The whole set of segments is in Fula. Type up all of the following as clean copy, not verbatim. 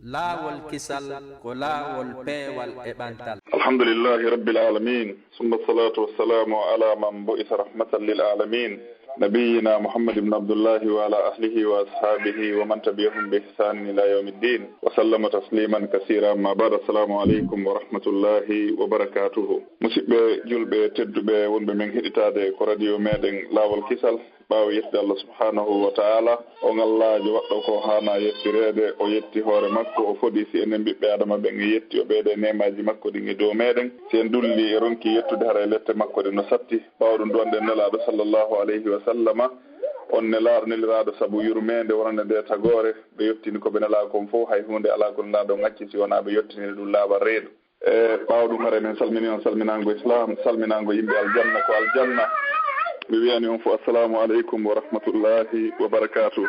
laawol kisal ko laawol peewal e ɓantal. alhamdulillahi rabbil alamin summa salatu wassalamu ala man bu'itha rahmatan lil alamin nabiyina muhammad ibn abdullahi wa ala ahlihi wa ashabihi wa man tabi'ahum bi ihsanin ila yawmiddin wa sallama tasliman kaseeran. Ma ba'da, assalamu alaykum wa rahmatullahi wa barakatuh. Musibbe julbe tedduɓe wonɓe men heɗitade ko radio meɗen laawol kisal, ɓaawo yettide Allah subhanahu wa ta'ala. on Allahjo waɗɗo ko hana yettirede, o yetti hoore makko, o foɗi si enen ɓiɓɓe adama ɓen e yetti o ɓeyde nemaji makko ɗin e dow meɗen. si en dulli e ronki yettude hara e lette makko ɗe no satti, ɓawɗum ɗonɗe nelaɗo sallllahu alayhi wa sallama. on nelaɗo neliraɗo saabu yurmede wonande nde tagore ɓe yettini koɓe nela kon fof, hay hunde ala ko nelaɗo ŋacci si wona ɓe yettinide ɗum laaɓa reedu. ɓawɗum hara men salmini on salminago islam, salminago yimɓe aljanna ko aljanna. mi wiyani on fof assalamu aleykum wa rahmatullahi wa barakatuh.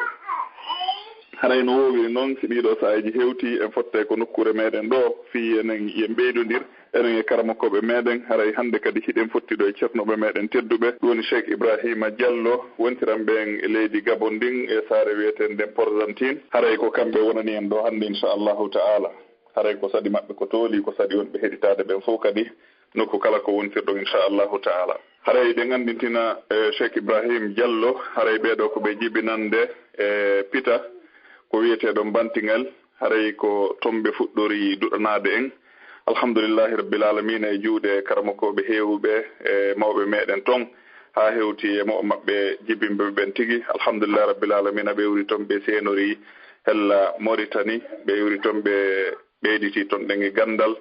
haray no wowiri noon si ɗiɗo saahaji hewti en fotte ko nokkure meɗen ɗo fi enen yen ɓeydodir enen e karamokoɓe meɗen. haray hande kadi hiɗen fottiɗo e ceernoɓe meɗen tedduɓe, ɗum woni Cheikh Ibrahima Diallo, wontiranɓe e leydi Gabon ndin e saare wiyeten nden Porzantine. haray ko kamɓe wonani en ɗo hande inchallahu ta'ala. haray ko sadi mabɓe ko tooli, ko sadi wonɓe heɗitade ɓen fof kadi nokku kala ko wontirɗo inchallahu ta'ala. haray ɗe gandintina Cheikh Ibrahima Diallo, haray ɓeɗo ko ɓe jibinande e pita ko wiyeteɗon bantiŋel. haray ko tomɓe fuɗɗori duɗanade en. alhamdulillahi rabbil alamina e juuɗe karamokoɓe heewɓe e mawɓe meɗen toon ha hewti e mawɓe mabɓe jibinɓe ɓen tigui. alhamdulillahi rabbil alamina ɓe wuri toon ɓe senori hella Mauritanie, ɓe wuri toon ɓe ɓeyditi toon ɗen e gandal,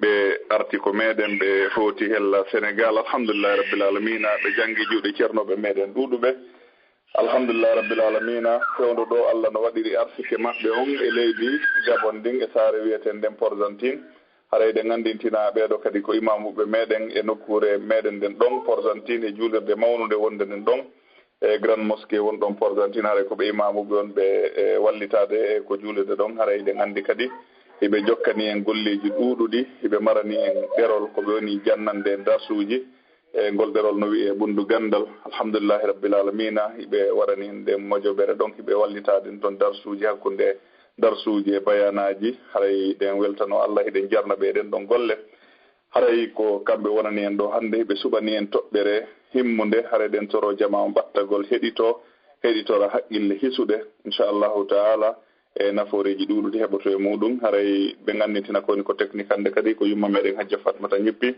ɓe arti ko meɗen ɓe foti hella Sénégal. alhamdulillahi rabbil alamina ɓe janggi juuɗe ceernoɓe meɗen ɗuɗuɓe. alhamdulillahi rabbil alamina fewdo ɗo Allah no waɗiri arsike maɓɓe on e leydi Gabon ndin e saare wiyeten nden Porzantine. haray ɗe gandintina ɓeɗo kadi ko imamuɓe meɗen e nokkure meɗen nden ɗon Porzantine e julirde mawnude wonde nden ɗon e grande mosquée won ɗon Porzantine. haray koɓe imamuɓe on ɓe wallitade e ko julirde ɗon. haray ɗe gandi kadi hiɓe jokkani en golleji ɗuɗuɗi, hiɓe marani en ɗerol koɓe woni jannande darsuji e ngol ɗerol no wiye ɓundu gandal. alhamdulillahi rabbil alamina hiɓe waɗani en nden mojoɓere ɗon, hiɓe wallitade en toon darsuji hakkude darsuji e bayanaji. haray ɗen weltano Allah, hiɗen jarna ɓe ɗen ɗon golle. haray ko kamɓe wonani en ɗo hande, hiɓe suɓani en toɓɓere himmude. haray ɗen toro jama battagol heɗitora haqqille hisuɗe inchallahu ta'ala e naforeji ɗuɗuɗi heɓoto e muɗum. haray ɓe gandintina koni ko technique hande kadi ko yumma meɗen Hajja Fatmata ñippi,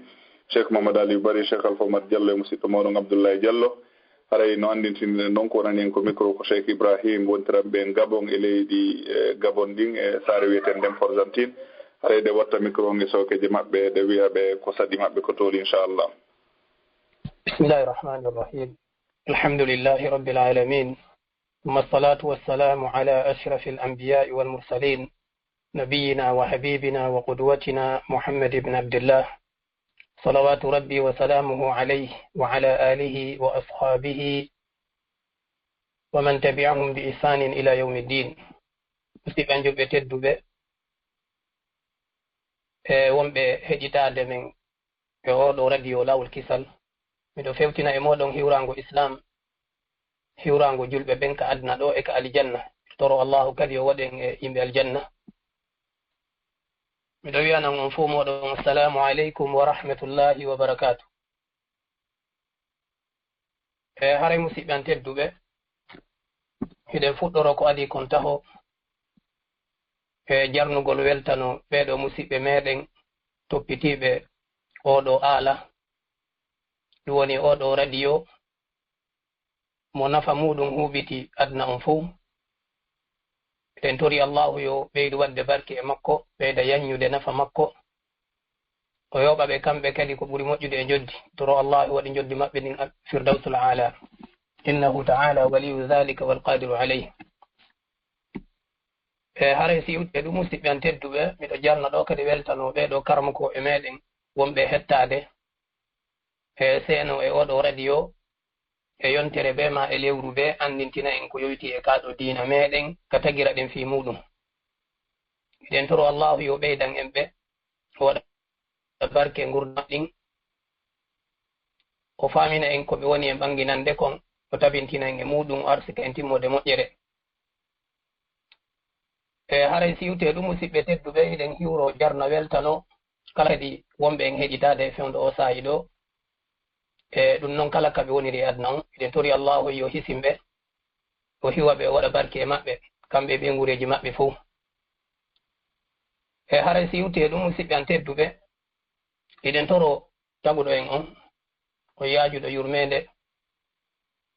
Cheikh Mamadou Ali Bari, Cheikh Alpha Omar Diallo e musidɗo mawɗon Abdoulaye Diallo. haray no andintinen noon ko wonani en ko micro ko Cheikh Ibrahima, wontiranɓe Gabon e leydi Gabon ndin e saare wiyeten nden Porzantine. haray de watta micro on e sokeje maɓɓe de wiyaɓe ko sadi maɓɓe ko tooli inchallah. bismillahi rahmani rahim, alhamdulillahi rabbil alamin, ثم الصلاة والسلام على أشرف الأنبياء والمرسلين نبينا وحبيبنا وقدوتنا محمد بن عبد الله صلوات ربي وسلامه عليه وعلى آله وأصحابه ومن تبعهم بإحسان إلى يوم الدين. مسيب أنجو بتدو بي wonɓe heƴitade men e oɗo radio lawol kisal. miɗo fewtina e moɗon hiwrango islam, hiwrango julɓe ɓen ka adna ɗo e ka aljanna. toro allahu kadi o waɗen e yimɓe aljanna. miɗo wiyanan on fof moɗon assalamu aleykum wa rahmatullahi wa barakatuh. haray musidɓe an tedduɓe, hiɗen fuɗɗoro ko adi kon taho e jarnugol weltano ɓeɗo musidɓe meɗen toppitiɓe oɗo aala, ɗum woni oɗo radio mo nafa muɗum huɓiti adna on fof. eɗen tori allahu yo ɓeydu wadde barke e makko, ɓeyda yanyude nafa makko, o yoɓa ɓe kamɓe kadi ko ɓuri moƴƴude e joddi. toro allahu waɗi joddi maɓɓe ɗin firdausul ala, innahu ta'ala waliyu dhalika walqadiru alayh. haray si yewte ɗum musidɓe an tedduɓe, miɗo jarna ɗo kadi weltano ɓeɗo karmako e meɗen wonɓe hettade e seno e oɗo radio e yontere be ma e lewru be andintina en ko yoyti e kaɗo diina meɗen ka tagira ɗen fi muɗum. eɗen toro allahu yo ɓeydan en ɓe, o waɗa barke gurdam ɗin, o famina en koɓe woni en ɓanginande kon, o tabintina en e muɗum, o arsika en timmode moƴƴere. haray siwte ɗum musidɓe tedduɓe eɗen hiwro jarno weltano kala ɗi wonɓe en heɗitade e fewndo o saayi ɗo ɗum noon kala kaɓe woniri adna on eɗen tori allahu yo hisimɓe o hiwa ɓe o waɗa barke e maɓɓe kamɓe ɓe ngureji maɓɓe fof haray siwte ɗum musidɓe an tedduɓe eɗen toro taguɗo en on o yaajuɗo yurmede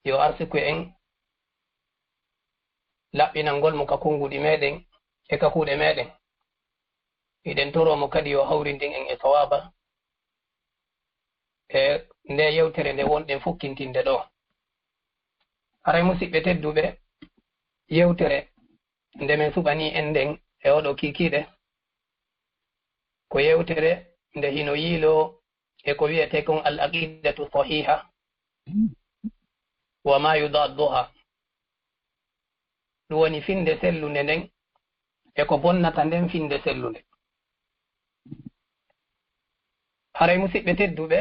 yo arsiku en laɓɓinal ngol mo ka konguɗi meɗen e ka kuuɗe meɗen eɗen toromo kadi yo hawrindin en e sawaba e nde yewtere nde wonɗen fukkintinde ɗo haray musidɓe tedduɓe yewtere nde min suɓani en nden e oɗo kikiɗe ko yewtere nde hino yiilo e ko wiyete kon al aqidatu sahiha wa ma yudadduha ɗum woni finde sellunde nden e ko bonnata nden finde sellunde haray musidɓe tedduɓe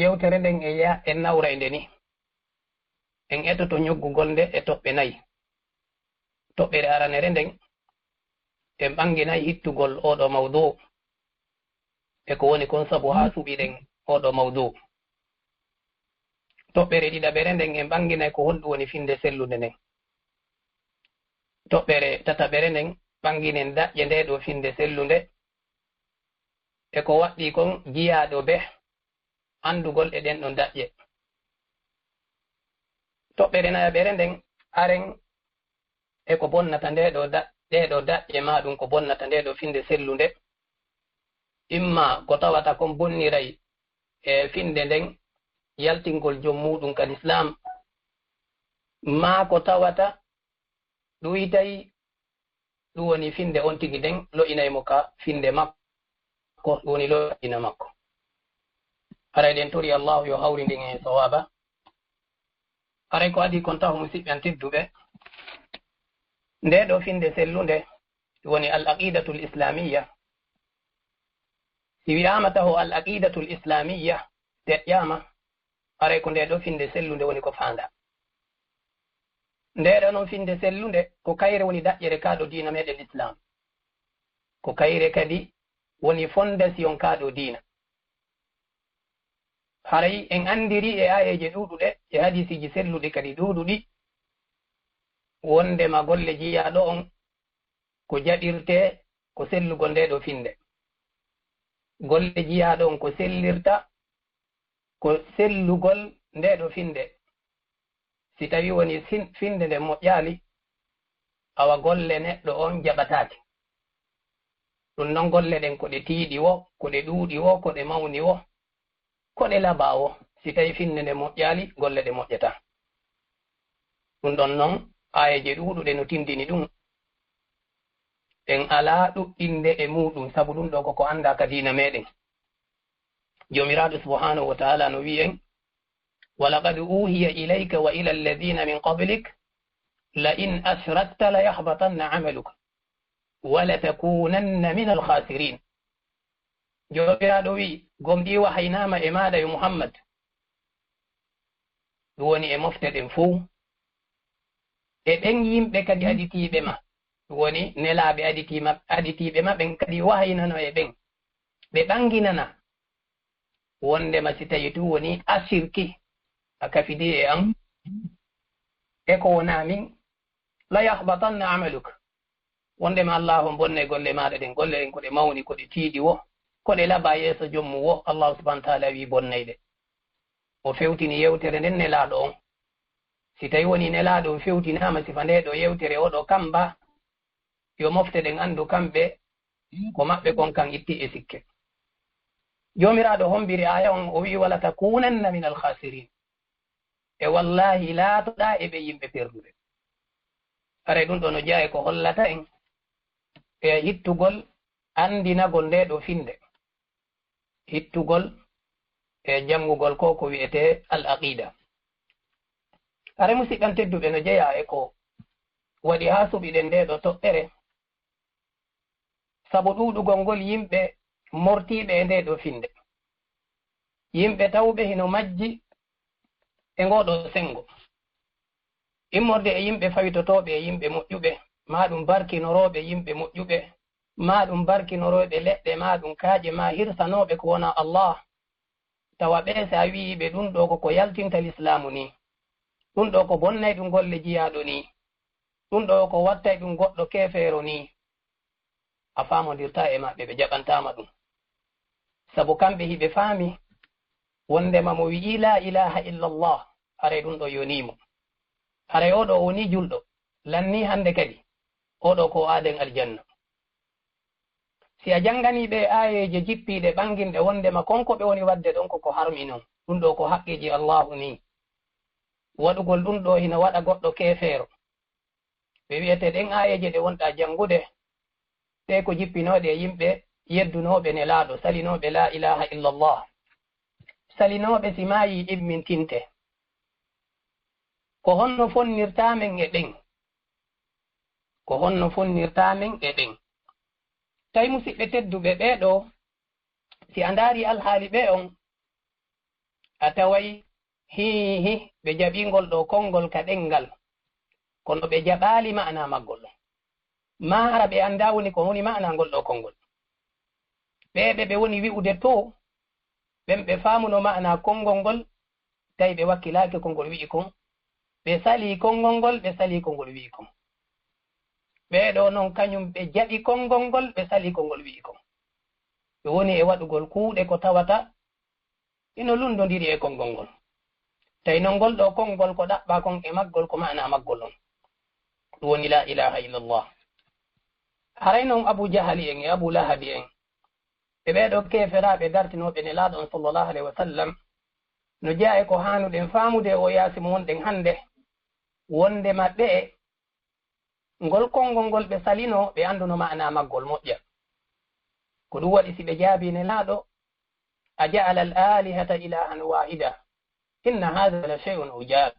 yewtere nden en nawra e nde ni en etoto ñoggugol nde e toɓɓe 4 toɓɓere aranere nden en ɓanginayi hittugol oɗo mawdu e ko woni kon sabu ha suɓiɗen oɗo mawdu toɓɓere ɗiɗaɓere nden en ɓanginay ko honɗum woni finde sellude nden toɓɓere tataɓere nden ɓanginen daƴƴe nde ɗo finde sellunde e ko waɗɗi kon jiyaɗo be andugol e ɗen ɗon daƴƴe toɓɓere nayaɓere nden aren e ko bonnata ɗeɗo daƴƴe ma ɗum ko bonnata nde ɗo finde sellunde imma ko tawata kon bonniray e finde nden yaltingol jom muɗum kadi islam ma ko tawata ɗuytay ɗum woni finde on tigi nden lo'inaymo ka finde makko ɗum woni lo'ina makko haray ɗen tori allahu yo hawri ndin e sawaba haray ko adi kon taw musidɓe an tedduɓe nde ɗo finde sellunde woni al aqidatu l islamiyya si wiyama taho al aqidatu l islamiyya deƴƴama haray ko nde ɗo finde sellunde woni ko fanda ndeɗo noon finde sellunde ko kayre woni daƴƴere kaɗo diina meɗen islam ko kayre kadi woni fondation kaɗo diina haray en andiri e ayeje ɗuɗuɗe e hadisiji selluɗi kadi ɗuɗuɗi wondema golle jiyaɗo on ko jaɓirte ko sellugol nde ɗo finde golle jiyaɗo on ko sellirta ko sellugol nde ɗo finde si tawi woni finde nde moƴƴaali awa golle neɗɗo on jaɓataake ɗum noon golle ɗen ko ɗe tiiɗi wo ko ɗe ɗuuɗi wo ko ɗe mawni wo ko ɗe laba wo si tawi finde nde moƴƴaali golle ɗe moƴƴata ɗum ɗon noon ayeje ɗuuɗuɗe no tindini ɗum en alaa ɗuɗɗinde e muɗum sabu ɗum ɗo koko annda ka diina meɗen jomiraɗo subhanahu wa taala no wi'en walaqad uhiya ilayka wa ila alladhina min qablik la in ashrakta la yahbatanna amaluka wa la takunanna min alkhasirin jomiraɗo wi gomɗi wahaynama e maɗa yo muhammad ɗum woni e mofte ɗen fuu e ɓen yimɓe kadi aditiɓe ma ɗum woni nelaɓe aditiɓe ma ɓen kadi wahaynano e ɓen ɓe ɓanginana wondema si tawi tu woni ashirki a kafidi e am e ko wona min la yahbatanna amaluk wondema allahu bonne golle maɗa ɗen golle ɗen koɗe mawni koɗe tiiɗi wo koɗe laba yeeso jommu wo allahu subahana wa taala wi bonnayɗe o fewtini yewtere nden nelaɗo on si tawi woni nelaɗo fewtinama sifa ndeɗo yewtere oɗo kamba yo mofte ɗen andu kamɓe ko maɓɓe kon kan itti e sikke jomiraɗo hombiri aya on o wi wala takunanna min alkhasirin e wallahi laatoɗa e ɓe yimɓe perduɓe aray ɗum ɗo no jeeya ko hollata en e hittugol andinagol nde ɗo finde hittugol e janngugol ko wiyete al aqida are musidɓan tedduɓe no jeeya e ko waɗi ha suɓiɗen nde ɗo toɓɓere sabu ɗuɗugol ngol yimɓe mortiɓe e nde ɗo finde yimɓe tawɓe hino majji e ngoɗo sengo immorde e yimɓe fawitotoɓe e yimɓe moƴƴuɓe ma ɗum barkinoroɓe yimɓe moƴƴuɓe, ma ɗum barkinoroɓe leɗɗe, ma ɗum kaaƴe, ma hirsanoɓe ko wona Allah. Tawa ɓe sa wii ɓe ɗum ɗo ko yaltinta l'islamu ni, ɗum ɗo ko bonnay ɗum golle jiyaɗo ni, ɗum ɗo ko wattay ɗum goɗɗo kefeero ni, a famodirta e maɓɓe, ɓe jaɓantama ɗum. Sabu kamɓe hiɓe faami wondema mo wi'i la ilaha illallah, haray ɗum ɗo yonimo, haray oɗo o woni julɗo, lanni hande kadi oɗo ko aaden aljanna. Si a jangani ɓe ayeje jippiɗe ɓanginɗe wondema konko ɓe woni wadde ɗon koko harmi non, ɗum ɗo ko haqqiji Allahu ni, waɗugol ɗum ɗo hina waɗa goɗɗo kefeero. Ɓe wiyete ɗen ayeje ɗe wonɗa jangude ɗe ko jippinoɗe e yimɓe yeddunoɓe nelaaɗo, salinoɓe la ilaha illallah, salinoɓe si maayi immintinte. Ko honno fonnirtamen e ɓen, ko honno fonnirtamen e ɓen. Tawi musidɓe tedduɓe ɓeeɗo, si a ndaari alhaali ɓe on, a taway hihi ɓe jaɓingol ɗo konngol ka ɗengal, kono ɓe jaɓaali ma'ana maggol. Mahara ɓe annda woni ko woni ma'ana ngol ɗo konngol. Ɓeɓe ɓe woni wi'ude to, ɓen ɓe faamuno ma'ana konngol ngol, tawi ɓe wakkilaake konngol wi'i kon, ɓe salii konngol ngol, ɓe salii konngol wi'i kon. Ɓeeɗo noon kañum ɓe jaɓi konngol ngol, ɓe salii konngol wi'i kon. Ɓe woni e waɗugol kuuɗe ko tawata ino lundondiri e konngol ngol. Tawi noon ngol ɗo konngol ko ɗaɓɓa kon e maggol ko ma'ana maggol on, ɗum woni la ilaha illallah. Haray noon Abu Jahali en e Abu Lahabi en, ɓe ɓeeɗo keferaɓe dartinoɓe nelaaɗo on sallallahu alayhi wa sallam, no jaa e ko haanuɗen faamude o yaasi mo wonɗen hannde, wonde maɓɓe e ngol konngol ngol ɓe salino ɓe annduno ma'ana maggol moƴƴa. Ko ɗum waɗi si ɓe jaabi nelaaɗo, a ja'ala al alihata ilahan wahida inna hada la shay'un ujab.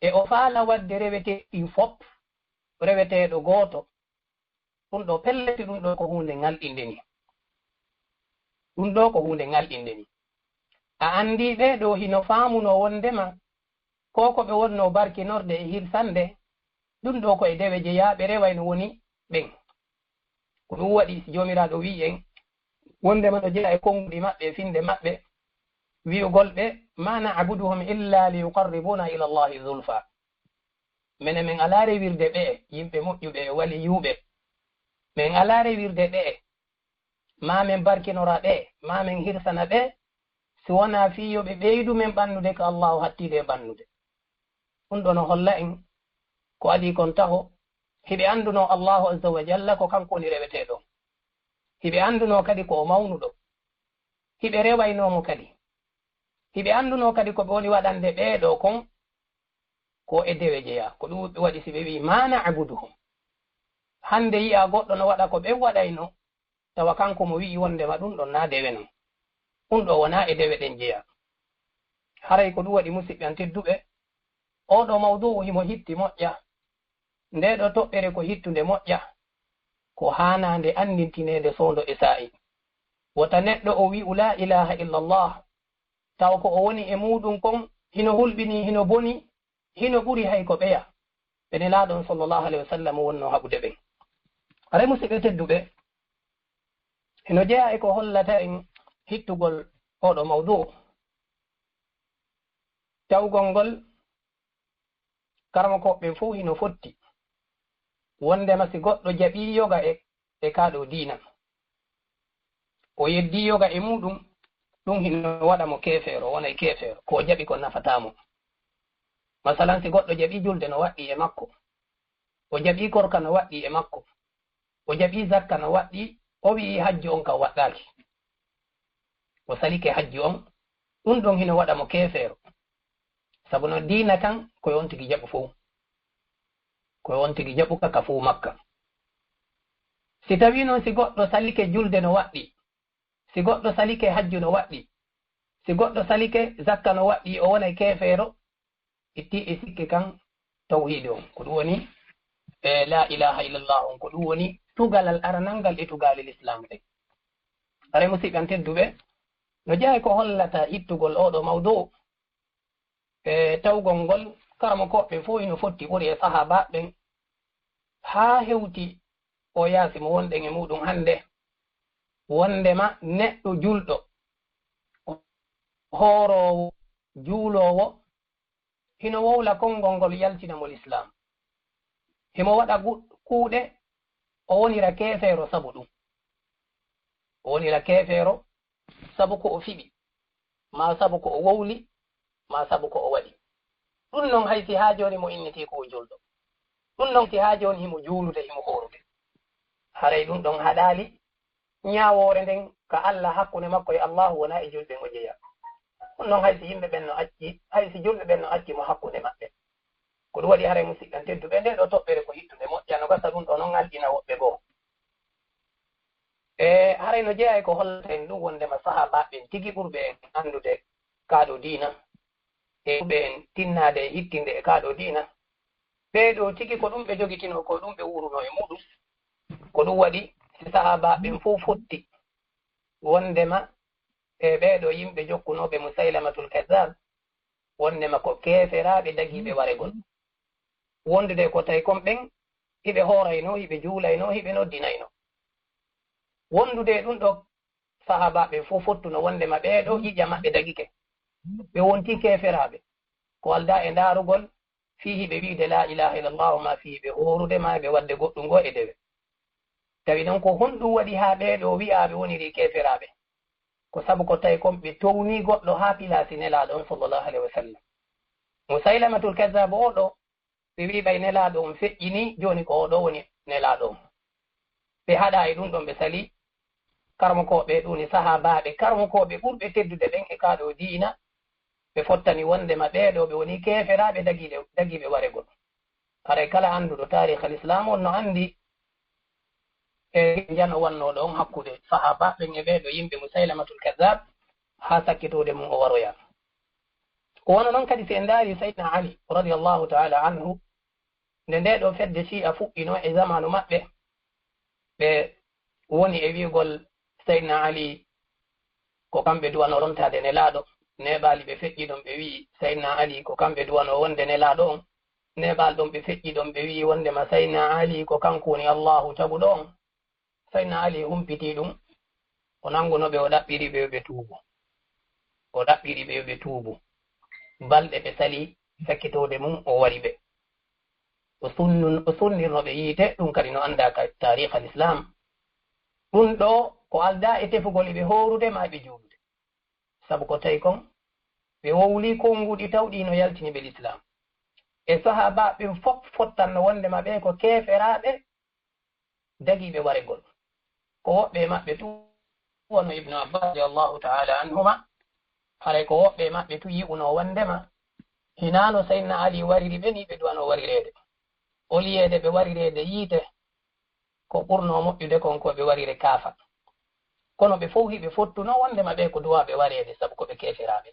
E o faala wadde rewete ɗin fop reweteɗo gooto, ɗum ɗo pelleti, ɗum ɗo ko hunde ngalɗinde ni, ɗum ɗo ko hunde ngalɗinde ni. A andi ɓeɗo hino faamuno wondema ko ko ɓe wonno barkinorde e hirsande, ɗum ɗo ko e dewe jeyaɓe reway no woni ɓen. Ko ɗum waɗi si jomiraɗo wi en wondema no jeya e konguɗi maɓɓe, finde maɓɓe, wi'ugol ɓe ma na'buduhum illa li yuqarribuna ila Allahi zulfa. Mene min ala rewirde ɓe yimɓe moƴƴuɓe e wali yuɓe, min ala rewirde ɓe ma min barkinora ɓe, ma min hirsana ɓe, si wona fiyoɓe ɓeydu men ɓannude ko Allahu hattide e ɓannude. Ɗum ɗo no holla en ko adi kon taho hiɓe annduno Allahu azza wa jalla ko kanko woni reweteɗo, hiɓe annduno kadi ko o mawnuɗo, hiɓe rewaynomo kadi, hiɓe annduno kadi ko ɓe woni waɗande ɓeeɗo kon ko e dewe jeya. Ko ɗum ɓe waɗi si ɓe wi ma na'buduhum, hande yi'a goɗɗo no waɗa ko ɓe waɗayno, tawa kanko mo wi'i wondema ɗum ɗon na dewe non, ɗum ɗo wona e dewe ɗen jeya. Haray ko ɗum waɗi musidɓe an tedduɓe, oɗo mawdu'u himo hitti moƴƴa, ndeɗo toɓɓere ko hittunde moƴƴa, ko haanande andintinede sondo e sa'i. Wota neɗɗo o wi'u la ilaha illallah, taw ko o woni e muɗum kon hino hulɓini, hino boni, hino ɓuri hay ko ɓeya. Ɓe nelaaɗo on sallallahu alayhi wa sallam wonno haɓude ɓen. Haray musidɓe tedduɓe, hino jeya e ko hollata en hittugol oɗo mawdu, tawgol ngol karma koɓɓe fuu hino fotti wondema si goɗɗo jaɓi yoga e kaɗo diina, o yeddi yoga e muɗum, ɗum hino waɗa mo kefeero, wona e kefeero, ko jaɓi ko nafatamo. Masalan si goɗɗo jaɓi julde no waɗɗi e makko, o jaɓi korka no waɗɗi e makko, o jaɓi zakka no waɗɗi, o wi'i hajji on kam waɗɗaki, o salike hajji on, ɗum ɗon hino waɗa mo kefeero. Sabu no diina kan koye on tigi jaɓu fuu, koye on tigi jaɓu kaka fuu makka. Si tawi noon si goɗɗo salike julde no waɗɗi, si goɗɗo salike hajju no waɗɗi, si goɗɗo salike zakka no waɗɗi, o wona kefeero, itti e sikke kan tawhid on, ko ɗum woni la ilaha illallah on, ko ɗum woni tugalal aranangal e tugalel islam ɗen. Haray musidɓe an tedduɓe, no jeeya ko hollata ittugol oɗo mawdu, tawgol ngol karama koɓɓe fof ino fotti ɓuri e sahaba ɓen haa hewti o yaasi mo wonɗen e muɗum hannde wondema neɗɗo julɗo hoorowo juulowo hino wowla konngol ngol yaltinamo l'islam himo waɗa kuuɗe o wonira keefeero sabu ɗum o wonira keefeero sabu ko o fiɓi ma sabu ko o wowli ma sabu ko o waɗi ɗum noon haysi haa jooni mo inniti ko o julɗo ɗum noon si haa jooni himo juulude himo hoorude haray ɗum ɗon haɗaali ñaawoore nden ka Allah hakkunde makko e Allahu wona e julɓe o jeya ɗum noon haysi yimɓe ɓen no acci haysi julɓe ɓen no acci mo hakkunde maɓɓe ko ɗum waɗi haray musidɗan tedduɓe nde ɗo toɓɓere ko hittude moƴƴano gasa ɗum ɗo noon alɗina woɓɓe goo e haray no jeeya ko hollata en ɗum wondema sahabaɓen tigi ɓurɓe en anndude kaaɗo diina e ɓurɓe en tinnade e hittinde e kaaɗo diina ɓeeɗo tigi ko ɗum ɓe jogitino ko ɗum ɓe wuruno e muɗum ko ɗum waɗi si sahabaɓen fof fotti wondema e ɓeeɗo yimɓe jokkunoɓe Musailamatul Kazzab wondema ko keeferaɓe dagiɓe waregol wondude ko tawi kon ɓen hiɓe hoorayno hiɓe juulayno hiɓe noddinayno wondude ɗum ɗo sahabaɓe fof fottuno wondema ɓeeɗo ƴiƴa maɓɓe dagike ɓe wonti keeferaɓe ko alda e ndaarugol fii hiɓe wiide la ilaha illallah ma fii ɓe hoorude ma ɓe wadde goɗɗum ngo e dewe tawi noon ko honɗum waɗi haa ɓeeɗo wi'aaɓe woniri keeferaɓe ko sabu ko tawi kon ɓe towni goɗɗo haa pilasi nelaaɗo on sallllahu alayhi wa sallam Musailamatul Kazzab oɗo ɓe wi ɓay nelaaɗo on feƴƴini joni ko oɗo woni nelaaɗo on ɓe haɗa e ɗum ɗon ɓe sali karmokoɓe ɗuni sahabaɓe karmokoɓe ɓurɓe teddude ɓen e kaaɗo diina ɓe fottani wondema ɓeeɗo ɓe woni keeferaɓe dagiɓe waregol haray kala annduɗo tarikh al islam on no anndi e jano wannoɗo on hakkude sahabaɓen e ɓeeɗo yimɓe Musailamatul Kazzab haa sakkitode mum o waroya ko wono noon kadi si en ndaari Sayyidina Ali radiallahu taala anhu nde ndeɗo fedde shi'a fuɗɗino e zamanu maɓɓe ɓe woni e wiigol Sayyidina Ali ko kamɓe duwano rontade nelaaɗo neɓaali ɓe feƴƴi ɗon ɓe wii Sayyidina Ali ko kamɓe duwano wonde nelaaɗo on neɓaal ɗon ɓe feƴƴi ɗon ɓe wii wondema Sayyidina Ali ko kanko woni Allahu taguɗo on Sayyidina Ali humpiti ɗum o nangunoɓe o ɗaɓɓiri ɓe yoɓe tuubu o ɗaɓɓiri ɓe yoɓe tuubu balɗe ɓe sali sakkitode mum o wari ɓe o sunnirnoɓe yiite ɗum kadi no annda ka tarikh al islam ɗum ɗo ko alda e tefugol eɓe hoorude ma ɓe juulude sabu ko tawi kon ɓe wowli konnguɗi tawɗi no yaltini ɓe l'islam e sahabaɓe fof fottanno wondema ɓe ko keeferaɓe dagiɓe waregol ko woɓɓe maɓɓe tu wono Ibnu Abbas radiallahu taala anhuma haray ko woɓɓe maɓɓe tu yi'uno wondema hinano Sayyidina Ali wariri ɓe ni ɓe duwano warirede oliyede ɓe warirede yiite ko ɓurno moƴƴude kon ko ɓe warire kaafa kono ɓe fof hiɓe fottuno wondema ɓe ko duwaɓe warede sabu ko ɓe keeferaɓe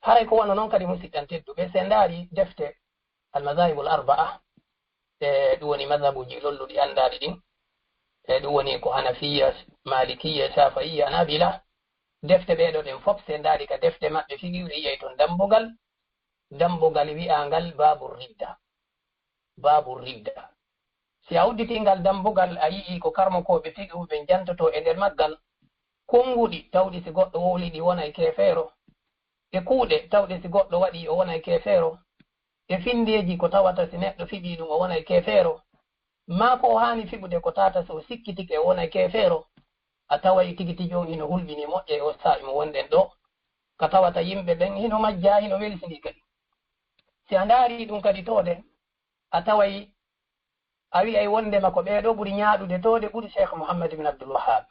haray ko wonno noon kadi musidɗan tedduɓe se ndaari defte almadahibul arba'a e ɗum woni madhabuji lolluɗi andaɗi ɗin e ɗum woni ko hanafiya malikiya shafi'iya anabila defte ɓeeɗo ɗen fof se ndaari ka defte maɓɓe figiwɗe yiyay toon dambugal wi'angal babu ridda si a udditingal dambugal a yii ko karmokoɓe figiwɓe jantoto e nder maggal konnguɗi tawɗi si goɗɗo wowliɗi wona e keefeero e kuuɗe tawɗe si goɗɗo waɗi o wona e keefeero e findeji ko tawata si neɗɗo fiɓi ɗum o wona e keefeero ma ko o haani fiɓude ko tata so sikkitike o wona e keefeero a taway tigi tijon hino hulɓini moƴƴe e o sa'i mo wonɗen ɗo ka tawata yimɓe ɓen hino majja hino welsini kadi si a ndaari ɗum kadi toode a taway a wi'ay wondema ko ɓeeɗo ɓuri ñaaɗude toode ɓuri Cheikh Mouhammad ibn Abdul Wahhab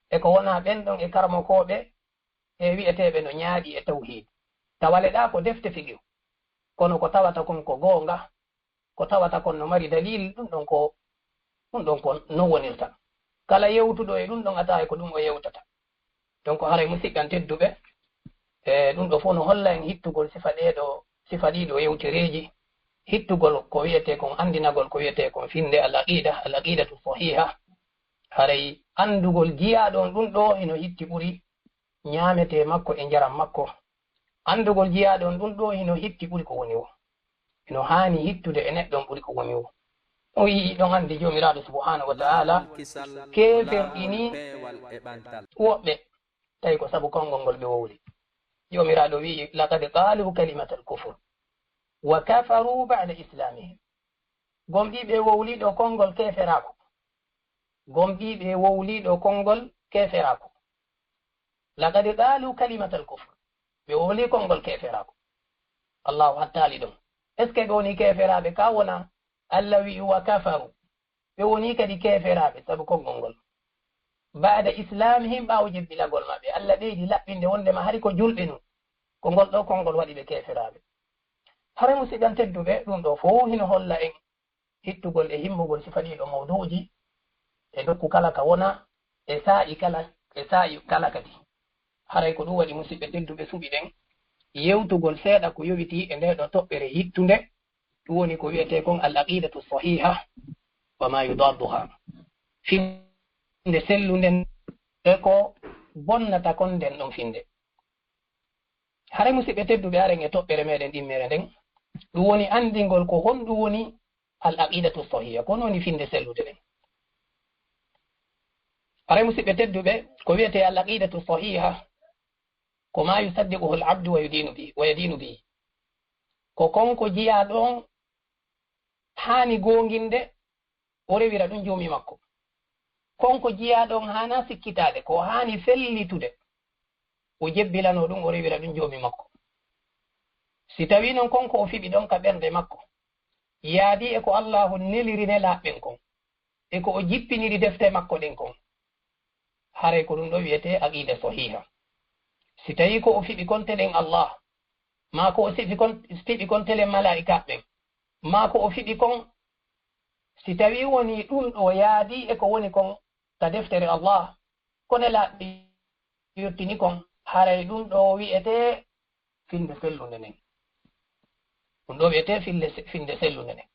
e ko wona ɓen ɗon e karmokoɓe e wi'eteɓe no ñaaɗi e tawhid tawaleɗa ko defte figiw kono ko tawata kon ko goonga ko tawata kon no mari dalil ɗum ɗon ko non wonirta kala yewtuɗo e ɗum ɗon a tawa ko ɗum o yewtata donc haray musidɓe tedduɓe e ɗum ɗo fof no holla en hittugol sifa ɗiɗo yewtereji hittugol ko wiyete kon andinagol ko wiyete kon finde al aqidatu sahiha haray andugol jiyaɗon ɗum ɗo eno hitti ɓuri ñaamete makko e njaram makko andugol jiyaɗon ɗum ɗo eno hitti ɓuri ko woni o eno haani hittude e neɗɗon ɓuri ko woni o o yi ɗon andi jomiraɗo subhanahu wa ta'ala keferɗini woɓɓe tawi ko sabu konngol ngol ɓe wowli. jomiraɗo wi laqad qalu kalimata alkufr wa kafaru ba'da islamihim. gomɗiɓe wowliɗo konngol keferako, gomɗiɓe wowliɗo konngol keferako. laqad qalu kalimata alkufr, ɓe wowli konngol keferako. allahu hattali ɗum. est ce que ɓe woni keferaɓe ka wona allah wi wa kafaru, ɓe woni kadi keferaɓe sabu konngol ngol ba'da islamihim, ɓawo jebbilagol maɓɓe. allah ɓeydi laɓɓinde wondema hari ko julɓe nu ko ngol ɗo konngol waɗi ɓe keferaɓe. hare musidɗan tedduɓe, ɗum ɗo fof hino holla en hittugol e himmugol sifaniɗo mawduji e nokku kala ka wona e sa'i kala kadi. haray ko ɗum waɗi musidɓe tedduɓe suɓi ɗen yewtugol seeɗa ko yowiti e nde ɗo toɓɓere yittunde, ɗum woni ko wiyete kon al aqidatu sahiha wa ma yudadduha, finde sellunde e ko bonnata kon nden ɗon finde. hare musidɓe tedduɓe aren e toɓɓere meɗen ɗimmere nden, ɗum woni andingol ko honɗum woni al aqidatu sahiha, ko woni finde sellude ɗen. hare musidɓe tedduɓe ko wiyete al aqidatu sahiha ko ma yusaddiquhu al abdu wa yadinu bihi, ko konko jiya ɗon hani gonginde o rewira ɗum jomi makko, konko jiya ɗon hana sikkitade ko hani fellitude o jebbilano ɗum o rewira ɗum jomi makko. si tawi noon konko o fiɓi ɗon ka ɓernde makko yaadi e ko allahu neliri nelaɓɓen kon e ko o jippiniri defte makko ɗen kon, hare ko ɗum ɗo wiyete aqida sahiha. si tawi ko o fiɓi kontelen allah, ma ko o fiɓi kontelen malaika ɓen, ma ko o fiɓi kon, si tawi woni ɗum ɗo yaadi e ko woni kon ka deftere allah ko nelaɓɓe yottini kon, haray ɗum ɗo wiyete finde sellunde nden. ɗum ɗo wiyete finde sellunde nden.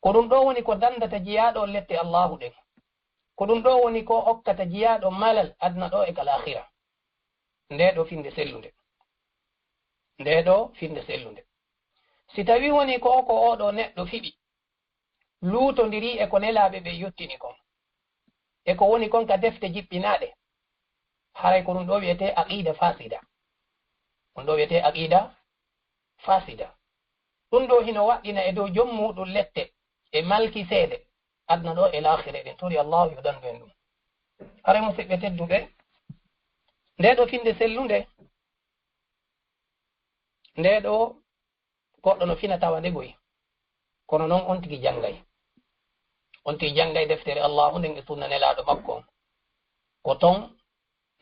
ko ɗum ɗo woni ko dandata jiyaɗo lette allahu ɗen, ko ɗum ɗo woni ko hokkata jiyaɗo malal adna ɗo e kalahira. nde ɗo finde sellunde, nde ɗo finde sellunde. si tawi woni ko oɗo neɗɗo fiɓi luutodiri e ko nelaɓe ɓe yottini kon e ko woni kon ka defte jippinaɗe, haray ko ɗum ɗo wiyete aqida fasida. ɗum ɗo wiyete aqida fasida. ɗum ɗo hino waɗɗina e dow jom muɗum lette e malki seede adna ɗo e lahire ɗen, tori allahu yodandu en ɗum. haray musidɓe tedduɓe, nde ɗo finde sellunde, nde ɗo goɗɗo no fina tawa ndegoyi, kono noon on tigi janngay deftere allahu nden e sunna nelaɗo makko ko ton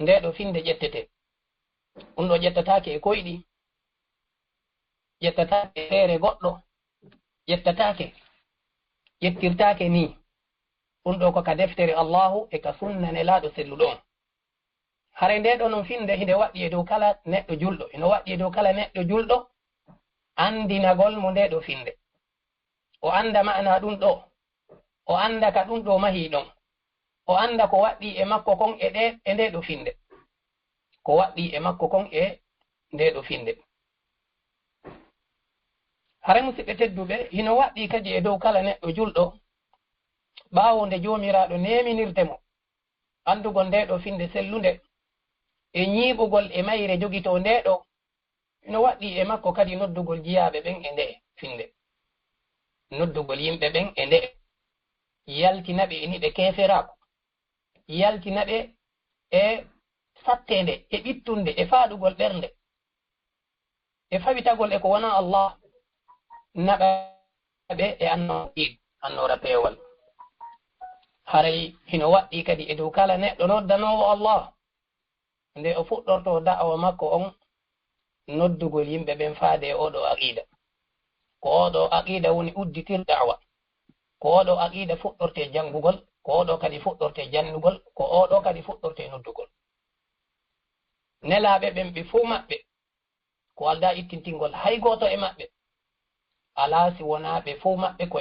nde ɗo finde ƴettete. ɗum ɗo ƴettatake e koyɗi, ƴettatake e feere goɗɗo, ƴettirtake ni. ɗum ɗo ko ka deftere allahu e ka sunna nelaɗo selluɗo on. hare nde ɗo noon finde hinde waɗɗi e dow kala neɗɗo julɗo, ino waɗɗi e dow kala neɗɗo julɗo andinagol mo nde ɗo finde, o anda ma'ana ɗum ɗo, o anda ka ɗum ɗo mahi ɗon, o anda ko waɗɗi e makko kon e nde ɗo finde, ko waɗɗi e makko kon e nde ɗo finde. hare musidɓe tedduɓe, hino waɗɗi kadi e dow kala neɗɗo julɗo ɓaawo nde joomiraɗo neminirde mo andugol nde ɗo finde sellunde e ñiiɓugol e mayre jogito nde ɗo, no waɗɗi e makko kadi noddugol jiyaɓe ɓen e nde finde, noddugol yimɓe ɓen e nde, yaltinaɓe e niɓe keferako, yaltinaɓe e sattende e ɓittunde e faaɗugol ɓernde e fawitagol e ko wona allah, naɓaɓe e annora peewal. haray hino waɗɗi kadi e dow kala neɗɗo noddanowo allah nde o fuɗɗorto da'awa makko on noddugol yimɓe ɓen faade e oɗo aqida, ko oɗo aqida woni udditir da'wa, ko oɗo aqida fuɗɗorte janngugol, ko oɗo kadi fuɗɗorte jannugol, ko oɗo kadi fuɗɗorte noddugol. nelaɓe ɓen ɓe fuu maɓɓe ko alda ittintingol hay goto e maɓɓe, ala si wona ɓe fuu maɓɓe ko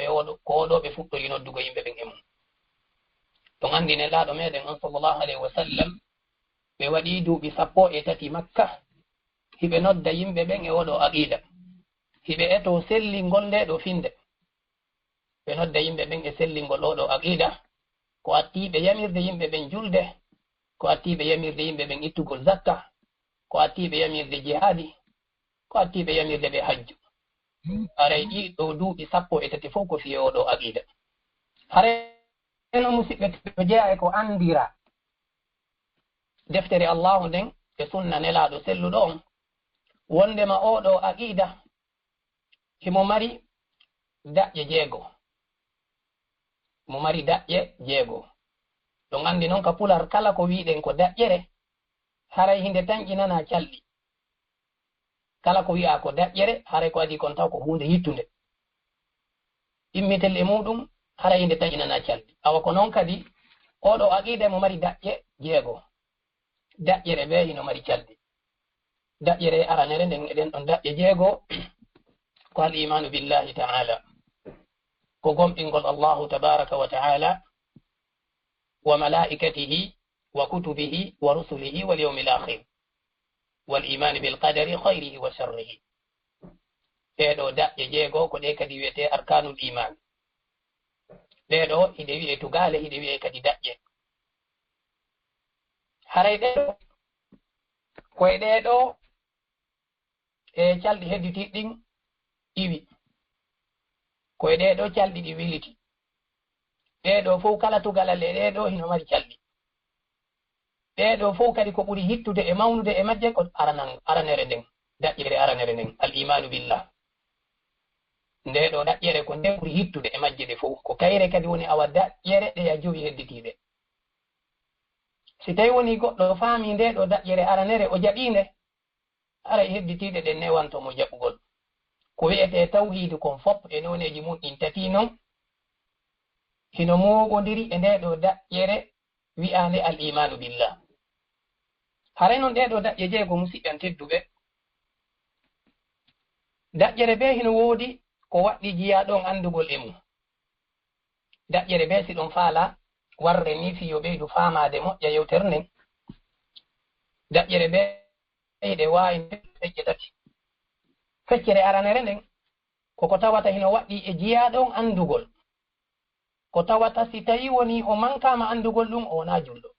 oɗo ɓe fuɗɗori noddugo yimɓe ɓen e mum. ɗum andi nelaɗo meɗen on sallllahu alayhi wa sallam ɓe waɗi duuɓi 13 makka hiɓe nodda yimɓe ɓen e oɗo aqida, hiɓe eto sellingol nde ɗo finde. ɓe nodda yimɓe ɓen e sellingol oɗo aqida ko attiɓe yamirde yimɓe ɓen julde, ko attiɓe yamirde yimɓe ɓen ittugol zakka, ko attiɓe yamirde jihadi, ko attiɓe yamirde ɓe hajju. Aray ɗiɗo duuɓi 13 fof ko fiye oɗo aqida. hareno musidɓe to jeeya e ko andira deftere Allahu nden e sunna nelaɗo selluɗo on, wondema oɗo aqida himo mari daƴƴe 6. mo mari daƴƴe 6. ɗon andi noon ka pular kala ko wiɗen ko daƴƴere haray hinde tan ƴinana calɗi. kala ko wi'a ko daƴƴere haray ko adi kon taw ko hunde yittunde immitel e muɗum haray hinde tan ƴinana calɗi. awa ko noon kadi oɗo aqida mo mari daƴƴe 6. daƴƴere ɓe hino mari calɗi. daƴƴere aranere nden eɗen ɗon daƴƴe 6 ko al imanu billahi ta'ala, ko gomɗingol Allahu tabaraka wa ta'ala wa malaikatihi wa kutubihi wa rusulihi wal yawmil akhir wal iman bil qadari khayrihi wa sharrihi. ɗeɗo daƴƴe 6 ko ɗe kadi wiyete arkanul iman. ɗeɗo hiɗe wi'e tugale, hiɗe wi'e kadi daƴƴe. haray ɗeɗo koye ɗeɗo e calɗi hedditiɗɗin iwi, koye ɗeɗo calɗi ɗi wiliti. ɗeɗo fof kala tugalal e ɗeɗo hino mari calɗi. ɗeɗo fof kadi ko ɓuri hittude e mawnude e majje ko aranere nden, daƴƴere aranere nden al imanu billah. ndeɗo daƴƴere ko nde ɓuri hittude e majje ɗe fof, ko kayre kadi woni awa daƴƴere ɗe ya joyi hedditiɗe. si tawi woni goɗɗo faami ndeɗo daƴƴere aranere o jaɓinde, aray hedditiɗe ɗe newantomo jaɓugol. ko wi'ete tawhidu kon fop e noneji mum ɗin tati noon hino moɓodiri e ndeɗo daƴƴere wi'ande al imanu billah. haray noon ɗeɗo daƴƴe 6 musidɓe tedduɓe, daƴƴere be hino woodi ko waɗɗi jiyaɗon andugol e mum. daƴƴere be si ɗon faala warre ni fiyo ɓeydu famade moƴƴa yewtere nden, daƴƴere be ɗe wawi feƴƴe 3. feccere aranere nden koko tawata hino waɗɗi e jiyaɗon andugol, ko tawata si tawi woni o mankama andugol ɗum o wona julɗo.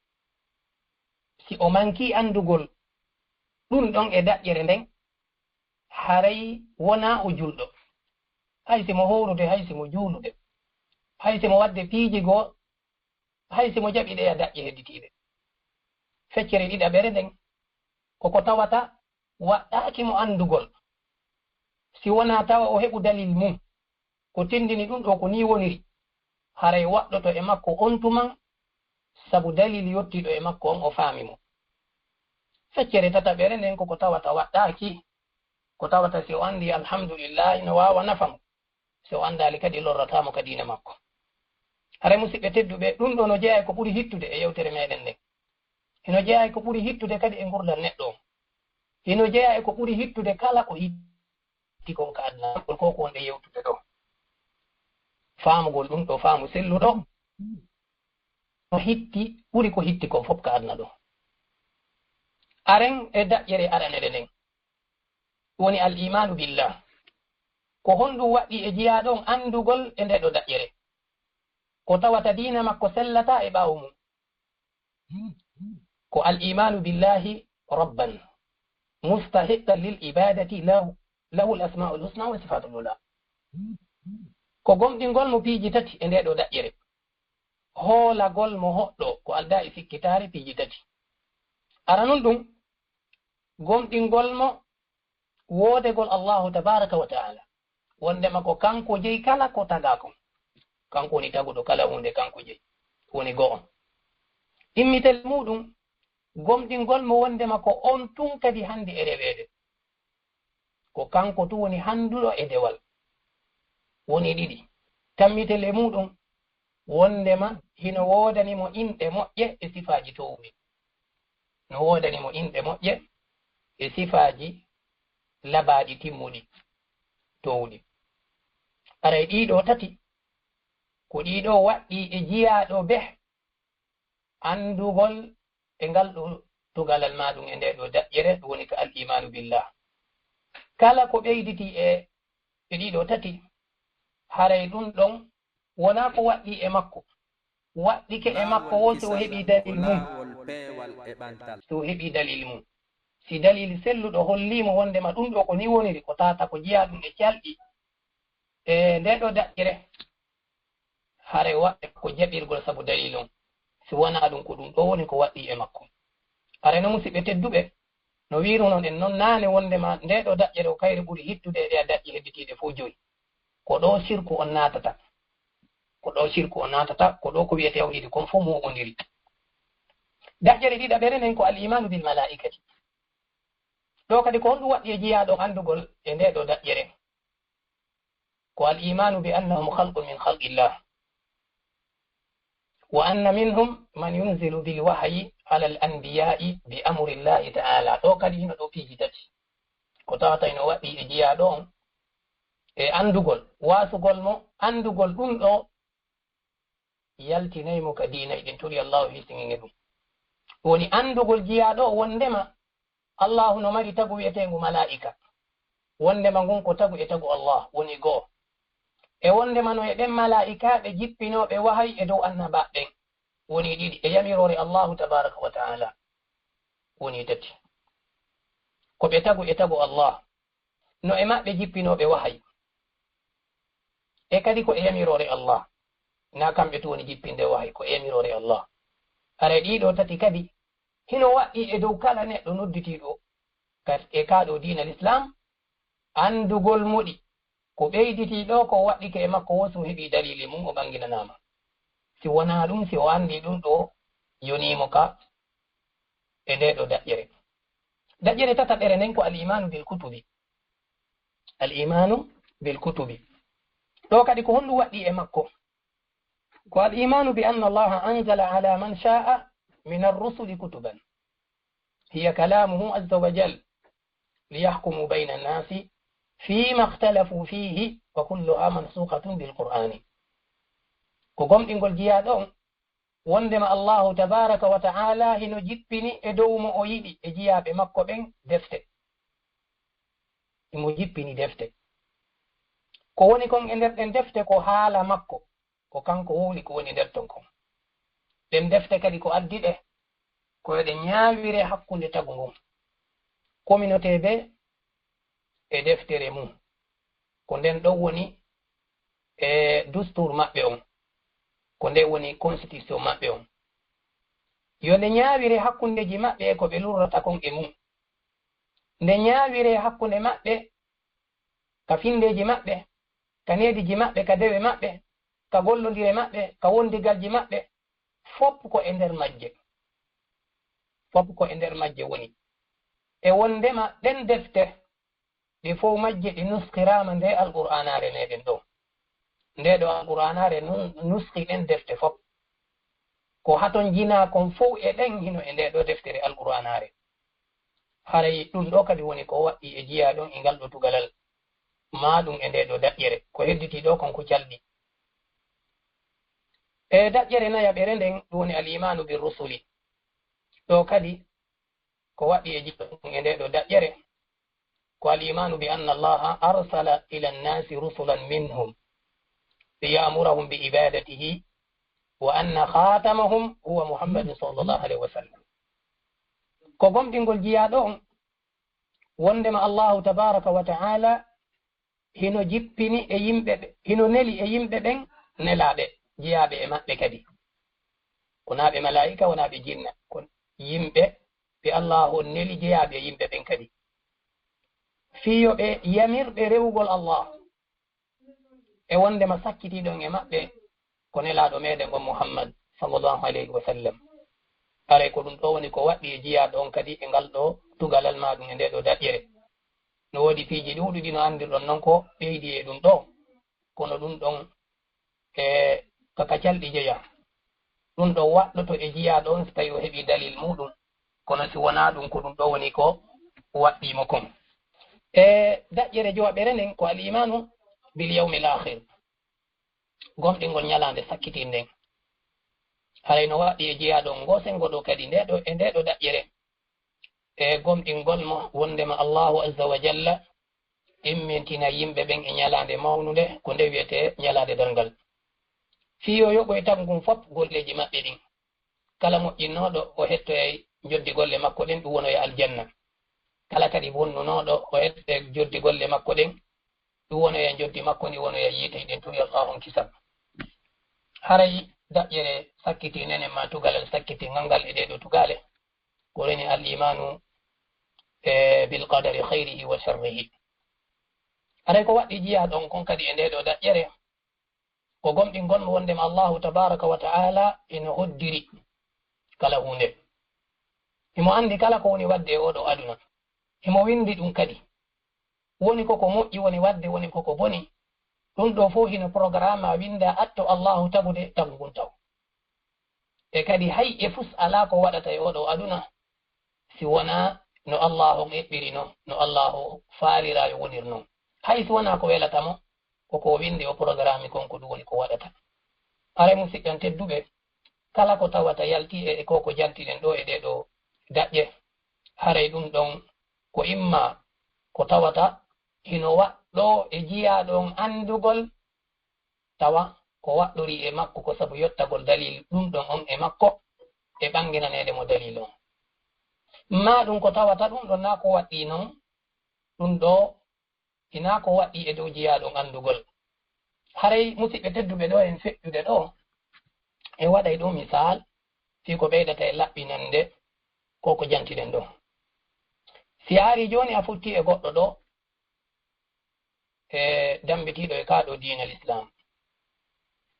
si o manki andugol ɗum ɗon e daƴƴere nden haray wona o julɗo, hay simo howrude, hay simo juulude, hay simo wadde piiji goo, hay simo jaɓi ɗe a daƴƴe hedditiɗe. feccere ɗiɗaɓere nden koko tawata waɗɗaki mo andugol, si wona tawa o heɓu dalil mum ko tindini ɗum ɗo ko ni woniri, haray waɗɗoto e makko on tuman sabu dalil yottiɗo e makko on o faami mo. feccere tataɓere nden koko tawata waɗɗaki, ko tawata si o andi alhamdulillah no wawa nafamo, si o andali kadi lorratamo ka diina makko. haray musidɓe tedduɓe, ɗum ɗo no jeeya ko ɓuri hittude e yewtere meɗen nden, hino jeeya ko ɓuri hittude kadi e gurdal neɗɗo on, hino jeeya e ko ɓuri hittude kala ko hitti kon ka adna ko ko wonɗe yewtude ɗo. faamugol ɗum ɗo faamu selluɗo no hitti ɓuri ko hitti kon fof ka adna ɗo. aren e daƴƴere aranere nden woni al imanu billah, ko honɗum waɗɗi e jiyaɗon andugol e ndeɗo daƴƴere, ko tawata diina makko sellata e ɓaawo mum, ko al imanu billahi rabban mustahiqan lil ibadati lahu l asmaul husna wa sifatul ula. ko gomɗingol mo piiji 3 e ndeɗo daƴƴere, hoolagol mo hoɗɗo ko alda e sikkitaare piiji 3. ara nun ɗum gomɗingol mo woodegol Allahu tabaraka wa ta'ala, wondema ko kanko jeyi kala ko taga kon, kanko woni taguɗo kala hunde, kanko jeyi woni go'on. immitel muɗum gomɗingol mo wondema ko on tun kadi hande e reweede, ko kanko tu woni handuɗo e dewal, woni 2. tammitel e muɗum wondema hino woodanimo inɗe moƴƴe e sifaji towɗi, no woodanimo inɗe moƴƴe e sifaji labaɗi timmuɗi towɗi. aray ɗiɗo 3 ko ɗiɗo waɗɗi e jiyaɗo be andugol e ngal ɗo tugalal maɗum e ndeɗo daƴƴere woni ko al imanu billah. kala ko ɓeyditi e ɗiɗo 3 haray ɗum ɗon wona ko waɗɗi e makko waɗɗike e makko wo so heɓi dalil mum so heɓi dalil mum si dalil selluɗo hollimo wondema ɗum ɗo ko ni woniri ko tata ko jiya ɗum e calɗi e nde ɗo daƴƴere hare waɗɗe ko jaɓirgol sabu dalil on si wona ɗum ko ɗum ɗo woni ko waɗɗi e makko are no musidɓe tedduɓe no wiruno ɗen noon naane wondema nde ɗo daƴƴere o kayri ɓuri hittude e ɗe a daƴƴi hedditiɗe fof joyi ko ɗo sirku on natata ko ɗo sirku o natata ko ɗo ko wiyete tawhidi kon fof mo ondiri daƴƴere ɗiɗaɓere nden ko al imanu bil malaikati ɗo kadi ko honɗum waɗɗi e jiyaɗo andugol e nde ɗo daƴƴere ko al imanu bi annahum khalqun min khalqillah wa anna minhum man yunzilu bil wahyi ala al anbiya'i bi amri llahi ta'ala ɗo kadi hino ɗo piiji tati ko tawata ino waɗɗi e jiyaɗo on e andugol wasugol mo andugol ɗum ɗo yaltinaymo ka diina ɗin turi allahu hisingine ɗum woni andugol jiyaɗo wondema allahu no mari tagu wiyetengu malaika wondema ngun ko tagu e tagu allah woni goo e wondema no e ɓen malaikaɓe jippinoɓe wahay e dow annabaɓen woni ɗiɗi e yamirore allahu tabaraka wa taala woni tati ko ɓe tagu e tagu allah no e maɓɓe jippinoɓe wahay e kadi ko e yamirore allah na kamɓe to woni jippinde wahay ko e yamirore allah are ɗiɗo tati kadi hino waɗɗi e dow kala neɗɗo nodditiɗo e kaɗo diina l'islam andugol muɗi ko ɓeyditiɗo ko waɗɗike e makko woso heɓi dalili mum o ɓanginanama si wona ɗum si o andi ɗum ɗo yonimo ka e nde ɗo daƴƴere tataɓere nden ko al imanu bil kutubi al imanu bil kutubi ɗo kadi ko honɗum waɗɗi e makko ko al imanu bi anna allaha anzala ala man sha'a min arrusuli kutuban hiya kalamuhu azza wa jal liyahkumu bayna annasi fima ikhtalafu fihi wa kulluha mansukhatun bil qur'ani ko gomɗingol jiyaɗo on wondema allahu tabaraka wa ta'ala hino jippini e dow mo o yiɗi e jiyaɓe makko ɓen defte imo jippini defte ko woni kon e nder ɗen defte ko haala makko ko kanko wowli ko woni nder ton kon ɗen defte kadi ko addi ɗe ko ɗe ñaawire hakkunde tagu ngun communauté be e deftere mum ko nden ɗon woni e dustur maɓɓe on ko nde woni constitution maɓɓe on yo nde ñaawire hakkundeji maɓɓe ko ɓe lurrata kon e mum nde ñaawire hakkunde maɓɓe ka findeji maɓɓe ka nediji maɓɓe ka dewe maɓɓe ka gollodire maɓɓe ka wondigalji maɓɓe fopp ko e nder majje fopp ko e nder majje woni e wondema ɗen defte ɗi fof majje ɗi nuskirama nde alqur'anare meɗen ɗo nde ɗo alqur'anare nuski ɗen defte fof ko haton jina kon fof e ɗen hino e nde ɗo deftere alqur'anare haray ɗum ɗo kadi woni ko waɗɗi e jiya ɗon e ngal ɗo tugalal ma ɗum e nde ɗo daƴƴere ko hedditi ɗo kon ko calɗi e daƴƴere nayaɓere nden ɗum woni al imanu bir rusuli ɗo kadi ko waɗɗi e jiya ɗum e nde ɗo daƴƴere ko al imanu bi anna allaha arsala ila nnasi rusulan minhum liyamurahum bi ibadatihi wa anna khatamahum huwa muhammadun sallallahu alaihi wa sallam ko gomɗingol jiyaɗo on wondema allahu tabaraka wa ta'ala hino jippini e yimɓe hino neli e yimɓe ɓen nelaɓe jiyaɓe e maɓɓe kadi wonaɓe malaika wonaɓe jinna ko yimɓe ɓe allahu neli jeyaɓe e yimɓe ɓen kadi fiyoɓe yamirɓe rewugol allah e wondema sakkitiɗon e maɓɓe ko nelaɗo meɗen on muhammad sallallahu alayhi wa sallam aray ko ɗum ɗo woni ko waɗɗi e jiyaɗo on kadi e ngal ɗo tugalal maɗum e nde ɗo daƴƴere no woodi piiji ɗuɗuɗi no andirɗon noon ko ɓeydi e ɗum ɗo kono ɗum ɗon e kaka calɗi jeeya ɗum ɗo waɗɗoto e jiyaɗo on so tawi o heɓi dalil muɗum kono si wona ɗum ko ɗum ɗo woni ko waɗɗimo kon e daƴƴere jowaɓere nden ko al imanu bil yawmil akhir gomɗingol ñalande sakkiti nden haray no waɗɗi e jiyaɗo on gosengo ɗo kadi ndeɗo e ndeɗo daƴƴere e gomɗingol mo wondema allahu azza wa jalla immintina yimɓe ɓen e ñalande mawnude ko nde wiyete ñalande darngal fiyo yoɓoye tamgum fop golleji maɓɓe ɗin kala moƴƴinnoɗo o hettoye joddi golle makko ɗen ɗum wonoye aljanna kala kadi wonnunoɗo o hettoye joddi golle makko ɗen ɗum wonoye joddi makko ndi wonoye yiite ɗen turi Allah on kisam haray daƴƴere sakkiti nenen ma tugalal sakkiti ngal e ɗeɗo tugale ko reni al imanu bil qadari khayrihi wa sharrihi haray ko waɗɗi jiya ɗon kon kadi e ndeɗo daƴƴere ko gomɗin gonmo wondema Allahu tabaraka wa ta'ala ina hoddiri kala hunde imo andi kala ko woni wadde e oɗo aduna imo windi ɗum kadi woni koko moƴƴi woni wadde woni koko boni ɗum ɗo fof hino programme a winda atto Allahu tagude tagugun taw e kadi hay e fus ala ko waɗata e oɗo aduna si wona no Allahu eɓɓirino no Allahu faalira yo wonirno hay si wona ko welatamo koko windi o programme konko ɗum woni ko waɗata aray musidɓe tedduɓe kala ko tawata yalti e koko jaltiɗen ɗo e ɗeɗo daƴƴe haray ɗum ɗon ko imma ko tawata hino waɗɗo e jiyaɗon andugol tawa ko waɗɗori e makko ko sabu yottagol dalil ɗum ɗon on e makko e ɓanginanede mo dalil on ma ɗum ko tawata ɗum ɗon na ko waɗɗi noon ɗum ɗo ina ko waɗɗi e dow jiyaɗon andugol haray musidɓe tedduɓe ɗo en feƴƴude ɗo e waɗay ɗum misal fi ko ɓeydata e laɓɓinande koko jantiɗen ɗo si ari joni a futti e goɗɗo ɗo e dambitiɗo e kaɗo diinal islam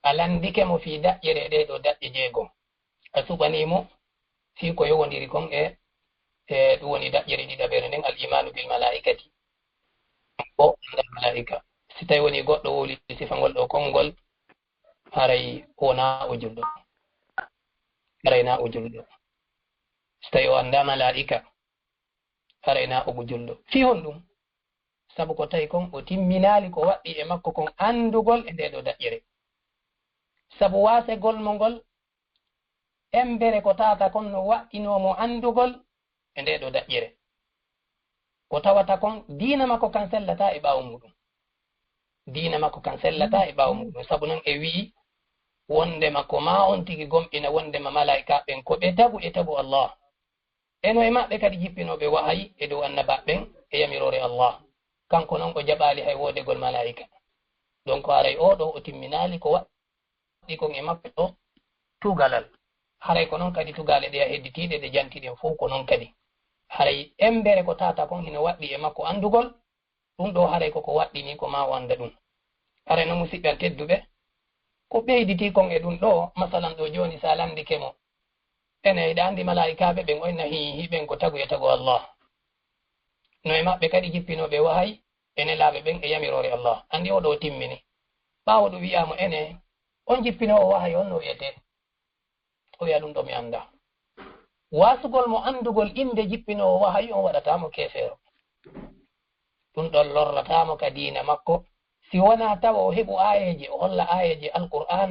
a landike mo fi daƴƴere ɗeɗo daƴƴe jeego a suɓanimo fi ko yowodiri kon e ɗum woni daƴƴere ɗiɗaɓere nden al imanu bil malaikati o andal malaika si tawi woni goɗɗo wowli sifangol ɗo konngol haray wona o julɗo haray na o julɗo si tawi o anda malaika haray na ogo julɗo fi hon ɗum sabu ko tawi kon o timminali ko waɗɗi e makko kon andugol e ndeɗo daƴƴere sabu wasegol mo ngol embere ko tata kon no waɗɗinomo andugol e ndeɗo daƴƴere ko tawata kon diina makko kan sellata e ɓawo muɗum diina makko kan sellata e ɓawo muɗum sabu noon e wi'i wondema ko ma on tigi gomɗina wondema malaika ɓen ko ɓe tagu e tagu Allah eno e maɓɓe kadi jippinoɓe wahayi e dow annabaɓen e yamirore Allah kanko noon o jaɓali hay wodegol malaika donc haray oɗo o timminali ko waɗɗi kon e maɓɓe ɗo tugalal haray ko noon kadi tugale ɗe a hedditiɗe ɗe jantiɗen fof ko noon kadi haray embere ko tata kon hino waɗɗi e makko andugol ɗum ɗo haray koko waɗɗini ko ma o anda ɗum haray no musidɓe tedduɓe ko ɓeyditi kon e ɗum ɗo masalan ɗo joni sa landike mo ene ɗa andi malaikaɓe ɓen oyna hiɓen ko tagu e tagu Allah no e maɓɓe kadi jippinoɓe wahay ene laaɓe ɓen e yamirore Allah andi oɗo timmini ɓawo ɗum wiyamo ene on jippinowo wahay on no wiyete o wiya ɗum ɗo mi anda wasugol mo andugol inde jippinowo wahay on waɗatamo kefeero ɗum ɗon lorratamo ka diina makko si wona tawa o heɓu ayeje o holla ayeje alqur'an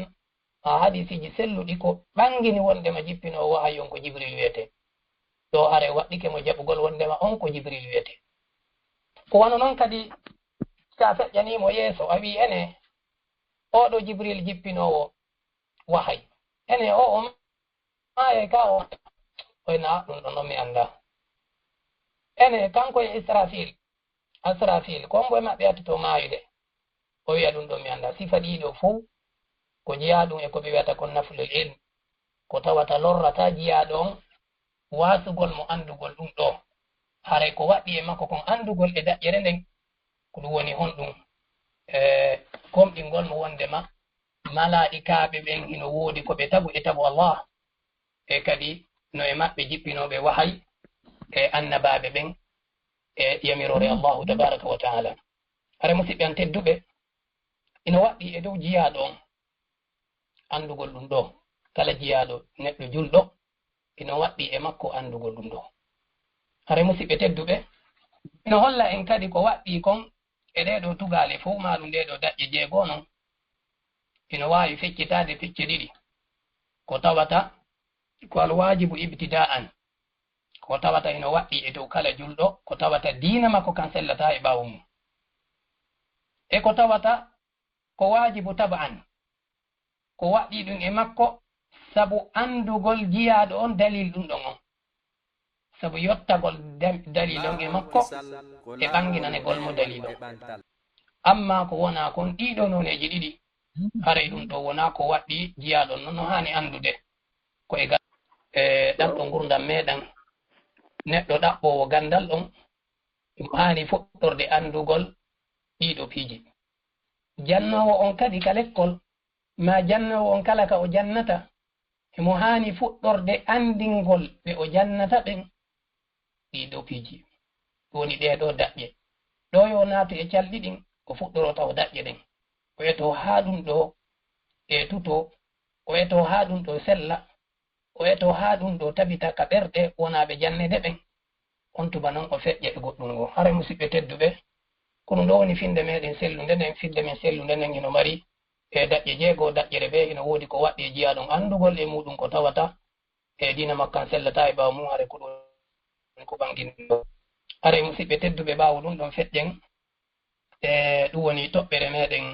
ha hadisiji selluɗi ko ɓangini wondema jippinowo wahay on ko jibril wiyete ɗo are waɗɗike mo jaɓugol wondema on ko jibril wiyete ko wano noon kadi sa feƴƴanimo yeeso a wi ene oɗo jibril jippinowo wahay ene o maye ka o oyna ɗum ɗo noon mi anda ene kanko e asrafil kombo e maɓɓe attoto mayude o wiya ɗum ɗo mi anda sifa ɗiɗo fuu ko jiyaɗum e ko ɓe wiyata kon naflul ilm ko tawata lorrata jiyaɗo on wasugol mo andugol ɗum ɗo haray ko waɗɗi e makko kon andugol e daƴƴere nden ko ɗum woni honɗum gomɗingol mo wondema malaikaɓe ɓen hino woodi ko ɓe tagu e tagu Allah e kadi no e maɓɓe jippinoɓe wahay e annabaɓe ɓen e yamirore Allahu tabaraka wa taala haray musidɓe an tedduɓe ina waɗɗi e dow jiyaɗo on andugol ɗum ɗo kala jiyaɗo neɗɗo julɗo ina waɗɗi e makko andugol ɗum ɗo haray musidɓe tedduɓe ina holla en kadi ko waɗɗi kon e ɗeɗo tugale fof maɗum ɗeɗo daƴƴe jeego noon ina wawi feccitade pecce ɗiɗi ko tawata ko alwajibu ibtida'an ko tawata ina waɗɗi e dow kala julɗo ko tawata diina makko kan sellata e ɓawo mum e ko tawata ko wajibu tab'an ko waɗi ɗum e makko sabu andugol jiyaɗo on dalil ɗum ɗon on sabu yottagol dalil on e makko e ɓanginanegol mo dalil on amma ko wona kon ɗiɗo noneji ɗiɗi haray ɗum ɗo wona ko waɗɗi jiyaɗon noon no hani andude ko e ɗanɗo gurdam meɗen neɗɗo ɗaɓɓowo gandal ɗon ɗum hani fuɗɗorde andugol ɗiɗo piiji jannowo on kadi ka lekkol ma jannowo on kala ka o jannata emo hani fuɗɗorde andingol ɓe o jannata ɓen ɗiɗo piiji woni ɗeɗo daƴƴe ɗo yo naatu e calɗi ɗin o fuɗɗorota o daƴƴe ɗen o eto ha ɗum ɗo e tuto o eto ha ɗum ɗo sella o eto ha ɗum ɗo tabita ka ɓerɗe wonaɓe jannede ɓen on tuba noon o feƴƴe e goɗɗum ngo hara musidɓe tedduɓe kono ɗo woni finde meɗen sellude nden finde men sellude nden ino mari e daƴƴe jeego daƴƴere ɓe ino woodi ko waɗɗi e jiyaɗon andugol e muɗum ko tawata e dina makkan sellata e ɓawa mum hare ko ɗum ko ɓanginɗo hara musidɓe tedduɓe ɓawo ɗum ɗon feƴƴen e ɗum woni toɓɓere meɗen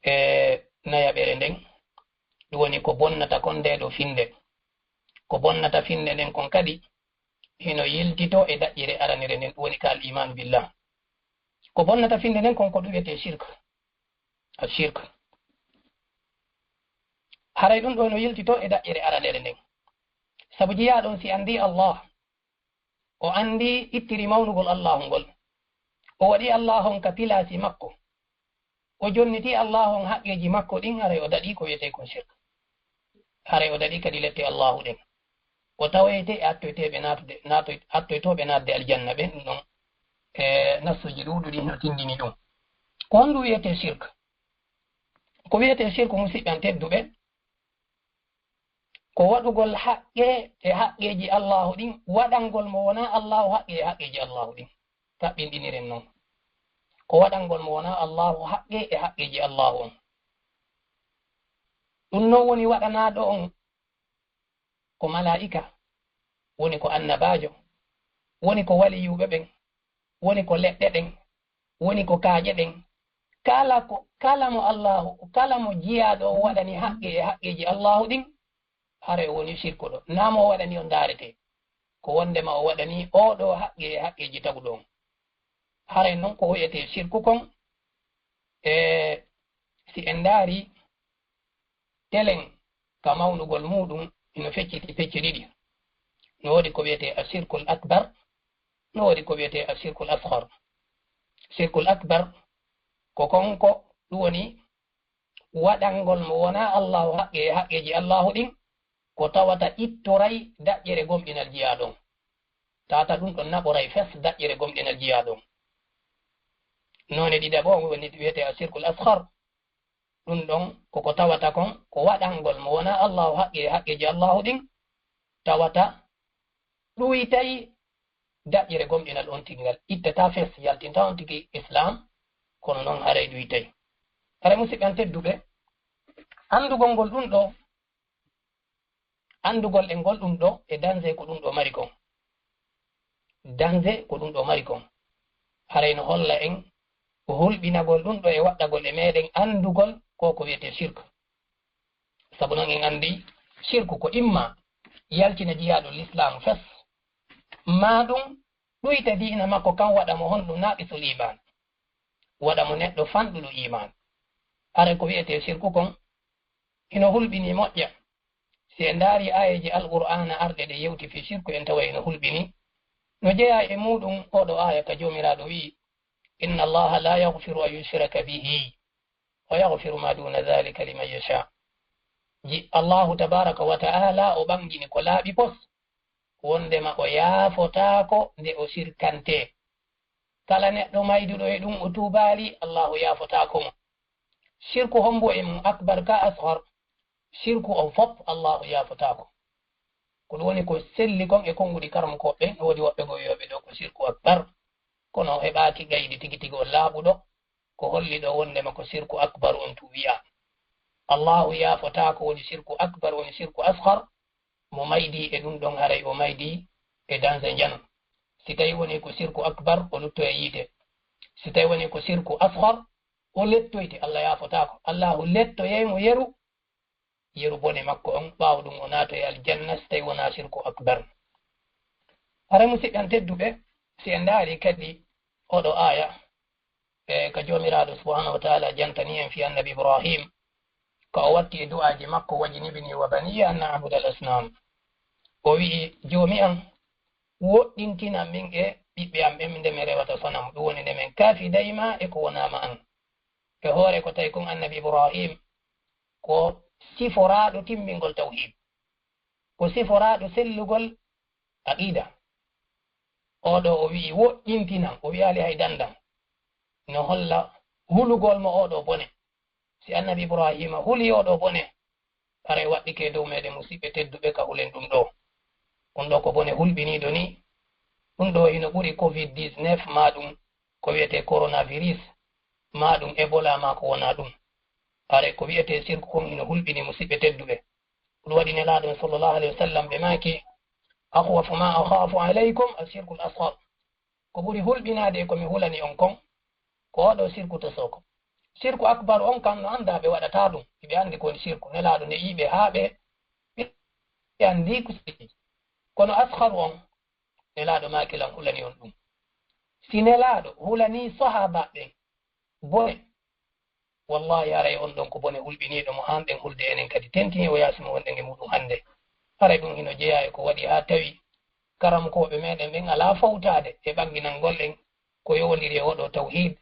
e nayaɓere nden ɗum woni ko bonnata kon nde ɗo finde ko bonnata finde nden kon kadi hino yiltito e daƴƴire aranere nden ɗum woni ka al imanu billah ko bonnata finde nden kon ko ɗum wiyete shirk a shirk haray ɗum ɗo no yiltito e daƴƴire aranere nden sabu jiyaɗon si andi Allah o andi ittiri mawnugol allahu ngol o waɗi allah on ka pilasi makko o jonniti allah on haqqeji makko ɗin haray o daɗi ko wiyete kon shirk haray o daɗi kadi lette allahu ɗen o tawete e attoytoɓe natde aljanna ɓen ɗum ɗon e nassuji ɗuɗuɗi no tindini ɗum ko honɗu wiyete shirk ko wiyete shirk musidɓe an tedduɓe ko waɗugol haqqe e haqqeji allahu ɗin waɗangol mo wona allahu haqqe e haqqeji allahu ɗin taɓɓinɗiniren noon ko waɗangol mo wona allahu haqqe e haqqeji allahu on ɗum noon woni waɗanaɗo on ko mala'ika woni ko annabajo woni ko waliyuɓe ɓen woni ko leɗɗe ɗen woni ko kaaƴe ɗen kala mo allahu kala mo jiyaɗo o waɗani haqqe e haqqeji allahu ɗin hare o woni shirku ɗo namo o waɗani o daarete ko wondema o waɗani oɗo haqqe e haqqeji tawɗo on hare noon ko wiyete shirku kon e si en daari telen ka mawnugol muɗum ino fecciti pecce ɗiɗi no woodi ko wiyete ashirkul akbar no woodi ko wiyete ashirkul ashar shirkul akbar ko konko ɗum woni waɗangol mo wona allahu haqqe e haqqeji allahu ɗin ko tawata ittoray daƴƴere gomɗinal jiyaɗon tata ɗum ɗon naɓoray fes daƴƴere gomɗinal jiyaɗon none ɗiɗa bo woni wiyete ashirkul ashar ɗum ɗon koko tawata kon ko waɗangol mo wona allahu haqqe e haqqeji allahu ɗin tawata ɗuytay daƴƴere gomɗinal on tigingal ittata fes yaltinta on tigi islam kono noon haray ɗuytay hara musidɓe an tedduɓe andugol ngol ɗum ɗo andugol e ngol ɗum ɗo e danger ko ɗum ɗo mari kon danger ko ɗum ɗo mari kon haray no holla en ko hulɓinagol ɗum ɗo e waɗɗagol e meɗen andugol ko wiyete shirk sabu noon en andi shirku ko imma yaltina jiyaɗo l'islam fes ma ɗum ɗuyta diina makko kan waɗa mo honɗum naqisul iman waɗa mo neɗɗo fanɗuɗo iman haray ko wiyete shirku kon ino hulɓini moƴƴa si en ndaari ayeji alqur'ana arɗe ɗe yewti fi shirku en tawa ino hulɓini no jeeya e muɗum oɗo aya ka jomiraɗo wi inna allaha la yaghfiru an yushraka bihi wa yaghfiru ma duna dhalika liman yasha allahu tabaraka wa ta'ala o ɓangini ko laaɓi pos wondema o yaafotako nde o shirkante kala neɗɗo mayduɗo e ɗum o tubaali allahu yaafotako mo shirku hombo e mum akbar ka ashar shirku on fop allahu yaafotako ko ɗum woni ko selli kon e konguɗi karmukoɓɓe no woodi woɓɓe go wiyoɓe ɗo ko shirku akbar kono heɓaki gaydi tigi tigi o laaɓuɗo ko holli ɗo wondema ko shirku akbar on tu wiya allahu yaafotako woni shirku akbar woni shirku ashar mo maydi e ɗum ɗon haray o maydi e danse jano si tawi woni ko shirku akbar o lutto e yiite si tawi woni ko shirku ashar o lettoyte allah yaafotako allahu lettoyaymo yeru yeru bone makko on ɓaawo ɗum o naata e aljanna so tawi wona shirku akbar. Hara musidɓe tedduɓe, si en ndaari kadi oɗo aya ka jomiraɗo subhanahu wa ta'ala jantani en fi annabi ibrahim ka o watti e du'aji makko wajinibni wa baniya an na'buda al asnam. O wi'i joomi an woɗɗintinan min e ɓiɓɓe am ɓe nde mi rewata sonam, ɗum woni nde min kaafi dayma e ko wonama an. E hoore ko tawi kon annabi ibrahim ko siforaɗo timmingol tawhid, ko siforaɗo sellugol aqida. Oɗo o wi'i woɗɗintinan, o wi'ali hay dandan, no holla hulugol mo oɗo bone. Si annabi ibrahima huli oɗo bone, aray waɗɗike dow meɗen musidɓe tedduɓe ka hulen ɗum ɗo. Ɗum ɗo ko bone hulɓiniɗo ni, ɗum ɗo ino ɓuri covid-19 ma ɗum ko wiyete coronavirus, ma ɗum ebola ma ko wona ɗum. Aray ko wiyete sirku kon ino hulɓini musidɓe tedduɓe. ɗum waɗi nelaɗon sallllahu alayhi wa sallam ɓe maki akhwafu ma akhafu alaykum ashirku l asghar, ko ɓuri hulɓinade e komi hulani on kon ko oɗo sirku to soko. Sirku akbar on kam no anda ɓe waɗata ɗum, ɓe andi koni sirku, nelaɗo ne yiɓe ha ɓe andi ko sirki. Kono asghar on nelaɗo makilan hulani on ɗum. Si nelaɗo hulani sahaba ɓen bone, wallahi aray on ɗon ko bone hulɓiniɗo mo hanɗen hulde enen kadi tentini o yasimo wonɗen e muɗum hande. Haray ɗum hino jeeya e ko waɗi ha tawi karamkoɓe meɗen ɓen ala fawtade e ɓanginangol en ko yowodiri e oɗo tawhid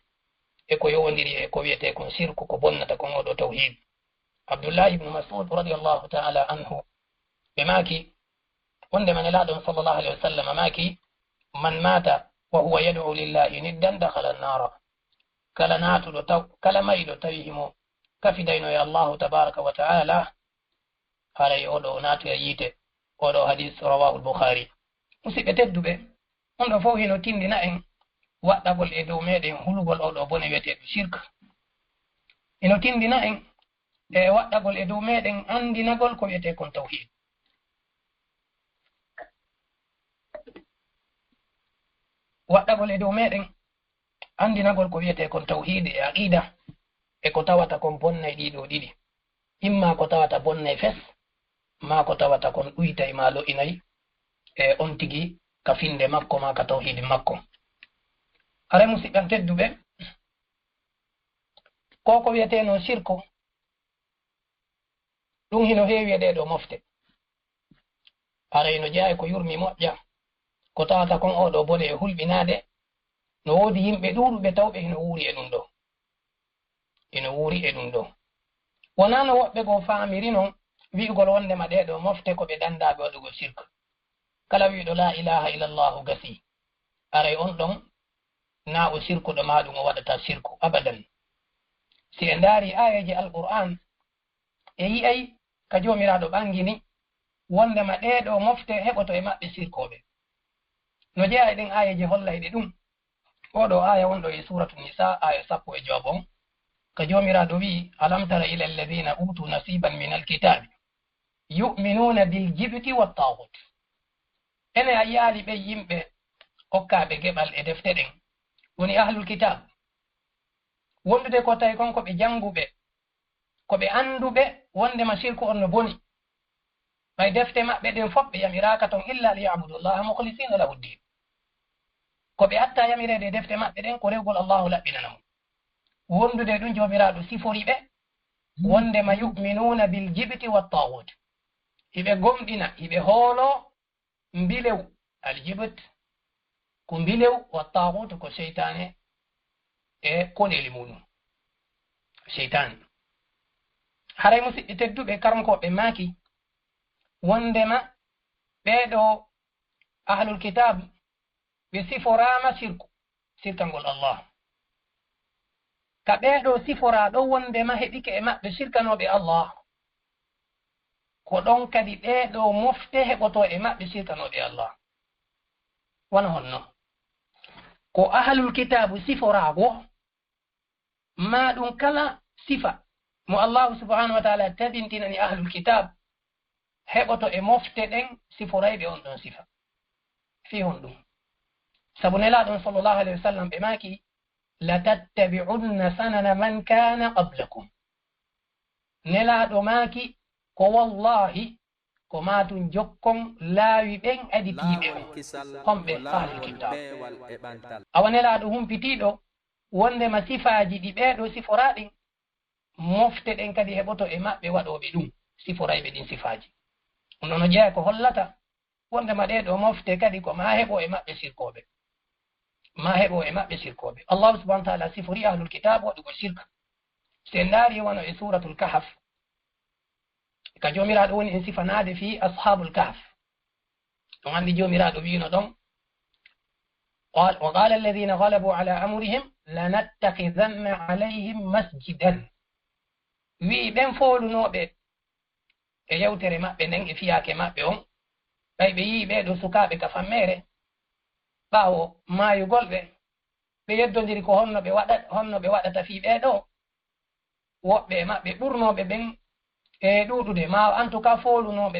e ko yowodiri e ko wiyete kon sirku ko bonnata kon oɗo tawhid. Abdullah ibn Mas'ud radiyallahu ta'ala anhu ɓe maki wondema nelaɗon sallllahu alayhi wa sallam maki man mata wa huwa yad'u lillahi niddan dakhala an-nara. Kala natuɗo taw kala mayiɗo tawi himo kafidayno e Allahu tabaraka wa ta'ala, haray oɗo naati e yiite. Oɗo hadis rawahu al-Bukhari. Musidɓe tedduɓe, on ɗo fof hino tindina en waɗɗagol e dow meɗen hulugol oɗo bone wiyeteɗo shirk. Hino tindina en e waɗɗagol e dow meɗen andinagol ko wiyete kon tawhid. Waɗɗagol e dow meɗen andinagol ko wiyete kon tawhid e aqida e ko tawata kon bonnay ɗiɗo ɗiɗi. Imma ko tawata bonnay fes, ma ko tawata kon ɗuytay ma lo'inayi e on tigi ka finde makko ma ka tawhidi makko. Hare musidɓe tedduɓe, ko wiyete no shirku ɗum hino heewi e ɗeɗo mofte. Haray no jeeya ko yurmi moƴƴa ko tawata kon oɗo bone e hulɓinade, no woodi yimɓe ɗuɗuɓe tawɓe hino wuuri e ɗum ɗo. Hino wuuri e ɗum ɗo. Wona no woɓɓe go faamiri non wi'ugol wondema ɗeɗo mofte ko ɓe dandaɓe waɗugol shirk. Kala wiɗo la ilaha illallahu gasi. Aray on ɗon na o shirkuɗo ma ɗum o waɗata shirku abadan. Si en ndaari ayaji alqur'an e yi'ay ka jomiraɗo ɓangini wondema ɗeɗo mofte heɓoto e maɓɓe shirkoɓe. No jeeya ɗen ayaji hollayɗe ɗum. Oɗo aya wonɗo e suratu nisa aya 10 ka jomiraɗo wi alam tara ila alladhina utu nasiban min alkitabi yu'minuna bil jibti wat taghut. Ene a yaali ɓe yimɓe hokkaɓe geɓal e defte ɗen woni ahlul kitab, wondude ko tawi kon ko ɓe janguɓe, ko ɓe anduɓe wondema shirku on no boni. Ɓay defte maɓɓe ɗen fof ɓe yamiraka ton illa liyabudullaha mukhlisina lahu ddin. Ko ɓe atta yamirede defte maɓɓe ɗen ko rewgol Allahu laɓɓinana mum. Wondude ɗum jomiraɗo sifori ɓe wondema yu'minuna bil jibti wat taghut. Hiɓe gomɗina, hiɓe hoolo mbilew aljibt ko mbilew wat taghut ko sheytane e koleli muɗum sheytane. Haray musidɓe tedduɓe karankoɓe maaki wondema ɓeɗo ahlul kitab ɓe siforama shirkangol Allah. Ka ɓeɗo sifora ɗo wondema heɓike e maɓɓe shirkanoɓe Allah, ko ɗon kadi ɓeɗo mofte heɓoto e maɓɓe shirkanoɓe Allah. Wona honno ko ahlul kitabu siforago ma ɗum kala sifa mo Allahu subhanahu wa ta'ala tabintinani ahlul kitab heɓoto e mofte ɗen siforayɓe on ɗon sifa fi hon ɗum. Sabu nelaɗon sallllahu alayhi wa sallam ɓe maki latattabi'unna sanana man kana qablakum. Nelaɗo maki ko wallahi ko matun jokkon laawi ɓen adi piiɓe homɓe ahlul kitab awa nelaɗo humpitiɗo wondema sifaji ɗi ɓeɗo siforaɗin mofte ɗen kadi heɓoto e maɓɓe waɗoɓe ɗum siforayɓe ɗin sifaji ɗum ɗon no jeeya ko hollata wondema ɗeɗo mofte kadi ko ma heɓo e maɓɓe sirkoɓe ma heɓo e maɓɓe sirkoɓe allahu subahana taala sifori ahlul kitab waɗugo shirka sen ndaari wono e suratul kahf ka jomiraɗo woni en sifanade fi ashabul kahf ɗon andi jomiraɗo wino ɗon وقال الذين غلبوا على أمرهم لنتخذن عليهم مسجدا wi ɓen folunoɓe e yewtere maɓɓe nden e fiyake maɓɓe on ɓay ɓe yii ɓeɗo sukaɓe ka fammere ɓaawo maayugol ɓe yeddodiri ko honno ɓe waɗata fi ɓeɗo woɓɓe e maɓɓe ɓurnoɓe ɓen e ɗuɗude ma en tout cas folunoɓe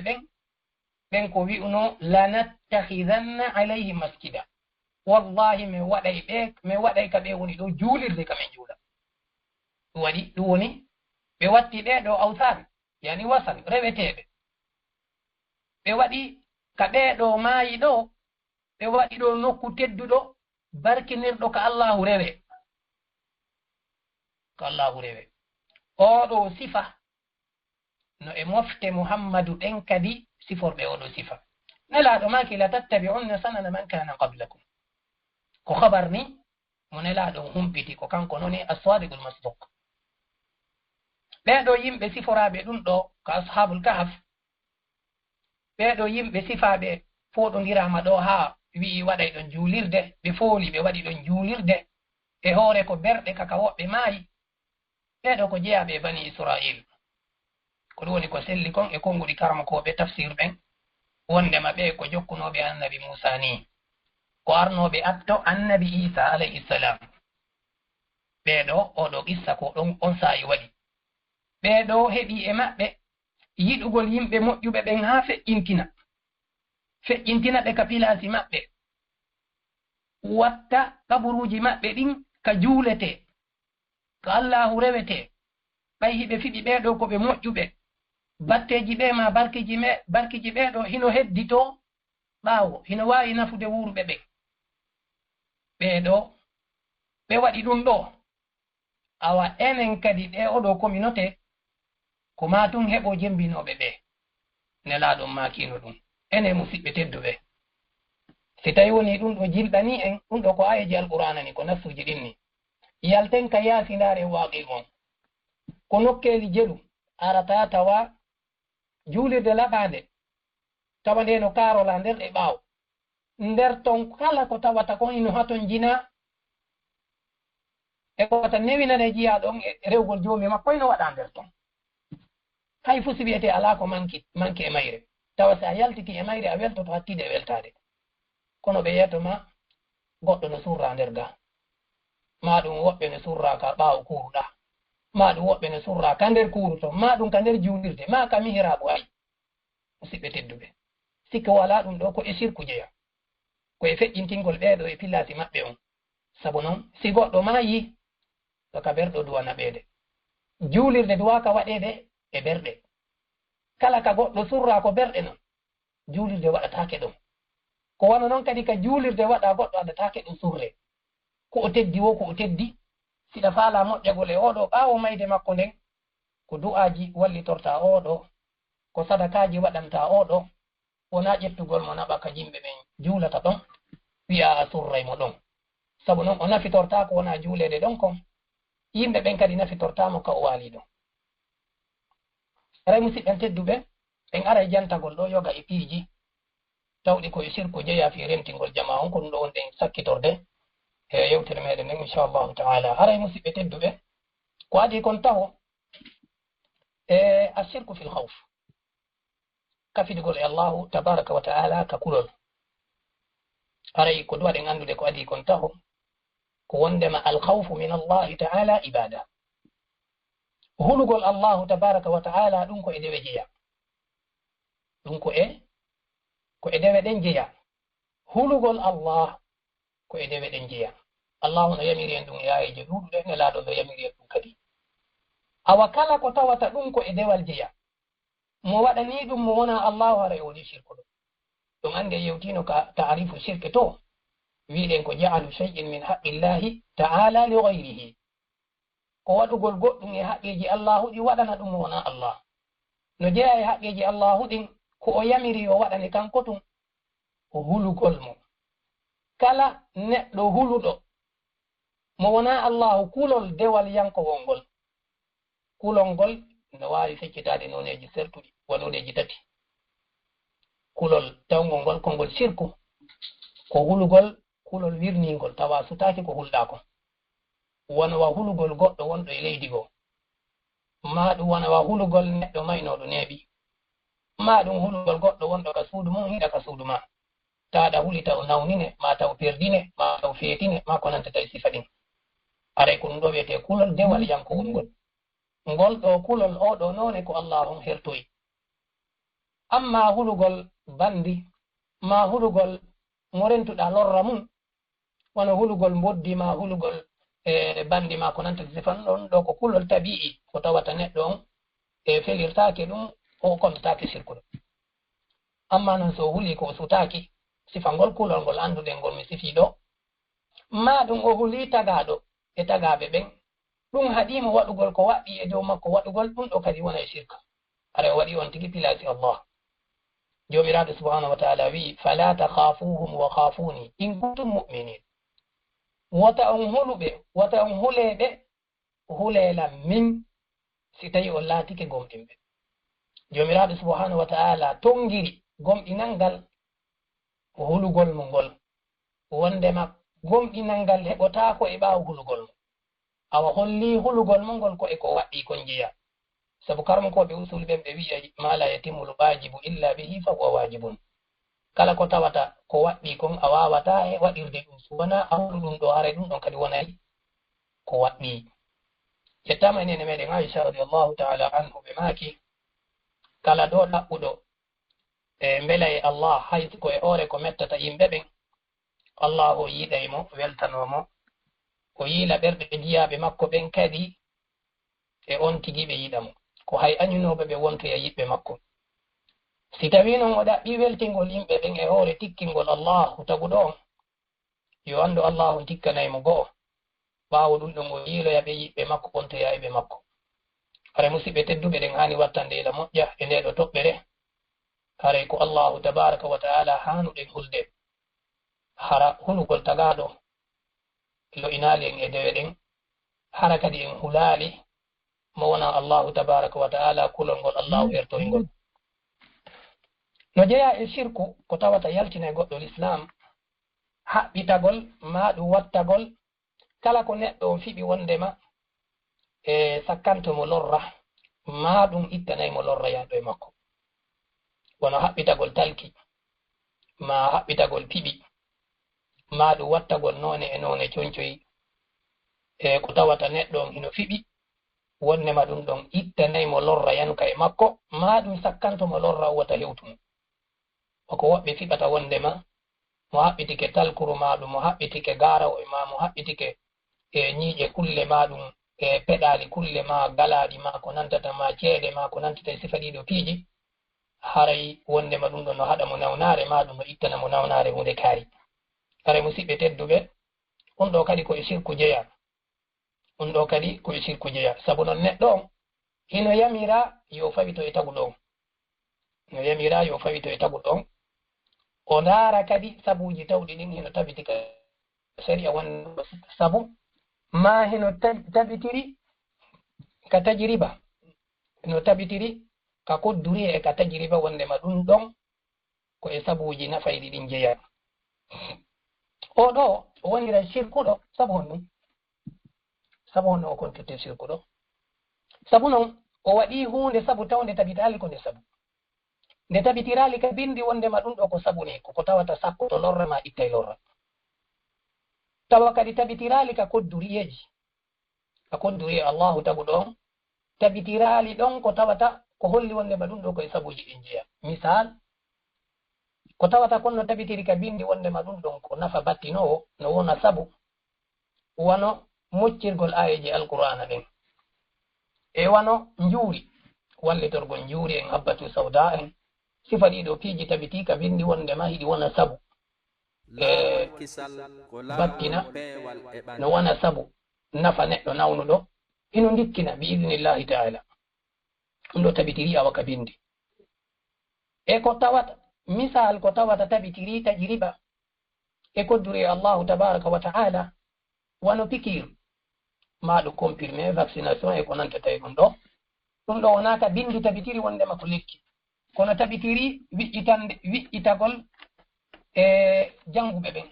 ɓen ko wi'uno lanattakhidanna alayhim masjida wallahi mi waɗay ka ɓe woni ɗo juulirde kamen juula ɗum waɗi ɗum woni ɓe watti ɗeɗo awtan yani wasan reweteɓe ɓe waɗi ka ɓeɗo maayi ɗo ɓe waɗi ɗo nokku tedduɗo barkinirɗo ka allahu rewe oɗo sifa no e mofte muhammadu ɗen kadi siforɓe oɗo sifa nelaɗo maki la tattabi'unna sanana man kana qablakum ko habar ni mo nelaɗo humpiti ko kanko noni as-sadiqul masduq ɓeɗo yimɓe siforaɓe ɗum ɗo ko ashabul kahf ɓeɗo yimɓe sifaɓe foɗodirama ɗo ha wi'i waɗay ɗon juulirde ɓe fooli ɓe waɗi ɗon juulirde e hoore ko berɗe kaka woɓɓe maayi ɓeɗo ko jeyaɓe bani israil ko ɗum woni ko selli kon e konguɗi karmakoɓe tafsir ɓen wondema ɓe ko jokkunoɓe annabi musa ni ko arnoɓe atto annabi isa alayhi salam ɓeɗo oɗo qissa ko ɗon on saayi waɗi ɓeɗo heɓi e maɓɓe yiɗugol yimɓe moƴƴuɓe ɓen ha feƴƴintina ɓe ka pilasi maɓɓe watta kaburuji maɓɓe ɗin ka juulete ka allahu rewete ɓay hiɓe fiɓi ɓeɗo ko ɓe moƴƴuɓe batteji ɓe ma barkiji ɓeɗo hino heddito ɓaawo hino wawi nafude wurɓe ɓeɗo ɓe waɗi ɗum ɗo awa enen kadi ɗe oɗo communauté ko matum heɓo jembinoɓe ɓe nelaɗon makino ɗum ene musidɓe tedduɓe si tawi woni ɗum ɗo jilɗani en ɗum ɗo ko ayeji alqur'ana ni ko nassuji ɗin ni yalten ka yaasindare waaqi on ko nokkeli jeɗu arata tawa juulirde laɓande tawa nde no karola nder ɗe ɓaawo nder ton kala ko tawata kon ino haton jina e ko wata newinane jiya ɗon e rewgol joomi makko ino waɗa nder ton hay fu si wiyete ala ko manki e mayre tawa si a yaltiki e mayre a weltoto hattide e weltade kono ɓe yiyatoma goɗɗo no surra nder ga ma ɗum woɓɓe no surra ka ɓaawo kuruɗa ma ɗum woɓɓe no surra ka nder kuruto ma ɗum ka nder juulirde ma ka mihiraɓu ay musidɓe tedduɓe sikka wala ɗum ɗo ko e sirku jeya ko e feƴƴintingol ɓeeɗo e pillasi maɓɓe on sabu noon si goɗɗo maayi ka berɗo duwana ɓeede juulirde duwaka waɗede e berɗe kala ka goɗɗo surra ko berɗe non juulirde waɗatake ɗon ko wano noon kadi ka juulirde waɗa goɗɗo adatake ɗum surre ko o teddi wo ko o teddi siɗa faala moƴƴagol e oɗo ɓaawo mayde makko nden ko du'aji wallitorta oɗo ko sadakaji waɗanta oɗo wona ƴettugol mo naɓa ka yimɓe ɓen juulata ɗon wi'a a surray mo ɗon sabu noon o nafitortako wona juulede ɗon kon yimɓe ɓen kadi nafitortamo ka o waali ɗon ray musidɓen tedduɓe en ara e jantagol ɗo yoga e piiji tawɗi koye sirku jeeya fi rentingol jama on ko ɗum ɗo wonɗen sakkitorde e yewtere meɗen nden inchallahu taala aray musidɓe tedduɓe ko adi kon tawo e ashirku fil khawf kafidugol e allahu tabaraka wa taala ka kulol aray ko duwaɗen andude ko adi kon tawo ko wondema alkhawfu min allahi taala ibada hulugol allahu tabaraka wa taala ɗum ko e dewe jeeya ɗum ko e dewe ɗen jeeya hulugol allah ko e dewe ɗen jeeya allahu no yamiri en ɗum e ayeje ɗuɗuɗe ne laaɗo no yamiri en ɗum kadi awa kala ko tawata ɗum ko e dewal jeeya ko ɗum woni ko allahu subhanahu wa taala hulugol allahu ko e dewe ɗen jeeya hulugol allah ko e dewe ɗen jeeya allahu no yamiri en ɗum e ayeje ɗuɗuɗe ne laaɗo no yamiri en ɗum kadi awa kala ko tawata ɗum ko e dewal jeeya mo waɗani ɗum mo wona allahu haray woni shirku ɗo ɗum andi e yewtino ka ta'rifu shirke to wiɗen ko ja'alu shay'in min haqqillahi ta'ala li ghayrihi ko waɗugol goɗɗum e haqqeji allahu ɗi waɗana ɗum mo wona allah no jeeya e haqqeji allahu ɗin ko o yamiri o waɗane kanko tum o hulugol mo kala neɗɗo huluɗo mo wona allahu kulol dewal yankowol ngol kulol ngol no wawi feccitade noneji sertuɗi wanuɗeji tati kulol tawgol ngol kongol sirku ko hulugol kulol wirningol tawa sutaki ko hulɗako wonowa hulugol goɗɗo wonɗo e leydi goo ma ɗum wonowa hulugol neɗɗo maynoɗo neeɓi ma ɗum hulugol goɗɗo wonɗo ka suudu mum hiɗa ka suudu ma taɗa huli taw nawnine ma taw perdine ma taw feetine ma ko nanta tawi sifa ɗin aray ko ɗum ɗo wiyete kulol dewal yanko hulgol ngol ɗo kulol oɗo noone ko allah on hertoyi amma hulugol bandi ma hulugol mo rentuɗa lorra mum wono hulugol mboddi ma hulugol bandi ma ko nanta sifan ɗon ɗo ko kulol tabi'i ko tawata neɗɗo on e felirtake ɗum o kontotake sirkuɗo amma noon so huli ko sutaki sifangol kulol ngol anduɗen ngol mi sifi ɗo ma ɗum o huli tagaɗo e tagaɓe ɓen ɗum haɗimo waɗugol ko waɗɗi e dow makko waɗugol ɗum ɗo kadi wona e shirka ara waɗi on tigi pilasi allah jomiraɗo subhanahu wa taala wi fala takhafuhum wa khafuni in kuntum mu'minin wota on huluɓe wota on huleɓe hulelam min si tawi on laatike gomɗinɓe jomiraɗo subhanahu wa taala tongiri gomɗinal ngal hulugol mo ngol wondema gomɗinal ngal heɓotako e ɓaawo hulugol mo awa holli hulugol mo ngol ko e ko waɗɗi kon jeeya sabu karmokoɓe usul ɓen ɓe wiya ma la yatimul wajibu illa bihi fa huwa wajibun kala ko tawata ko waɗɗi kon a wawata e waɗirde ɗum so wona a huɗu ɗum ɗo haray ɗum ɗon kadi wonayi ko waɗɗi ƴettama enene meɗen aicha radiallahu taala anhu ɓe maaki kala ɗo ɗaɓɓuɗo e mbela e allah hay ko e hoore ko mettata yimɓe ɓen allah o yiiɗay mo weltanomo o yiila ɓerɗe jiyaɓe makko ɓen kadi e on tigi ɓe yiɗa mo ko hay añunoɓe ɓe wontoya yiɓɓe makko si tawi noon o ɗaɓɓi weltingol yimɓe ɓen e hoore tikkingol allahu taguɗo on yo andu allahu tikkanaymo go'o ɓaawo ɗum ɗon o yiiloya ɓe yiɓɓe makko wontoya e ɓe makko hara musidɓe tedduɓe ɗen hani wattande ela moƴƴa e nde ɗo toɓɓere haray ko allahu tabaraka wa taala hanuɗen hulde hara hulugol tagaɗo lo inaali en e dewe ɗen hara kadi en hulaali mo wona allahu tabaraka wa taala kulol ngol allahu ertoyngol no jeeya e shirku ko tawata yaltina e goɗɗo l'islam haɓɓitagol ma ɗum wattagol kala ko neɗɗo o fiɓi wondema e sakkantomo lorra ma ɗum ittanaymo lorra yaɗo e makko wono haɓɓitagol talki ma haɓɓitagol piɓi ma ɗum wattagol noone e noone coñcoyi e ko tawata neɗɗo on hino fiɓi wonnema ɗum ɗon ittanaymo lorra yanuka e makko ma ɗum sakkantomo lorra wota hewtumo oko woɓɓe fiɓata wondema mo haɓɓitike talkuru ma ɗum mo haɓɓitike garawo e ma mo haɓɓitike e ñiiƴe kulle ma ɗum e peɗali kulle ma galaɗi ma ko nantata ma ceede ma ko nantata e sifa ɗiɗo piiji haray wondema ɗum ɗon no haɗa mo nawnare ma ɗum no ittana mo nawnare hunde kaari haray musidɓe tedduɓe on ɗo kadi koye sirku jeeya on ɗo kadi koye sirku jeeya sabu noon neɗɗo on hino yamira yo fawito e taguɗo on no yamira yo fawito e taguɗo on o ndaara kadi sabuji tawɗi ɗin hino tabitika sharia won sabu ma hino tabitiri ka tajriba hino tabitiri ka kodduri e ka tajriba wondema ɗum ɗon ko e sabuji nafayɗi ɗin jeeya o ɗo o wonira sirkuɗo sabu honno o kontirte sirkuɗo sabu noon o waɗi hunde sabu taw nde tabitali ko nde sabu nde tabitirali ka bindi wondema ɗum ɗo ko sabu ni koko tawata sakko to lorra ma ittay lorra tawa kadi tabitirali ka kodduriyeji ka kodduri allahu taguɗo on tabitirali ɗon ko tawata ko holli wondema ɗum ɗo koye sabuji ɗin jeeya misal ko tawata konno tabitiri ka bindi wondema ɗum ɗon ko nafa battinowo no wona sabu wano moccirgol ayeji alqur'ana ɗen e wano njuuri wallitorgon juuri en habbatu sawda en sifa ɗiɗo piiji tabitika bindi wonde ma hiɗi wona sabu battina no wona sabu nafa neɗɗo nawnuɗo ino ndikkina bi idnillahi taala ɗum ɗo tabitiri awaka bindi e ko tawata misal ko tawata tabitiri tajriba e kodduri allahu tabaraka wa taala wano pikir maɗo comprimé vaccination e ko nanta tawi ɗum ɗo wonaka bindi tabitiri wondema ko lekki kono tabitiri wiƴƴitagol e janguɓe ɓen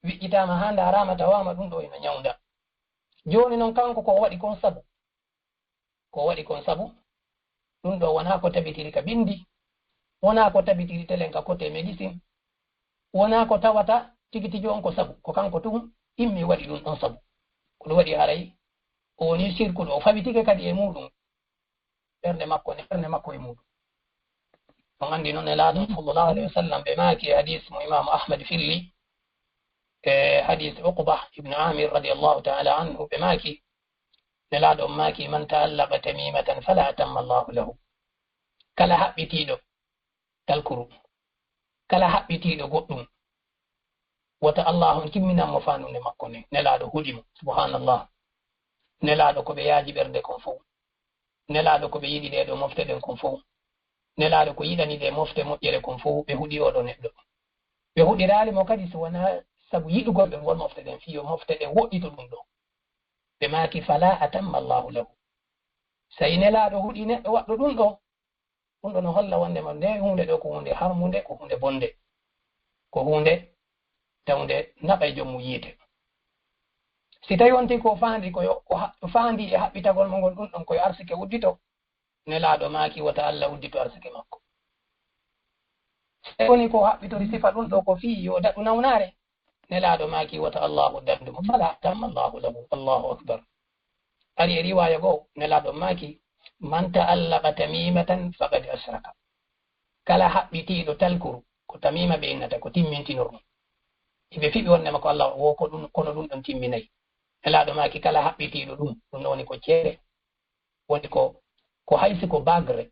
wiƴƴitama ha darama tawama ɗum ɗo ina ñawda joni noon kanko ko waɗi kon sabu ɗum ɗo wona ko tabitiri ka bindi wona ko tabitiri telen ka côté médecine wona ko tawata tigiti jon ko sabu ko kanko tum immi waɗi ɗum ɗon sabu ko ɗum waɗi haray o woni sirkuɗo o fawitike kadi e muɗum ɓernde makko e muɗum on andi noon e laaɗo sallallahu alayhi wa sallam ɓe maaki hadis mo imamu ahmad filli e hadis uqba ibnu amir radiallahu taala anhu ɓe maaki ne laaɗo on maaki man ta'allaqa tamimatan fala atamma allahu lahu kala haɓɓitiiɗo talkuru kala haɓɓitiiɗo goɗɗum wota allah on timminan mo faanunde makko ne nelaaɗo huɗimo subhanallah nelaaɗo ko ɓe yaaji ɓernde kon fof nelaaɗo ko ɓe yiɗi ɗeɗo mofte ɗen kon fof nelaaɗo ko yiɗani ɗe mofte moƴƴere kon fof ɓe huɗi oɗo neɗɗo ɓe huɗiraali mo kadi so wona sabu yiɗugol ɓe ngol mofte ɗen fiyo mofte ɗen woɗɗito ɗum ɗo ɓe maaki fala atamma allahu lahu so yi nelaaɗo huɗi neɗɗo waɗɗo ɗum ɗo no holla wondema nde hunde ɗo ko hunde harmunde ko hunde bonde ko hunde tawde naɓa e jommu yiite si tawi wonti ko faandi ko faandi e haɓɓitagol mo ngol ɗum ɗon koye arsike uddito nelaaɗo maaki wota allah uddito arsike makko so woni ko haɓɓitori sifa ɗum ɗo ko fii yo daɗu nawnaare nelaaɗo maaki wota allahu dandumo fala tamma allahu lahu allahu akbar ari e riwaya goo nelaaɗo maaki man ta'allaqa tamimatan faqad ashraka kala haɓɓitiiɗo talkuru ko tamima ɓe innata ko timmintinor iɓe fiɓi wonnema ko allah wo kono ɗum ɗon timminayi nelaaɗo maaki kala haɓɓitiiɗo ɗum woni ko ceere woni ko haysi ko bagre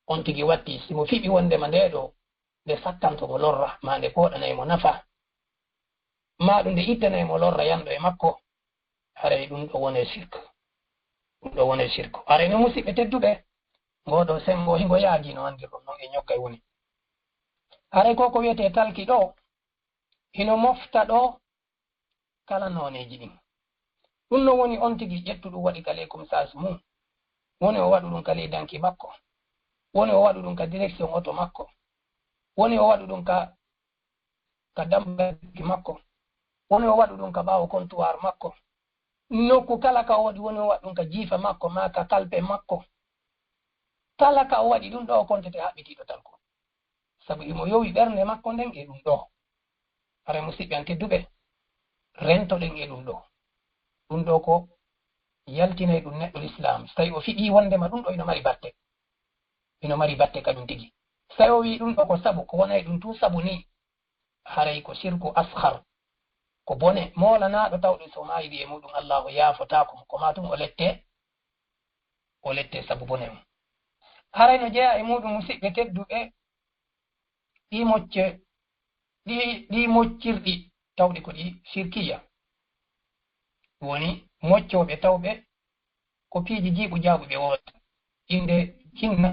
on tigi watti simo fiɓi wondema nde ɗo nde sakkantomo lorra ma nde poɗanaymo nafa ma ɗum nde ittanaymo lorra yanɗo e makko haray ɗum ɗo wone sirku aray no musidɓe tedduɓe ngoɗo sengo hingo yaaji no andirɗon noon e ñoggay woni haray ko wiyete talki ɗo hino mofta ɗo kala noneji ɗin ɗum no woni on tigi ƴettuɗum waɗi kale comme sas mum woni o waɗu ɗum ka leydanki makko woni o waɗu ɗum ka direction auto makko woni o waɗu ɗum ka dambanki makko woni o waɗu ɗum ka ɓaawo comptoir makko nokku kala ka o waɗi woni o waɗu ɗum ka jiifa makko ma ka kalpe makko kala ka o waɗi ɗum ɗo o kontete haɓɓitiiɗo talko sabu imo yowi ɓernde makko nden e ɗum ɗo hara musidɓe an tedduɓe rentoɗen e ɗum ɗo ko yaltinay ɗum neɗɗo l'islam so tawi o fiɗi wondema ɗum ɗo ino mari batte kañum tigi so tawi o wi ɗum ɗo ko sabu ko wonay ɗum tun sabu ni haray ko sirku ashar ko bone molanaɗo tawɗo so ma yiɗi e muɗum allahu yaafotako ko ma tum o lette sabu bone on haray no jeeya e muɗum musidɓe tedduɓe ɗi moccirɗi tawɗi ko ɗi sirkiya woni moccoɓe tawɓe ko piiji jiiɓu jaaɓuɓe wooda inde jinna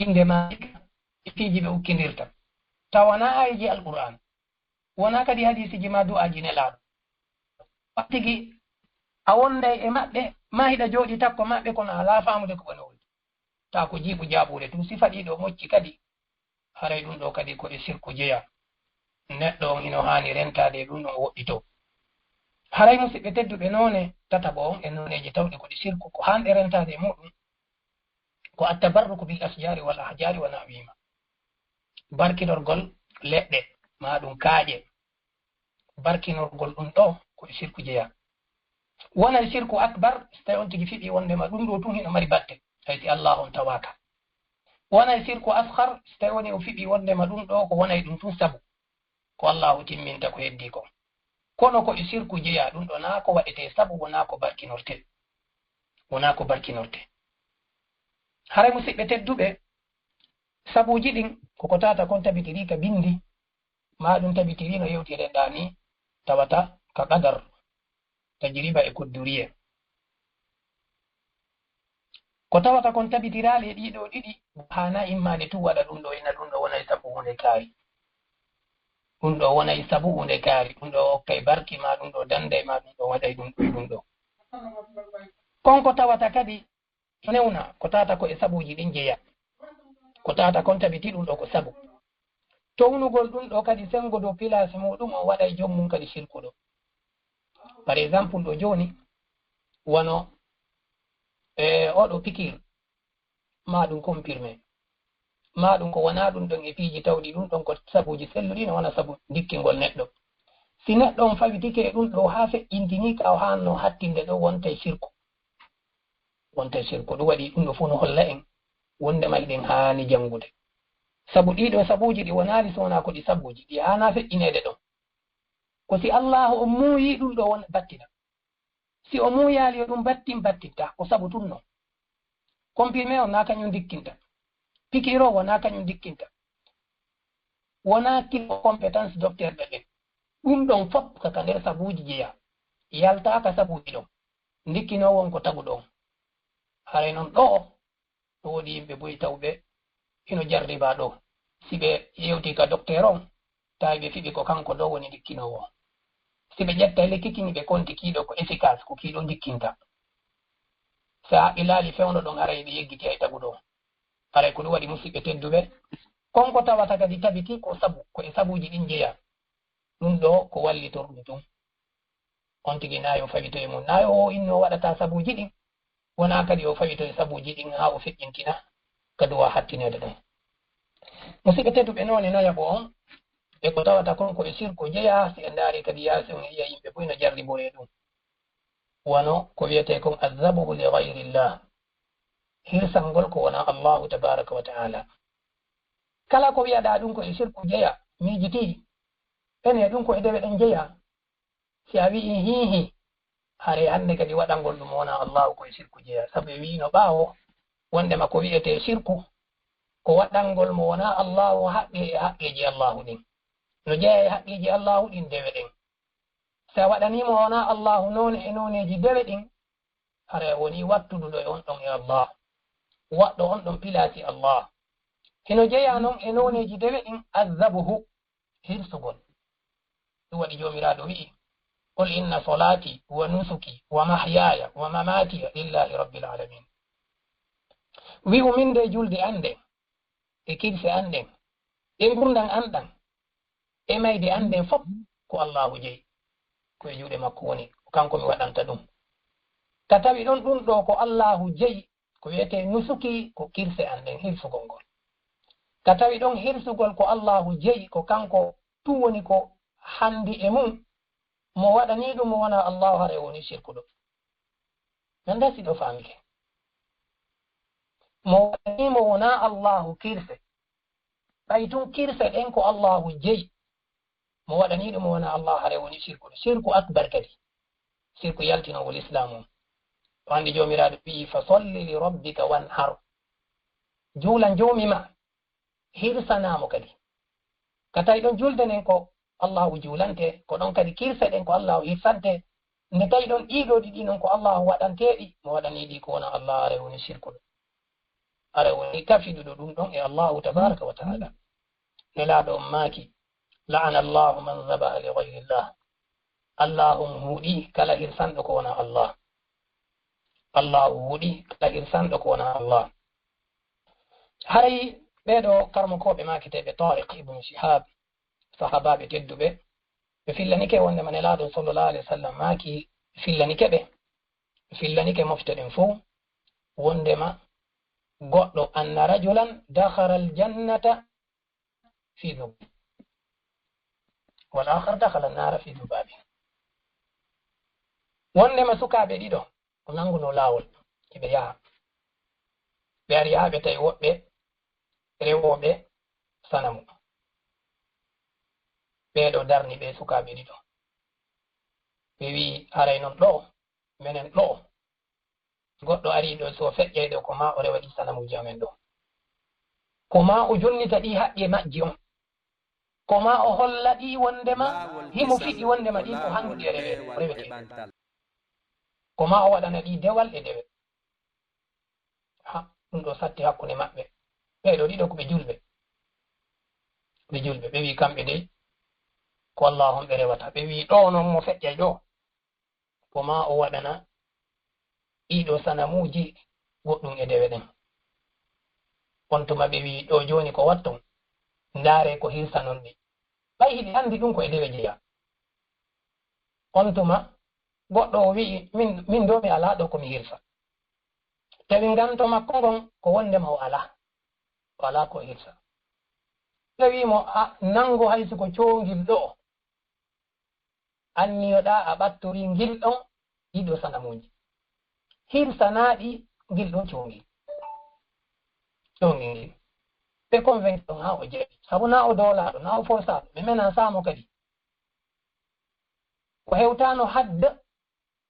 inde malika e piiji ɓe ukkidirta tawana ayiji alqur'an wona kadi hadisiji ma du'aji nelaaɗo wattigi a wonday e maɓɓe ma hiɗa jooɗi takko maɓɓe kono ala faamude ko woni wolde ta ko jiiɓu jaaɓude tum sifa ɗiɗo mocci kadi haray ɗum ɗo kadi koɗe sirku jeya neɗɗo on ino haani rentade ɗum ɗon woɗɗito haray musidɓe tedduɓe noone tataɓo on e nooneji tawɗe koɗe sirku ko hanɗe rentade muɗum ko attabarruku bil asjari wal ahjari wa nahwima barkinorgol leɗɗe ma ɗum kaaƴe barkinorgol ɗum ɗo koɗe sirku jeya wonay sirku akbar so tawi on tigi fiɗi wondema ɗum ɗo tun hino mari batte tayti allah on tawaka wonay sirku ashar so tawi woni o fiɗi wondema ɗum ɗo ko wonay ɗum tun sabu ko allahu timminta ko heddi ko kono koɗe sirku jeya ɗum ɗo na ko waɗete sabu wona ko barkinorte haray musidɓe tedduɓe sabuji ɗin koko tata kon tabitiri ka bindi ma ɗum tabitiri no yewtireɗa ni tawata ka qadar tajriba e kudduriye ko tawata kon tabitirali e ɗiɗo ɗiɗi hana immade tu waɗa ɗum ɗo ina ɗum ɗo wonay sabu hunde kaari ɗum ɗo wonay sabu hunde kaari ɗum ɗo hokkay barki ma ɗum ɗo danday ma ɗum ɗo waɗay ɗum ɗo konko tawata kadi newna ko tata ko e sabuji ɗin jeeya ko tata kon tabiti ɗum ɗo ko sabu townugol ɗum ɗo kadi sengo dow pilasi muɗum o waɗay jommum kadi shirkuɗo par exemple ɗo joni wono oɗo pikir ma ɗum comprimé ma ɗum ko wona ɗum ɗon e piiji tawɗi ɗum ɗon ko sabuji selluɗi no wona sabu dikkingol neɗɗo si neɗɗo on fawitike ɗum ɗo ha feƴƴintini ka o hanno hattinde ɗo wonta shirku ɗum waɗi ɗum ɗo fu no holla en wondema eɗen haani jangude sabu ɗiɗo sabuji ɗi wonali so wona ko ɗi sabuji ɗi hana feƴƴinede ɗon ko si allahu o muuyi ɗum ɗo won battina si o muuyali o ɗum battinta ko sabu tun non comprimé o na kañum dikkinta pikiro wona kañum dikkinta wona kilo compétence docteur ɓe ɓen ɗum ɗon fop kaka nder sabuji jeeya yaltaka sabuji ɗon dikkino won ko tagu ɗon haray noon ɗo woodi yimɓe boyi tawɓe ino jarriba ɗo si ɓe yewti ka docteur on tawi ɓe fiɓi ko kanko ɗo woni dikkinowo si ɓe ƴetta lekkitini ɓe konti kiiɗo ko efficace ko kiiɗo dikkinta so haɓɓi laali fewno ɗon haray ɓe yeggiti ay tagu ɗo haray ko ɗum waɗi musidɓe tedduɓe konko tawata kadi tabiti ko sabu ko e sabuji ɗin jeeya ɗum ɗo ko wallitorɗum tun on tigi nayi o fawito e mum nayi o inno waɗata sabuji ɗin wona kadi o fawito e sabuji ɗin ha o feƴƴintina kadi wa hattinede ɗum musidɓe tedduɓe noon e noyaɓo on e ko tawata kon ko e sirko jeeya si e ndaari kadi yaasi on e yiya yimɓe boy no jarribore ɗum wono ko wiyete kon azabuhu li gayrillah hirsangol ko wona allahu tabaraka wa taala kala ko wiyaɗa ɗum ko e sirku jeeya miijitiɗi ene ɗum ko e dewe ɗen jeeya si a wi'i hihi hare hande kadi waɗangol ɗum wona allahu ko e sirku jeeya sabu e wino ɓaawo wondema ko wiyete sirku ko waɗangol mo wona allahu haqqe e haqqeji allahu ɗin no jeeya e haqqeji allahu ɗin dewe ɗen so a waɗanimo wona allahu none e noneji dewe ɗin hara woni wattuduɗo e on ɗon e allah waɗɗo on ɗon pilasi allah hino jeeya noon e noneji dewe ɗin azabuhu hirsugol ɗum waɗi jomiraɗo wi'i qul inna solati wa nusuki wa mahyaya wa mamatiya lillahi rabbil alamin wi'u min de julde anden e kirse anden e gurdam anɗam e mayde anden fof ko allahu jeyi ko e juuɗe makko woni kanko mi waɗanta ɗum ka tawi ɗon ɗum ɗo ko allahu jeyi ko wiyete nusuki ko kirse anden hirsugol ngol ka tawi ɗon hirsugol ko allahu jeyi ko kanko tu woni ko handi e mum mo waɗani ɗum mo wona allahu hara woni shirkuɗo non dasi ɗo famike mo waɗanimo wona allahu kirse ɓay tun kirse ɗen ko allahu jeyi mo waɗani ɗum mo wona allah hara woni shirkuɗo shirku akbar kadi shirku yaltinogol islamu o andi jomiraɗo ɓi fa solli li rabbika wanhar juulan jomima hirsanamo kadi ka tawi ɗon julde nden ko allahu juulante ko ɗon kadi kirse ɗen ko allahu hirsante nde tawi ɗon ɗiɗo ɗiɗi noon ko allahu waɗanteɗi mo waɗaniɗi ko wona allah ara woni shirkuɗo ara woni kafiɗuɗo ɗum ɗon e allahu tabaraka wa taala nelaɗo on maaki la'ana allahu man zabaha li gayrillah allahu huuɗi kala hirsanɗo ko wona allah allahu huuɗi kala hirsanɗo ko wona allah haray ɓeɗo karmokoɓe maketeɓe tariq ibnu shihab sahabaɓe tedduɓe ɓe fillanike wondema nelaɗo sallllahu alayhi wa sallam maaki fillanike mofte ɗen fo wondema goɗɗo anna rajulan dakhala aljannata fi dhubabi wal akhar dakhala annara fi dhubabi wondema sukaɓe ɗiɗo ko nanguno lawol eɓe yaha ɓe ari ha ɓe tawi woɓɓe rewoɓe sanamu ɓeɗo darni ɓe sukaɓe ɗiɗo ɓe wi haray noon ɗo minen ɗo goɗɗo ari ɗo so feƴƴay ɗo ko ma o rewaɗi sanamuji amen ɗo, ko ma o jonnita ɗi haƴƴe majji on, ko ma o holla ɗi wondema himo fiɗi wondema ɗin ko handuɗi e rewete, ko ma o waɗana ɗi dewal e dewe. Ɗum ɗo satti hakkunde maɓɓe. Ɓeeɗo ɗiɗo ko ɓe julɓe, ɓe wi kamɓe dey ko Allahum ɓe rewata. Ɓe wi ɗo noon mo feƴƴay ɗo ko ma o waɗana ɗiɗo sanamuji goɗɗum e dewe ɗen. On tuma ɓe wi ɗo joni ko watton ndaare ko hirsa non ɗi, ɓay hiɗi andi ɗum ko e dewe jeya. On tuma goɗɗo o wi'i min do mi ala ɗo komi hirsa, tawi nganto makko ngon ko wondema o ala ko hirsa. ɓe wimo nango hayso ko coongil ɗo anniyoɗa a ɓattori ngil ɗon ɗiɗo sanamuji, hirsanaɗi ngil ɗon coongil ngil. ɓe convainc ɗon ha o jeeɓi, sabu na o dolaɗo, na o forsaɗo, ɓe mena samo kadi ko hewtano hadda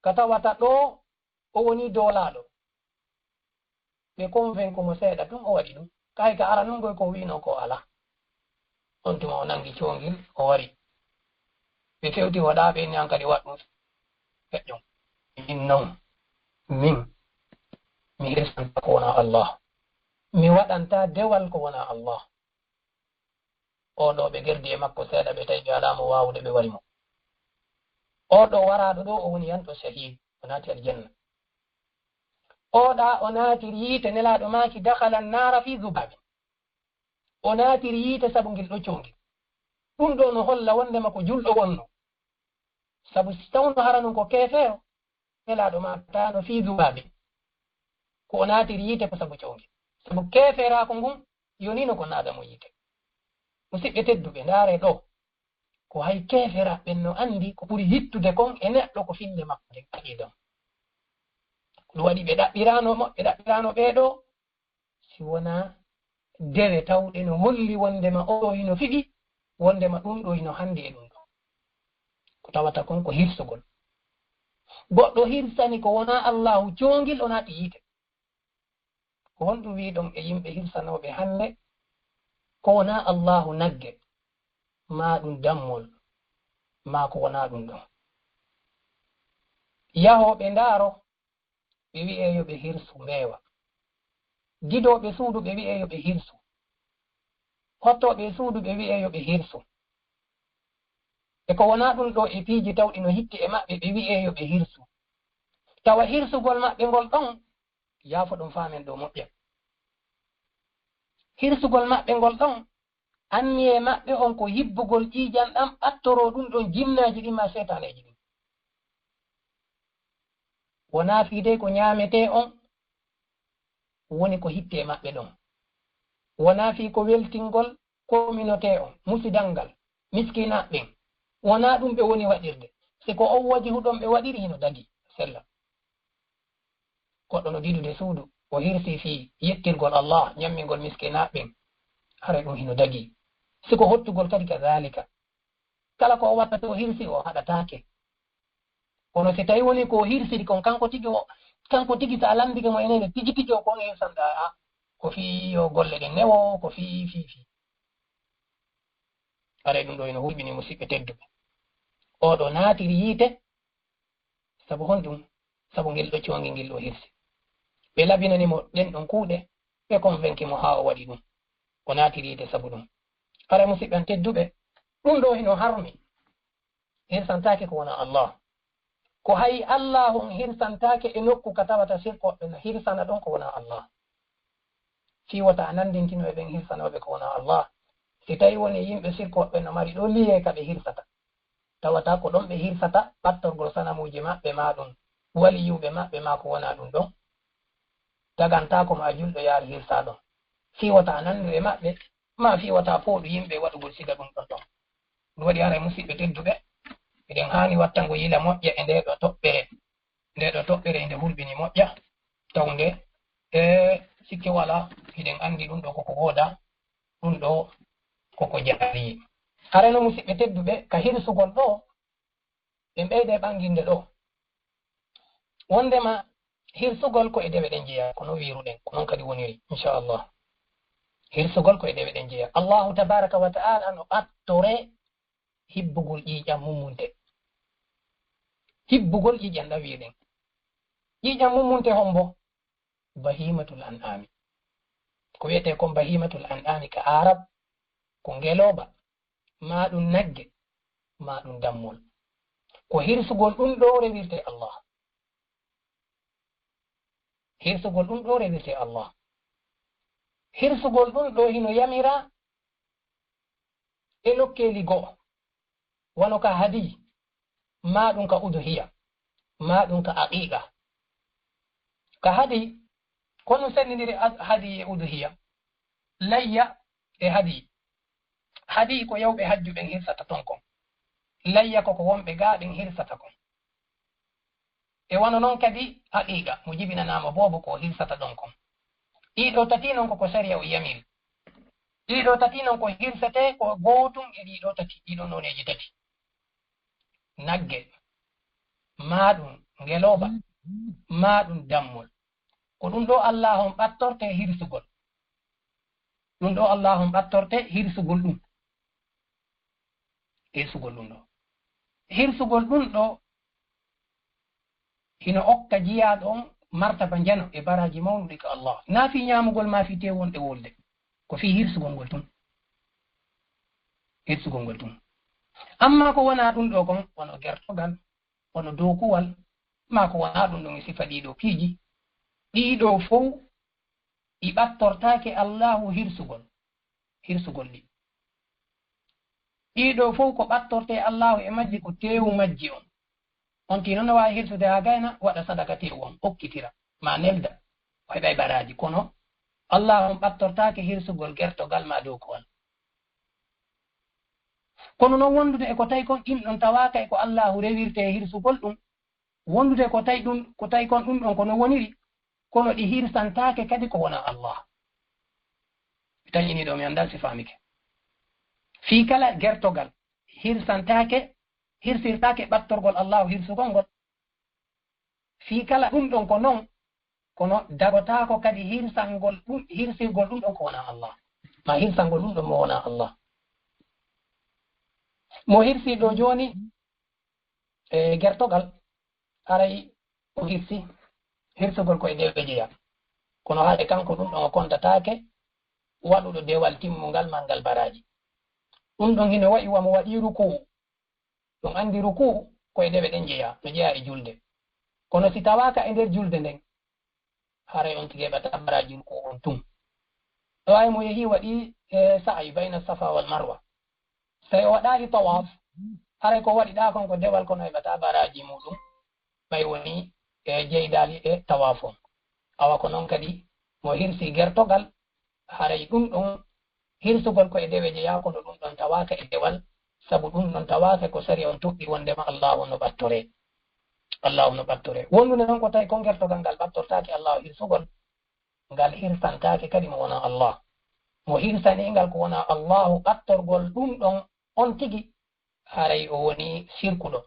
ka tawata ɗo o woni dolaɗo. ɓe convainc mo seeɗa ɗum o waɗi ɗum, kay ka ara nun goy ko wino ko ala. On tuma o nangi coongil o wari, ɓe fewti waɗaɓe ni an kadi waɗɗum feƴƴon. Min non min mi hirsanta ko wona Allah, mi waɗanta dewal ko wona Allah. Oɗo ɓe gerdi e makko seeɗa, ɓe tawi ɓe alamo wawude, ɓe wari mo. Oɗo waraɗo ɗo o woni yanɗo shahid, o naati aljanna. Oɗa o naatiri yiite nelaɗo maki dakhala nara fi zubabi, o naatiri yiite sabu ngil ɗo coongil. ɗum ɗo no holla wondema ko julɗo wonno, sabu si tawno harano ko keefeero nelaɗo ma tano fi zubabi, ko o naatiri yiite ko sabu coongil, sabu keefeerako ngun yonino ko naada mo yiite. Musidɓe tedduɓe, ndaare ɗo ko hay keefera ɓen no andi ko ɓuri yittude kon e neɗɗo ko finde makko de aqidam. ɗum waɗi ɓe ɗaɓɓirano ɓeeɗo si wona dewe tawɗe no holli wondema oɗo hino fiɗi, wondema ɗum ɗo hino handi e ɗum ɗo, ko tawata kon ko hirsugol. Goɗɗo hirsani ko wona Allahu coongil o naati yiite. Ko honɗum wiɗon e yimɓe hirsanoɓe hande ko wona Allahu nagge, ma ɗum dammol, ma ko wona ɗum ɗon. Yahoɓe ndaaro ɓe wi'e yo ɓe hirsu mbeewa, gidoɓe suudu ɓe wi'e yo ɓe hirsu, hottoɓe suudu ɓe wi'e yo ɓe hirsu. E ko wona ɗum ɗo e piiji tawɗi no hitti e maɓɓe ɓe wi'e yo ɓe hirsu. Tawa hirsugol maɓɓe ngol ɗon yaafo ɗum faamen ɗo moƴƴa. Hirsugol maɓɓe ngol ɗon anni e maɓɓe on ko yibbugol ƴiijan ɗam ɓattoro ɗum ɗon jinnaji ɗin ma seytaneji ɗin. Wona fiide ko ñaamete on woni ko hitti e maɓɓe ɗon, wona fi ko weltingol communauté on, musidal ngal, miskinaɓɓen, wona ɗum ɓe woni waɗirde. si ko on waji huɗon ɓe waɗiri hino dagi sella. Goɗɗo no didude suudu o hirsi fi yettirgol Allah, ñammingol miskinaɓɓen, hara ɗum hino dagi. siko hottugol kadi kadhalika, kala ko o watta to hirsi o haɗatake. Kono si tawi woni ko hirsiri kon kanko tigi sa landike mo enene tigi tigi o kon hirsanɗa ko fi yo golle ɗen newo ko fi are ɗum ɗo eno hulɓini musidɓe tedduɓe. Oɗo naatiri yiite sabu honɗum, sabu ngel ɗo coongi ngel ɗo hirsi. Ɓe labinani mo ɗen ɗon kuuɗe, ɓe convainci mo ha o waɗi ɗum, o naatiri yiite sabu ɗum. Ara musidɓe tedduɓe, ɗum ɗo hino harmi, hirsantake ko wona Allah. Ko hay Allah on hirsantake e nokku ka tawata sirkoɓe no hirsana ɗon ko wona Allah. Fiwata a nandintino e ɓen hirsanoɓe ko wona Allah. Si tawi woni yimɓe sirkoɓe no mari ɗo liye ka ɓe hirsata, tawata ko ɗon ɓe hirsata ɓattorgol sanamuji maɓɓe ma ɗum wali yuɓe maɓɓe ma ko wona ɗum ɗon, dagantako ma julɗo yaari hirsa ɗon. Fiwata a nandu e maɓɓe, ma fiwata pooɗu yimɓe waɗugol siga ɗum ɗon ɗon. Ɗum waɗi hara musidɓe tedduɓe, eɗen hani wattango yila moƴƴa e nde ɗo toɓɓere nde hulɓini moƴƴa tawnde sikki wala eɗen andi ɗum ɗo koko wooda, ɗum ɗo koko jaari. Harano musidɓe tedduɓe, ka hirsugol ɗo ɓe ɓeyde ɓanginde ɗo, wondema hirsugol ko e dewe ɗen jeeya kono wiruɗen ko noon kadi woniri inchallah. Hirsugol ko e dewe ɗen jeeya. Allahu tabaraka wa ta'ala no ɓattore hibbugol ƴiiƴam mummunte. Hibbugol ƴiiƴam ɗa wiɗen. ƴiiƴam mummunte hombo bahimatul an'ami. Ko wiyete kon bahimatul an'ami ka arab ko ngeloba ma ɗum nagge ma ɗum dammol. Ko hirsugol ɗum ɗo rewirte Allah. Hirsugol ɗum ɗo rewirte Allah. Hirsugol ɗum ɗo hino yamira e lokkeli go'o wano ka hadi ma ɗum ka udhiya ma ɗum ka aqiqa. Ka hadi kono sennidiri hadi e udhiya layya e hadi. Hadi ko yawɓe hajjuɓen hirsata ton kon. Layya ko wonɓe gaaɓen hirsata kon. E wano noon kadi aqiqa mo jibinanama boobo ko hirsata ɗon kon. Ɗiɗo tati noon koko sariya o yamiri. Ɗiɗo tati noon ko hirsate ko gootum e ɗiɗo tati, ɗiɗo noneji tati. Nagge, maɗum ngeloba, maɗum dammol. Ko ɗum ɗo Allahum ɓattorte hirsugol. Ɗum ɗo Allahum ɓattorte hirsugol ɗum. Hirsugol ɗum ɗo. Hirsugol ɗum ɗo hino okka jiyaɗo on martaba jano e baraji mawnuɗi ka Allah. Na fi ñamugol ma fi te wonɗe wolde. Ko fi hirsugol ngol tun. Hirsugol ngol tun. Amma ko wona ɗum ɗo kon wono gertogal, wono dokuwal, ma ko wona ɗum ɗon e sifa ɗiɗo piiji. Ɗiɗo fof ɗi ɓattortake Allahu hirsugol. Hirsugol ɗi. Ɗiɗo fof ko ɓattorte Allahu e majji ko tewu majji on. On tino no wawi hirsude ha gayna waɗa sadaka tewu on okkitira ma nelda o heɓay baraji kono Allah on ɓattortake hirsugol gertogal ma dokuwal. Kono noon wondude e ko tawi kon ɗin ɗon tawaka e ko Allahu rewirte e hirsugol ɗum. Wondude ko tawi kon ɗum ɗon kono woniri kono ɗi hirsantake kadi ko wona Allah. Mi tañini ɗo mi andal si famike. Fi kala gertogal hirsirtake ɓattorgol Allahu hirsugol ngol. Fi kala ɗum ɗon ko non kono dagotako kadi hirsirgol ɗum ɗon ko wona Allah. Ma hirsangol ɗum ɗon mo wona Allah. Mo hirsi ɗo joni e gertogal aray o hirsi hirsugol ko e dewe jeeya. Kono haade kanko ɗum ɗon o kontatake waɗuɗo dewal timmungal mangal baraji. Ɗum ɗon hino waɗi wamo waɗi ruku. Ɗum andi ruku ko e dewe ɗen jeeya no jeeya e julde. Kono si tawaka e nder julde nden haray on tigi heɓata baraji ruku on tum. Ɗo wawi mo yehi waɗi sa'i bayna safa wal marwa. Tawi o waɗali tawaf haray ko waɗiɗa kon ko dewal kono heɓata baraji muɗum ɓay woni e jeydali e tawaf on. Awa ko noon kadi mo hirsi gertogal haray ɗum ɗon hirsugol ko e dewe jeeya kono ɗum ɗon tawaka e dewal sabu ɗum ɗon tawaka ko sari on tuɓɓi wondema Allahu no ɓattore. Allahu no ɓattore. Wondude noon ko tawi kon gertogal ngal ɓattortake Allahu hirsugol ngal hirsantake kadi mo wona Allah. Mo hirsani ngal ko wona Allahu ɓattorgol ɗum ɗon on tigi haray o woni sirkuɗo.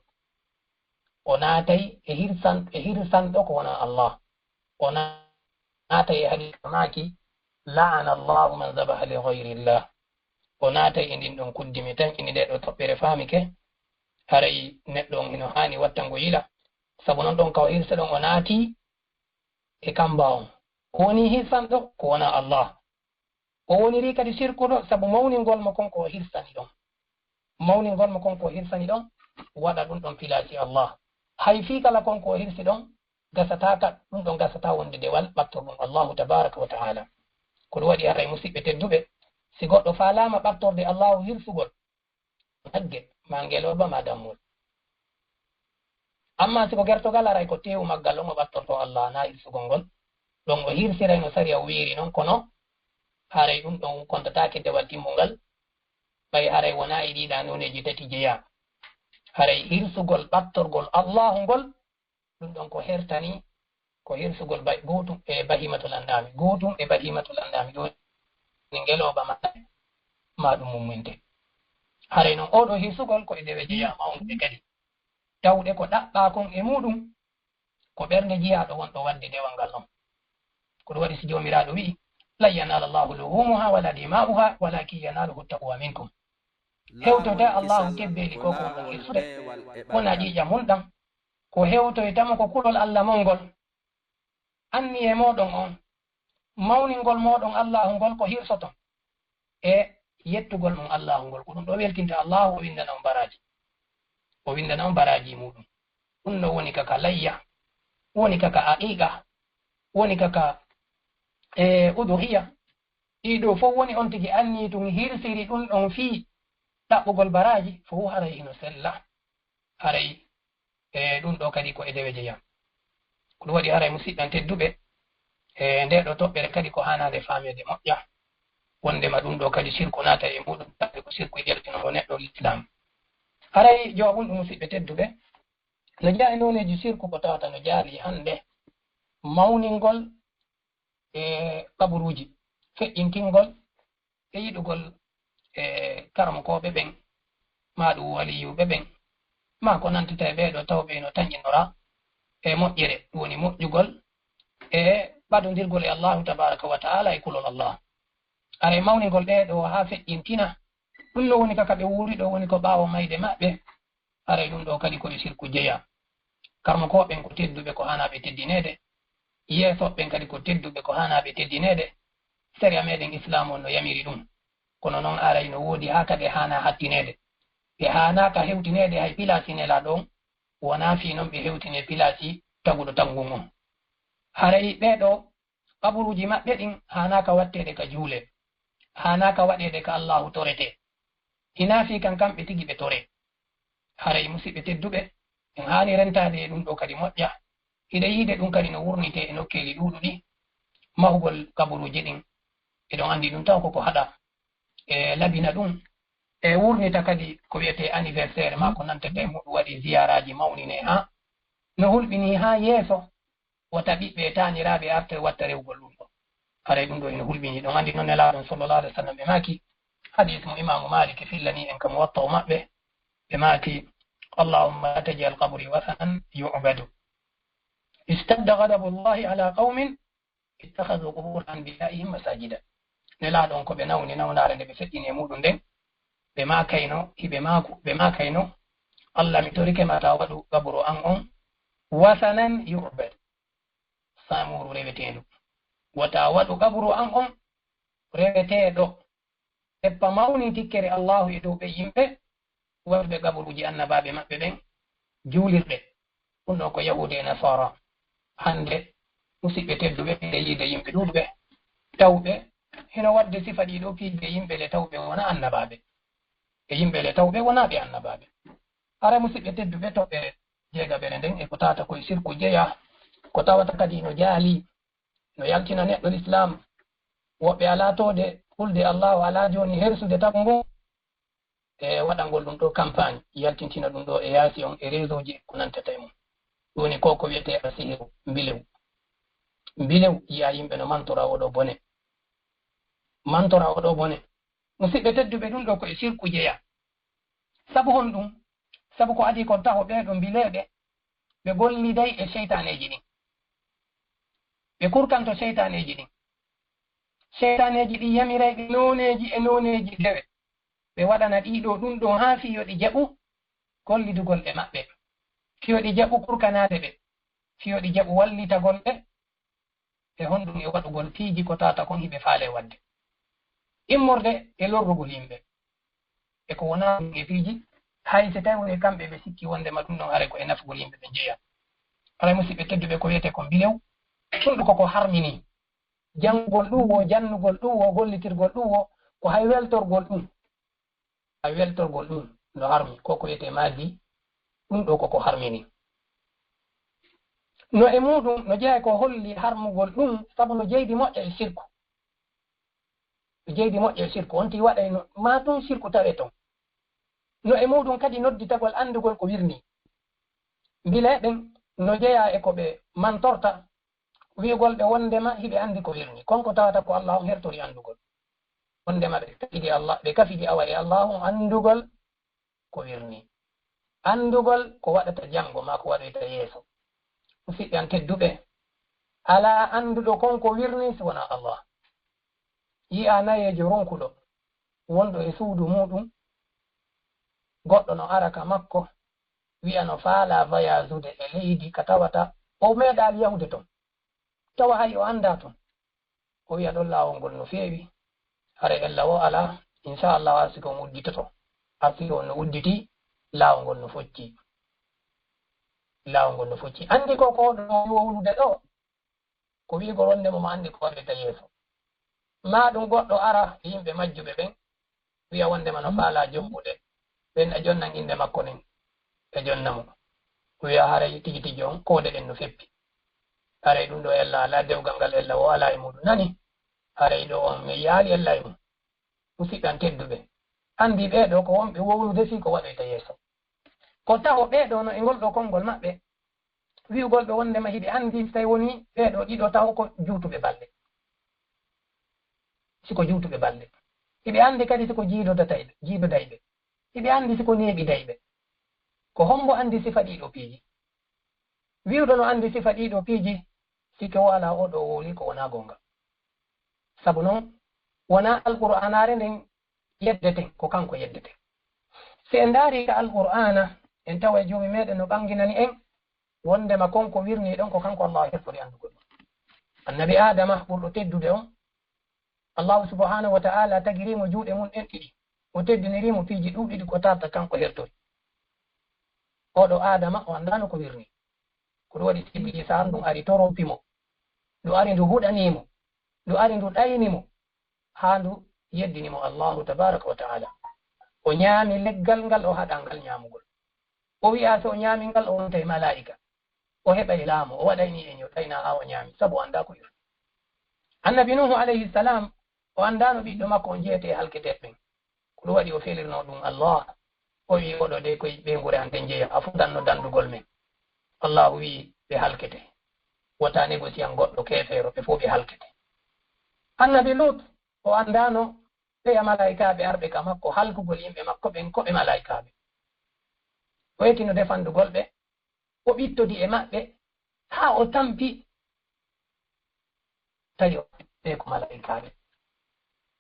O naatay e hirsanɗo ko wona Allah. O naatay e hadith maki la'ana Allahu man zabaha li ghayrillah. O naatay e ndin ɗon kuddimi tan ini ɗe ɗo toɓɓere famike haray neɗɗo on hino hani wattango yila sabu noon ɗon kaw hirsa ɗon o naati e kamba on. O woni hirsanɗo ko wona Allah. O woniri kadi sirkuɗo sabu mawningol mo kon ko hirsani ɗon. Mawningol mo kon ko hirsani ɗon waɗa ɗum ɗon filaci Allah. Hay fi kala kon ko hirsi ɗon gasataka ɗum ɗon gasata wonde dewal ɓattorɗum Allahu tabaraka wa ta'ala. Ko ɗum waɗi haray musidɓe tedduɓe si goɗɗo falama ɓattorde Allahu hirsugol nagge ma ngeloba ma dammol. Amma siko gertogal aray ko tewu maggal on o ɓattorto Allah na hirsugol ngol ɗon o hirsiray no sari o wiiri noon kono haray ɗum ɗon kontatake dewal timmungal ɓay haray wona e ɗiɗa noneji tati jeeya. Haray hirsugol ɓattorgol Allahu ngol ɗum ɗon ko hertani ko hirsugol gotum e bahimatul andami. Gotum e bahimatul andami ɗo ni ngeloba ma ɗum mumminte. Haray noon oɗo hirsugol ko e dewe jeeya mawnude kadi tawɗe ko ɗaɓɓa kon e muɗum ko ɓernde jiyaɗo wonɗo wadde dewal ngal ɗon ko ɗum waɗi si jomiraɗo wi'i lan yanala llahu luhumuha wala dima'uha walakin yanaluhu taqwa minkum hewtoyta allahu tebbeli ko ko wonɗon irsude wona ƴiƴam hulɗam ko hewtoytamo ko kulol allah molngol anni e moɗon on mawningol moɗon allahu ngol ko hirsoton e yettugol mon allahu ngol ko ɗum ɗo weltinta allahu o windana on baraji o windana on baraji muɗum ɗum no woni kaka layya woni kaka aqiqa woni kaka uduhiya ɗiɗo fof woni on tigi anni tun hirsiri ɗum ɗon fii ɗaɓɓugol baraji fo haray ino sella haray ɗum ɗo kadi ko e dewe jeyam ko ɗum waɗi haray musidɗan tedduɓe nde ɗo toɓɓere kadi ko hanade famede moƴƴa wondema ɗum ɗo kadi sirku naata e muɗum tawi ko sirku ƴeltinomo neɗɗo l'islam haray jowabum ɗum musidɓe tedduɓe no jaa e noneji sirku ko tawata no jaali hande mawningol kaburuji feƴƴintingol e yiɗugol karamokoɓe ɓen ma ɗum waliyuɓe ɓen ma ko nantita e ɓeeɗo tawɓe no tañinora e moƴƴere ɗum woni moƴƴugol e ɓadodirgol e allahu tabaraka wa taala e kulol allah are mawningol ɗeɗo ha feƴƴintina ɗum no woni kaka ɓe wuuri ɗo woni ko ɓaawo mayde maɓɓe aray ɗum ɗo kadi koye sirku jeya karmokoɓen ko tedduɓe ko hanaɓe teddinede yeesoɓɓen kadi ko tedduɓe ko hanaɓe teddinede séria meɗen islam on no yamiri ɗum kono noon aray no woodi ha kadi hana hattinede ɓe hanaka hewtinede hay pilasi nela ɗon wona fi noon ɓe hewtine pilasi taguɗo tangun on haray ɓeɗo kaburuji maɓɓe ɗin hanaka wattede ka juule hanaka waɗede ka allahu torete hina fi kan kamɓe tigi ɓe tore haray musidɓe tedduɓe en hani rentade ɗum ɗo kadi moƴƴa hiɗa yiide ɗum kadi no wurnite e nokkeli ɗuɗuɗi mahugol kaburuji ɗin eɗon andi ɗum taw koko haɗa e labina ɗum e wurnita kadi ko wiyete anniversaire ma ko nantete muɗum waɗi ziyaraji mawnine ha no hulɓini ha yeeso wata ɓiɓɓe taniraɓe arte watta rewgol ɗum ɗo haray ɗum ɗo ene hulɓini ɗon andi noon nelaɗon sallallah alih w sallam ɓe maki hadis mo imamu maliki fillani en kam watta o maɓɓe ɓe maki allahumma la tajal qabri wasanan yu'badu istadda ghadabu llahi ala qaumin ittakhadhu qubur anbiyaihim masajida nelaɗon ko ɓe nawnare nde ɓe feƴƴini e muɗum nden ɓe makayno hiɓe maku ɓe makayno allah mi torike mata waɗu kaburu an on wasanan yu'bad samuru rewetendu wata waɗu kaburu an on reweteɗo eppa mawni tikkere allahu e dow ɓe yimɓe waɗuɓe kaburuji annabaɓe maɓɓe ɓen juulirɗe ɗum ɗo ko yahude e nasara hande musidɓe tedduɓe ɓe yiide yimɓe ɗuɗɓe tawɓe heno wadde sifa ɗiɗo piiɓe yimɓe le tawɓe wona annabaɓe e yimɓe le tawɓe wonaɓe annabaɓe ara musidɓe tedduɓe toɓɓe jeegaɓere nden e ko tawata koye sirku jeeya ko tawata kadi no jaali no yaltina neɗɗo l'islam woɓɓe ala tode hulde allahu ala joni hersude tagu ngu e waɗangol ɗum ɗo campagne yaltintina ɗum ɗo e yaasi on e réseau ji ko nantata e mum ɗoni ko ko wiyete asihiru mbilew yiya yimɓe no mantora oɗo bone mantora oɗo bone musidɓe tedduɓe ɗum ɗo koye sirku jeeya sabu hon ɗum sabu ko adi kon taho ɓeɗo mbileɓe ɓe golliday e seytaneji ɗin ɓe kurkanto seytaneji ɗin seytaneji ɗin yamirayɓe noneji e noneji dewe ɓe waɗana ɗiɗo ɗum ɗo ha fiyoɗi jaɓu gollidugol e maɓɓe fiyoɗi jaɓu kurkanade ɓe fiyoɗi jaɓu wallitagol ɓe e honɗum e waɗugol piiji ko tata kon hiɓe faale wadde immorde e lorrugol yimɓe e ko wona e piiji hay so tawi woni kamɓe ɓe sikki wondema ɗum ɗon are ko e nafgol yimɓe ɓe jeeya aray musidɓe tedduɓe ko wiyete ko mbilew ɗum ɗo koko harmini janngugol ɗum wo jannugol ɗum wo gollitirgol ɗum wo ko hay weltorgol ɗum no harmi koko wiyete maadi ɗum ɗo koko harmini no e muɗum no jeeya ko holli harmugol ɗum sabu no jeydi moƴƴa e sirku on ti waɗay no ma ɗum sirku tawe ton no e muɗum kadi nodditagol andugol ko wirni mbileɓen no jeeya e ko ɓe mantorta wiigol ɓe wondema hiɓe andi ko wirni konko tawata ko allahu hertori andugol wondema ɓe kafidi awa e allahu andugol ko wirni andugol ko waɗata janngo ma ko waɗoyta yeeso musidɓe an tedduɓe ala anduɗo konko wirni so wona Allah. Yi'a nayejo ronkuɗo wonɗo e suudu muɗum, goɗɗo no araka makko wi'a no faala voyageude e leydi ka tawata o meeɗal yahude ton, tawa hay o anda ton, o wi'a ɗon laawol ngol no feewi, hara ella o ala, inchallah asiko on udditoto, asiko on no udditi, laawol ngol no focci, laawol ngol no focci. Andi ko ɗo wowlude ɗo ko wiigo wondemo mo andi ko waɗeta yeeso, ma ɗum goɗɗo ara yimɓe majjuɓe ɓen wi'a wondema no faala jombude ɓen e jonnan inde makko nen e jonnamo, wi'a haray tigi tigi on koode ɗen no feppi, haray ɗum ɗo ella ala dewgal ngal ella o ala e muɗum nani, haray ɗo on mi yaali ella e mum. Musidɓe an tedduɓe, andi ɓeeɗo ko wonɓe wowlude si ko waɗoyta yeeso, ko tawo ɓeeɗo no e ngol ɗo konngol maɓɓe wi'ugol ɓe wondema hiɓe andi tawi woni ɓeeɗo ɗiɗo taw ko juutuɓe balɗe, siko juutuɓe balɗe, hiɓe andi kadi siko jiidodayɓe, hiɓe andi siko neeɓidayɓe, ko hombo andi sifa ɗiɗo piiji. Wi'uɗo no andi sifa ɗiɗo piiji sike o ala oɗo wowli ko wona gonga. Sabu noon wona alqur'anare nden yeddeten ko kanko yeddeten. Si en ndaari ka alqur'ana en tawa joomi meɗen no ɓanginani en wondema konko wirni ɗon ko kanko Allah hertori andugol. Annabi Adama ɓurɗo teddude on, Allahu subhanahu wa ta'ala tagirimo juuɗe mum ɗen ɗiɗi, o teddinirimo piiji ɗuɗɗiɗi ko tarta kanko hertori. Oɗo Adama o andano ko wirni, ko ɗum waɗi Iblis ɗum ari torompimo, ndu ari ndu huɗanimo, ndu ari ndu ɗaynimo, haa ndu yeddinimo Allahu tabaraka wa ta'ala. O ñaami leggal ngal o haɗa ngal ñaamugol, o wi'a so o ñaami ngal o wonta e malaa'ika, o heɓa e laamu, o waɗayni e ñoɗayna haa o ñaami, sabu o annda ko wirni. Annabi Nuhu alayhi salam o andano ɓiɗɗo makko on jeyete e halketeɓe ɓen, ko ɗum waɗi o felirno ɗum Allah, o wi oɗo de koye ɓe ngure hante jeeya, a fuɗanno dandugol men. Allahu wi ɓe halkete, wota négociant goɗɗo kefeero, ɓe fof ɓe halkete. Annabi Lut o andano ɓe malaikaɓe arɓe ka makko halkugol yimɓe makko ɓen ko ɓe malaikaɓe, o yetino defandugol ɓe, o ɓittodi e maɓɓe haa o tampi tawi ɓe ko malaikaɓe.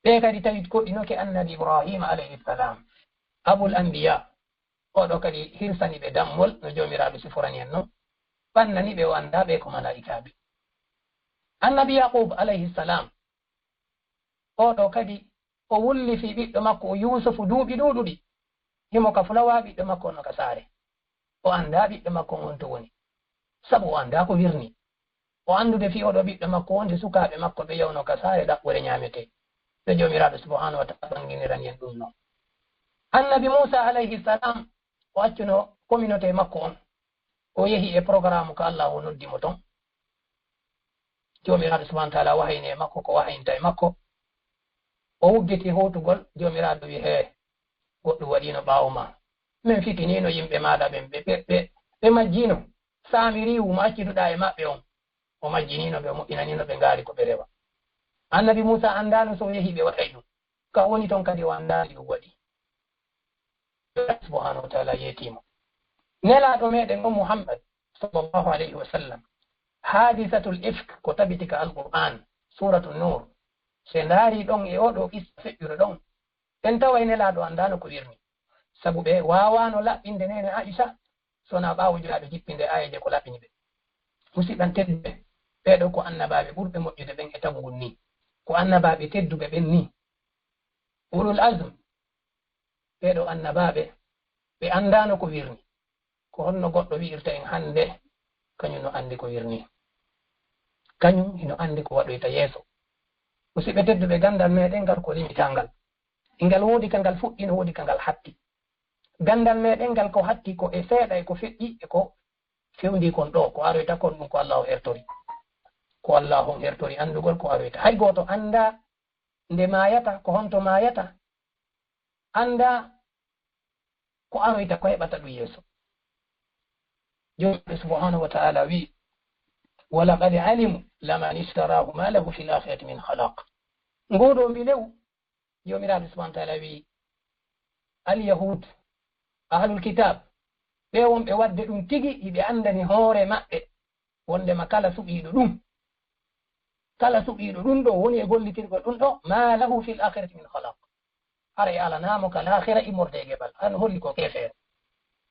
Ɓe kadi tawi goɗɗinoke annabi Ibrahima alayhi salam, abul anbiya, oɗo kadi hirsani ɓe dammol no jomiraɗo siforani en noon, ɓannani ɓe o anda ɓe ko malaikaɓe. Annabi Yaqub alayhi salam, oɗo kadi o wullifi ɓiɗɗo makko o Yusufu duuɓi ɗuɗuɗi, himo ka fulawa ɓiɗɗo makko ono ka saare, o anda ɓiɗɗo makko on to woni, sabu o anda ko wirni, o andude fi oɗo ɓiɗɗo makko wonde sukaɓe makko ɓe yawno ka saare ɗaɓɓore ñamete, ɓe jomiraɗo subhanahu wa ta'ala ɓanginiran en ɗum noon. Annabi Musa alayhi salam o accuno communauté makko on, o yehi e programme ko Allah o noddimo ton, jomiraɗo subhanahu wa ta'ala wahayni e makko ko wahayinta e makko, o wuggiti hotugol, jomiraɗo wi he goɗɗum waɗino ɓaawo ma, min fitinino yimɓe maɗa ɓen ɓe majjino, saamiriwu mo acciduɗa e maɓɓe on, o majjinino ɓe, o moƴƴinanino ɓe ngaari ko ɓe rewa. Annabi Musa andano so yehi ɓe waɗay ɗum, ka woni ton kadi o andani ɗum waɗi. Subhanahu wa ta'ala yetimo. Nelaɗo meɗen on Muhammad sallallahu alayhi wa sallam, hadisatul ifk ko tabitika alquran suratul nur, se ndaari ɗon e oɗo qissa feƴƴude ɗon, en taway nelaɗo andano ko wirni, sabu ɓe wawano laɓɓinde nene Aisha sona ɓaawo jiraɗo jippinde ayeje ko laɓɓini ɓe. Musidɓe tedduɓe, ɓeɗo ko annabaɓe ɓurɓe moƴƴude ɓen e tagugol ni, ko annabaɓe tedduɓe ɓen ni, ulul azm, ɓeɗo annabaɓe ɓe andano ko wirni, ko honno goɗɗo wi'irta en hande kañum no andi ko wirni, kañum ino andi ko waɗoyta yeeso. Musidɓe tedduɓe, gandal meɗen ngal ko limitangal, ngal woodi ka ngal fuɗɗi, no woodi ka ngal hatti. Gandal meɗen ngal ko hatti ko e seeɗa e ko feƴƴi e ko fewndi kon ɗo, ko aroyta kon ɗum ko Allah o hertori, ko Allah on hertori andugol ko aroyta. Hay goto anda nde mayata, ko honto mayata, anda ko aroyta, ko heɓata ɗum yeeso. Jomiraɗo subhanahu wa ta'ala wi walaqad alimu laman ishtarahu ma lahu fil akhirati min khalaq. Ngoɗo mbilew, jomiraɗo subhanahu wa ta'ala wi alyahud, ahlul kitab, ɓe wonɓe wadde ɗum tigi hiɓe andani hoore maɓɓe wondema kala suɓiiɗo ɗum kala suɓiiɗo ɗum ɗo woni e gollitirgol ɗum ɗo ma lahu fil akhirati min khalaq ara e alanamo kal akhira immorde e geɓal an holli ko kefeere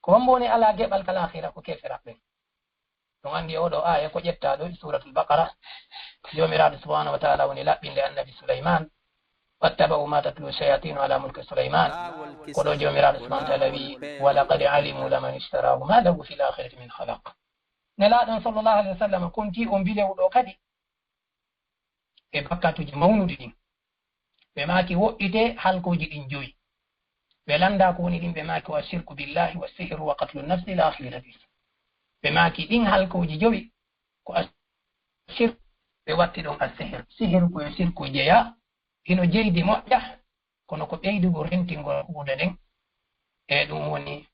ko won woni ala geɓal kal akhira ko keferaɓɓen ɗum andi oɗo aya ko ƴettaɗo e suratul baqara jomiraɗo subhanahu wa taala woni laɓɓinde annabi souleyman wattaba'u ma tatlu shayatinu ala mulki souleyman koɗo jomiraɗo subhanahu wa taala wi walaqad alimu laman ishtarahu ma lahu fil akhirati min khalaq nelaɗon sallllahu alayhi wa sallam konti on bilewɗo kadi e bakkatuji mawnuɗi ɗin ɓe maaki woɗɗite halkoji ɗin joyi ɓe landa ko woni ɗin ɓe maaki wa shirku billahi wa sihru wa qatlu nafsi ila akhiri hadis ɓe maaki ɗin halkoji jowi ko ashirk ɓe watti ɗon asihir sihir koye sirku jeya hino jeydi moƴƴa kono ko ɓeydugo rentingol hunde nden e ɗum woni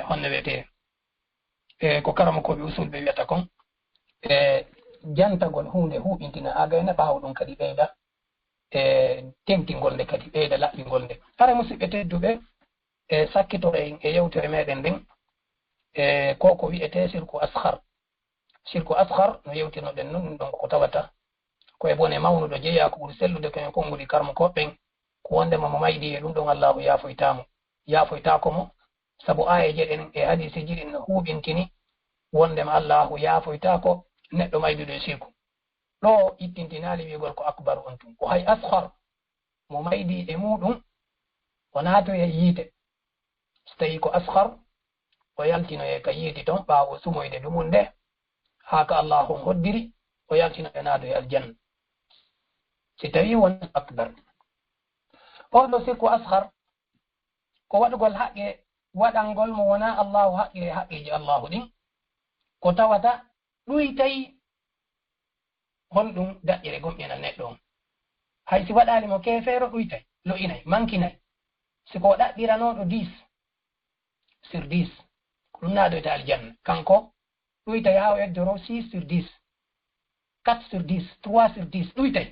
honno wiyete ko karama koɓe usulɓe wiyata kon jantagol hunde huɓintina agayna ɓaawo ɗum kadi ɓeyda tentingol nde kadi ɓeyda laɓɓingol nde hara musidɓe tedduɓe sakkitore e yewtere meɗen nden ko wiyete sirku ashar no yewtirnoɗen noon ɗum ko tawata koye bone mawnuɗo jeeya ko ɓuri sellude koyen konngudi karmo koɓɓen ko wondema mo maydi e ɗum ɗon allahu yafoytakomo sabu ayeje ɗen e hadisiji ɗin no huɓintini wondema allahu yafoytako neɗɗo mayduɗo e sirku ɗo ittintinali wigol ko akbar on tun ko hay ashar mo maydi e muɗum o naatoye yiite so tawi ko ashar o yaltinoye ka yiiti toon ɓaawo sumoyde ɗumum nde haa ka allahu hoddiri o yaltinoye naado e aljanna si tawi won akbar oɗo sirku ashar ko waɗugol haqqe waɗangol mo wona allahu haqqe haqqeji allahu ɗin ko tawata ɗuytayi honɗum daƴƴere gomƴinal neɗɗo on hay si waɗali mo kefeero ɗuytay lo'inay mankinayi siko ɗaɗɗiranoɗo 10 sur 10 ko ɗum naadoyta aljanna kanko ɗuytay haa o eddoro 6 sur 10 4 sur 10 3 sur 10 ɗuytay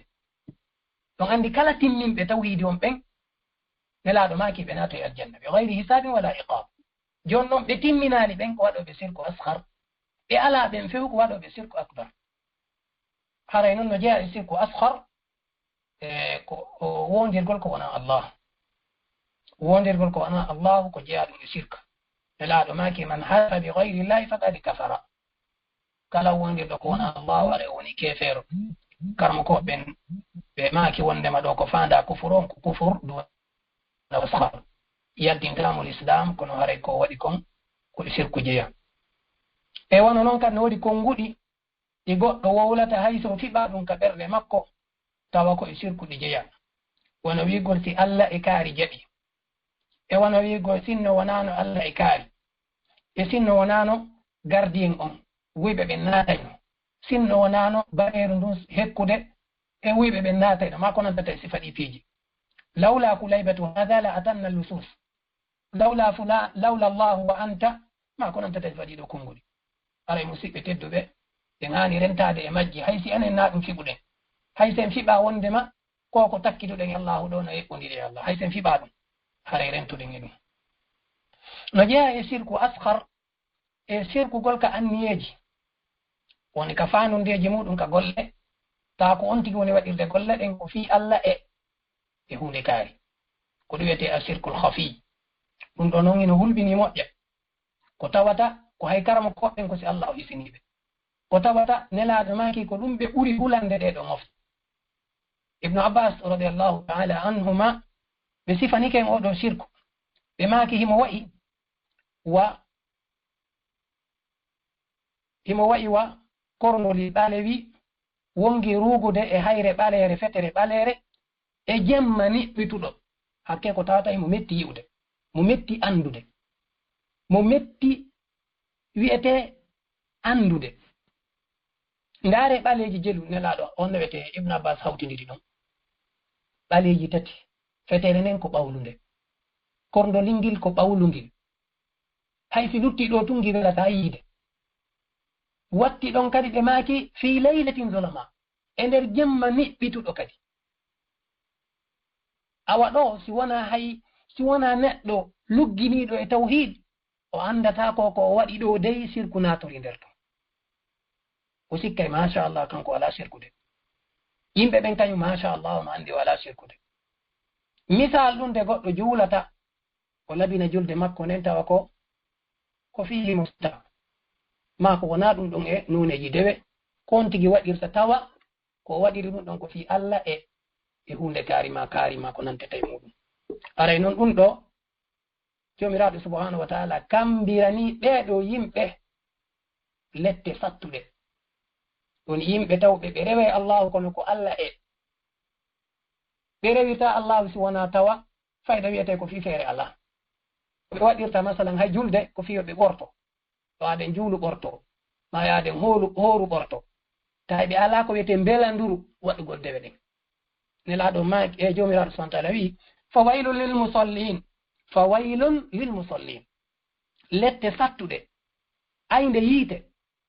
ɗon andi kala timminɓe tawhidi on ɓen nelaɗo maki ɓe naato e aljanna ɓe gayri hisabin wala iqab joni noon ɓe timminali ɓen ko waɗoɓe sirku ashar ɓe ala ɓen few ko waɗoɓe sirku akbar haray noon no jeeya e sirku ashar ko wondirgol ko wona allah wondirgol ko wona allahu ko jeeya ɗum e sirka nelaɗo maki man halafa bi gayri llahi faqad kafara kala wondirɗo ko wona allahu aɗa woni kefeero karmo ko ɓen ɓe maki wondema ɗo ko fanda kufuron ko kufur duna ashar yaddintamol islam kono haray ko waɗi kon ko sirku jeeya e wono noon kadi no waɗi konnguɗi ɗi goɗɗo wowlata hay so fiɓa ɗum ka ɓerɗe makko tawa ko e sirku ɗi jeeya wono wigol si allah e kaari jaɓi e wono wigol sinno wonano allah e kaari e sinno wonano gardien on wuyɓe ɓe naatayno sinno wonano baɗeru ndun hekkude e wuyɓe ɓe naatayno ma ko nantata e sifa ɗi piiji lawla kulaybatu hada la atanna lusus lawla fula lawla allahu wa anta ma ko nantata e sifa ɗiɗo konnguɗi aray musidɓe tedduɓe en haani rentade e majji hay si enen na ɗum fiɓuɗen hay sen fiɓa wondema koko takkituɗen e allahu ɗo no eɓɓodiri e allah hay sen fiɓa ɗum haray rentuɗen e ɗum no jeeya e sirku ashar e sirkugol ka anniyeji woni ka fanundeji muɗum ka golle taa ko on tigi woni waɗirde golle ɗen ko fi allah e hunde kaari ko ɗum wiyete a sirkul hafi ɗum ɗo noon ino hulɓini moƴƴa ko tawata ko hay karama koɓɓen ko si allah o hisiniɓe ko tawata nelaɗo maki ko ɗum ɓe ɓuri hulande ɗe ɗo mofta ibnu abbas radiallahu taala anhuma ɓe sifaniken oɗo sirku ɓe maki himo wa'i wa kornoli ɓalewi wongi rugude e hayre ɓalere fetere ɓalere e jemma niɓɓituɗo hakke ko tawata mo metti yi'ude mo metti andude mo metti wi'ete andude ndaare ɓaleji jelu nelaɗo on wiyete ibnu abbas hawtidiri ɗon ɓaleji tati fetere nden ko ɓawlunde korndolingil ko ɓawlungil hay si lutti ɗo tungi welata yiide watti ɗon kadi ɓe maaki fi laylatin zolama e nder jemma niɓɓituɗo kadi awa ɗo si wona neɗɗo lugginiɗo e tawhid o andata ko waɗi ɗo dey sirku natori nder ton o sikkay machallah kanko wala shirkude yimɓe ɓen kañum machallah no andi wala shirkude misal ɗum de goɗɗo juulata o labina julde makko nden tawa ko fihi musta ma ko wona ɗum ɗon e nuneji dewe ko on tigi waɗirta tawa ko waɗiri ɗum ɗon ko fi Allah e hunde kaarima ko nanteta e muɗum aray noon ɗum ɗo jomiraɗo subhanahu wa taala kambirani ɓeeɗo yimɓe lette fattuɗe woni yimɓe tawɓe ɓe rewe allahu kono ko Allah e ɓe rewirta allahu si wona tawa fayda wiyete ko fi feere ala ɓe waɗirta masalan hay julde ko fiyoɓe ɓorto to aden juulu ɓorto ma yaaden hooru ɓorto tawi ɓe ala ko wiyete belanduru waɗugol dewe ɗen nelaɗo ma e jomiraɗo subhanahu wa taala wi fawailun lilmusallin lette fattuɗe aynde yiite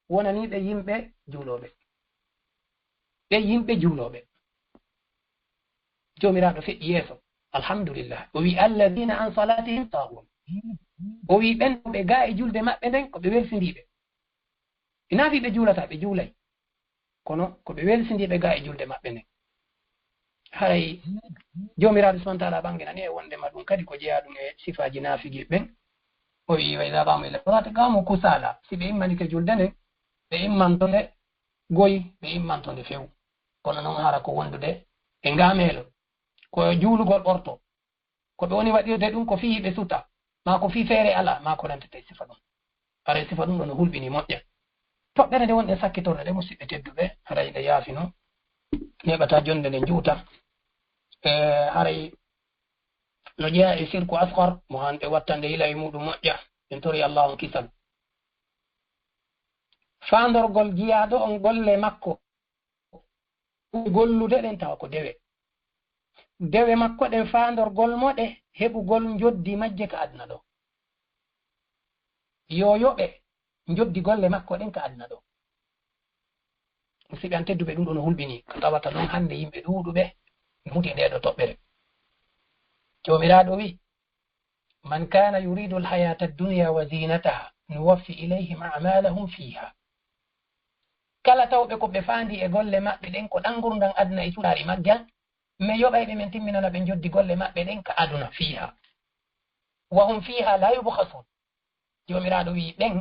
wonaniɗe yimɓe juuloɓe jomiraɗo feƴƴi yeeso alhamdulillah o wi alladina an salatihim sahun o wi ɓen ɓe ga e julde maɓɓe nden ko ɓe welsindiɓe ina fi ɓe juulata ɓe juulay kono ko ɓe welsindiɓe ga e julde maɓɓe nden hay jomiraɗo subhanahu wa taala ɓanginani e wondema ɗum kadi ko jeeya ɗum e sifaji naafigi ɓen o wi wa ida qamu ila salati qamu kusala si ɓe immanike julde nden ɓe immantode goyi ɓe immantode few kono noon hara ko wondude e ngamelo ko juulugol ɓorto ko ɓe woni waɗirde ɗum ko fii ɓe suta ma ko fii feere ala ma ko nantete sifa ɗum haray sifa ɗum ɗo no hulɓini moƴƴa toɓɓere nde wonɗe sakkitorde ɗe musidɓe tedduɓe haray ɗe yaafino neɓata jonde nde juuta haray no jeeya e sirku asgar mo hanɓe wattande ila e muɗum moƴƴa en tori allah on kisal fandorgol jiyaɗo on golle makko gollude ɗen tawa ko dewe makko ɗen fandorgol moɗe heɓugol joddi majje ka aduna ɗo yo yoɓe joddi golle makko ɗen ka aduna ɗo siɓe an tedduɓe ɗum ɗo no hulɓini ko tawata ɗon hande yimɓe ɗuuɗuɓe huti ndeɗo toɓɓere jomiraɗo wi man kana yuridu alhayata addunya wa zinataha nuwaffi ilayhim amalahum fiha kala tawɓe ko ɓe fandi e golle maɓɓe ɗen ko ɗan gurdam aduna e cuɗari maggal mi yoɓayɓe min timminana ɓe joddi golle maɓɓe ɗen ka aduna fiha wa hum fiha la yubhasun jomiraɗo wi ɓen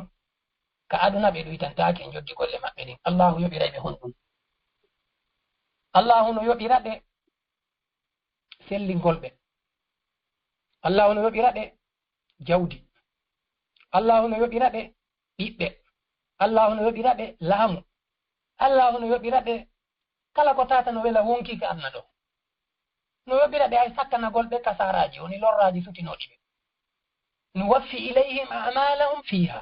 ka aduna ɓe ɗoytantaki en joddi golle maɓɓe ɗen allahu yoɓirayɓe honɗum allahu no yoɓiraɓe sellingolɓe allahu no yoɓiraɓe jawdi allahu no yoɓiraɓe ɓiɓɓe allahu no yoɓiraɓe laamu allahu no yoɓiraɓe kala ko tata no wela wonki ka aduna ɗo no yoɓiraɓe hay sakkanagolɓe kasaraji woni lorraji sutinoɗiɓe no waffi ilayhim amalahum fiha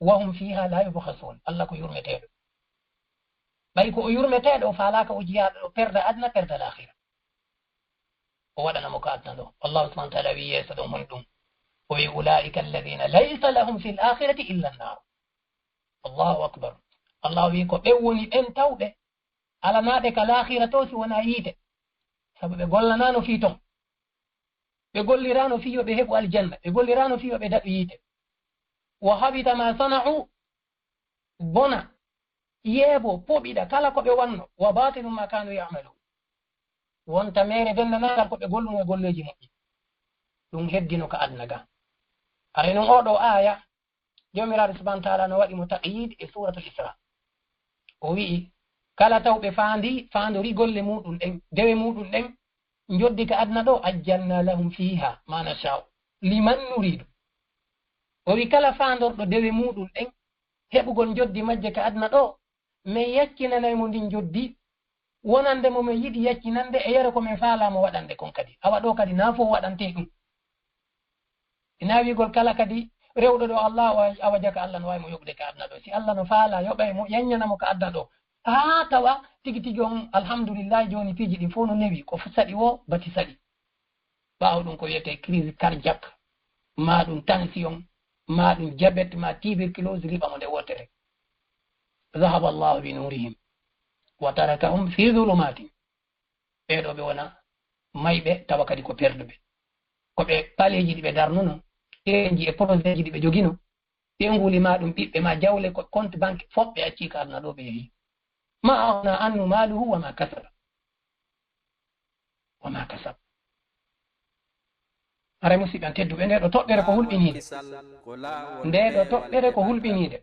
wa hum fiha la yubhasun allah ko yurmeteɗo ɓay ko o yurmeteɗo falaka o jiyaɗo ɗo perda aduna perda lahira o waɗanamo ko aduna ɗo allahu subhanahu wa taala wi yeeso ɗon hon ɗum o wi ulaika alladina laysa lahum fi l akhirati illa nnar allahu akbar allah wi ko ɓen woni ɓen tawɓe alanaɓe ka lahira to si wona yiite sabu ɓe gollanano fi ton ɓe gollirano fi yoɓe heɓu aljanna ɓe gollirano fi yoɓe daɓi yiite wa habita ma sana'u bona yeebo poɓiɗa kala ko ɓe wanno wa batilu ma kanu yamalu wonta mere dendanagal ko ɓe golluno e golleji moƴƴi ɗum heddino ka aduna ga aray noon oɗo aya jomiraɗo subhanahu wa taala no waɗi mo taqyid e suratul isra o wi'i kala tawɓe fandori golle muɗum ɗen dewe muɗum ɗen joddi ka aduna ɗo ajjalna lahum fiha ma nasha'u liman nuridu o wi kala fandorɗo dewe muɗum ɗen heɓugol joddi majje ka aduna ɗo min yaccinanaymo ndin joddi wonande mo min yiɗi yaccinande e yere ko min faalamo waɗande kon kadi awa ɗo kadi na fof waɗante ɗum ina wigol kala kadi rewɗo ɗo allah awa jaka allah no wawi mo yoɓde ka aduna ɗo si allah no faala yoɓay mo yaññanamo ka aduna ɗo haa tawa tigi tigi on alhamdulillah joni piiji ɗi fof no newi ko saɗi o bati saɗi ɓaawo ɗum ko wiyete crise cardiaque ma ɗum tension ma ɗum diabete ma tuberculose riɓamo nde wotere ذهب الله بنورهم وتركهم في ظلمات ɓeɗo ɓe wona mayɓe tawa kadi ko perduɓe ko ɓe paleji ɗi ɓe darnuno ɗeji e projet ji ɗi ɓe jogino nguli ma ɗum ɓiɓɓe ma jawle ko compte banque foɓɓe acci ka aduna ɗo ɓe yehi ma aghna anhu maluhu wa ma kasaba aray musidɓe an tedduɓe nde ɗo toɓɓere ko hulɓiniide nde ɗo toɓɓere ko hulɓiniide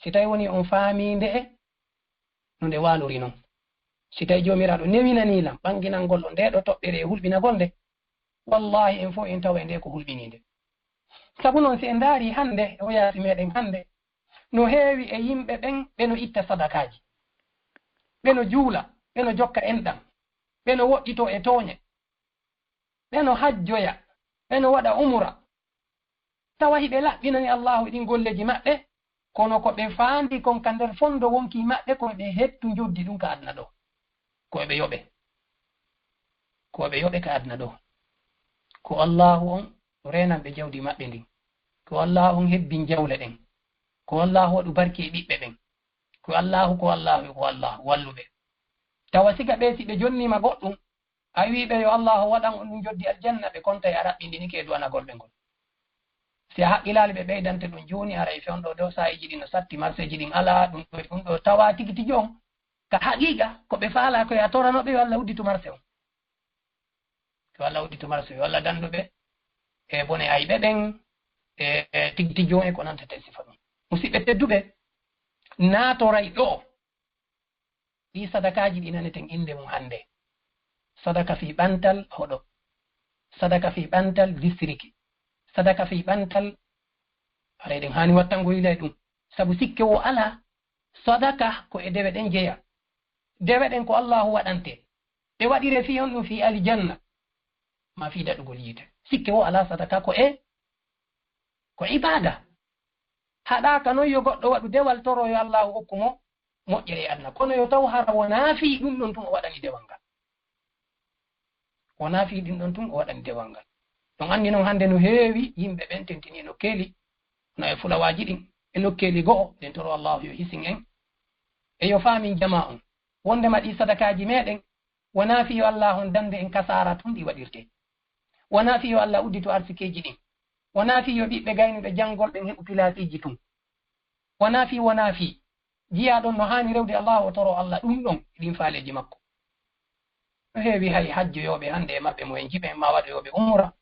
si tawi woni on faaminde no nde walori noon si tawi jomiraɗo newinanilam ɓanginalngol o nde ɗo toɓɓere e hulɓinagol nde wallahi en fof en tawa nde ko hulɓinide sabu noon si en ndaari hannde o yaasi meɗen hannde no heewi e yimɓe ɓen ɓeno itta sadakaji ɓeno juula ɓeno jokka enɗam ɓeno woɗɗito e tooñe ɓeno hajjoya ɓeno waɗa umra tawa hiɓe laɓɓinani allahu ɗin golleji maɓɓe kono ko ɓe faandi kon ka nder fondo wonki maɓɓe koɓe hettu joddi ɗum ka aduna ɗo koɓe yoɓe ka aduna ɗo ko allahu on renanɓe jawdi maɓɓe ndin ko allahu on hebbin jawle ɗen ko allahu waɗu barki e ɓiɓɓe ɓen ko allahu walluɓe tawa siga ɓe si ɓe jonnima goɗɗum a wiɓe yo allahu waɗan on ɗum joddi aljanna ɓe konta e a raɓɓindinike e duwanagol ɓe ngol si a haqqilali ɓe ɓeydante ɗum joni ara e fewɗo dow sa'iji ɗin no satti marseji ɗin ala ɗum ɗo tawa tigi tigi on ka haqiqa ko ɓe faala koye a toranoɓe yo allah udditu marse on yo allah danduɓe e bone ayɓe ɓen e tigi tigi on e ko nantete sifa ɗum musidɓe tedduɓe naatoray ɗo ɗi sadakaji ɗi naneten inde mum hannde sadaka fi ɓantal hoɗo sadaka fi ɓantal disriki sadaka fi ɓantal ara eɗen hani wattango yilay ɗum sabu sikke wo ala sadaka ko e dewe ɗen jeeya dewe ɗen ko allahu waɗante ɗe waɗire fi on ɗum fi aljanna ma fi daɗugol yiite sikke wo ala sadaka ko ibada haɗaka noon yo goɗɗo waɗu dewal toro yo allahu hokkumo moƴƴere e aduna kono yo taw hara wona fi ɗum ɗon tun o waɗani dewal ngal ɗon anndi noon hannde no heewi yimɓe ɓen tentini no keeli no e fulawaji ɗin e nokkeeli go'o nden toro allahu yo hisin en e yo faamin jama on wondema ɗi sadakaji meɗen wona fi yo allah on dande en kasara tun ɗi waɗirte wona fi yo allah uddito arsikeji ɗin wona fi yo ɓiɓɓe gaynuɓe janngol ɓen heɓu pilasiji tun wona fi jiya ɗon no hani rewde allahu o toro allah ɗum ɗon ɗin faaleji makko no heewi hay hajjoyoɓe hannde e maɓɓe mo en jiɓen ma waɗoyoɓe umra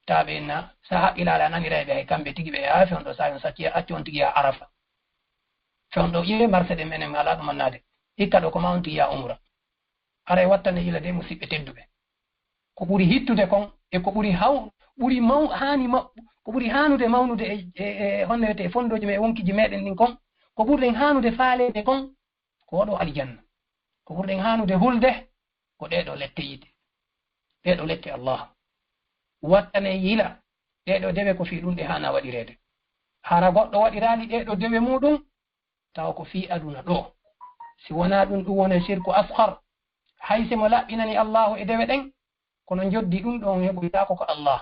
taɓe na sa haqqilale a naniraɓe hay kamɓe tigi ɓe yaa fewɗo sa on sacci acci on tigi ya arafa fewɗo ƴeewe marse ɗe menen ala ɗum annade hikka ɗo ko ma on tigi ya umra ara e wattane yila de musidɓe tedduɓe ko ɓuri hittude kon e ko ɓuri ko ɓuri hanude mawnude e honnete e fondoji e wonkiji meɗen ɗin kon ko ɓurɗen hanude faalede kon ko waɗo aljanna ko ɓurɗen hanude hulde ko ɗeɗo lette yide ɗeɗo lette allah wattane yila ɗeɗo dewe ko fi ɗum ɗe hana waɗirede hara goɗɗo waɗirali ɗeɗo dewe muɗum tawa ko fi aduna ɗo si wona ɗum woni shirku asghar hayse mo laɓɓinani allahu e dewe ɗen kono joddi ɗum ɗon heɓoytako ko allah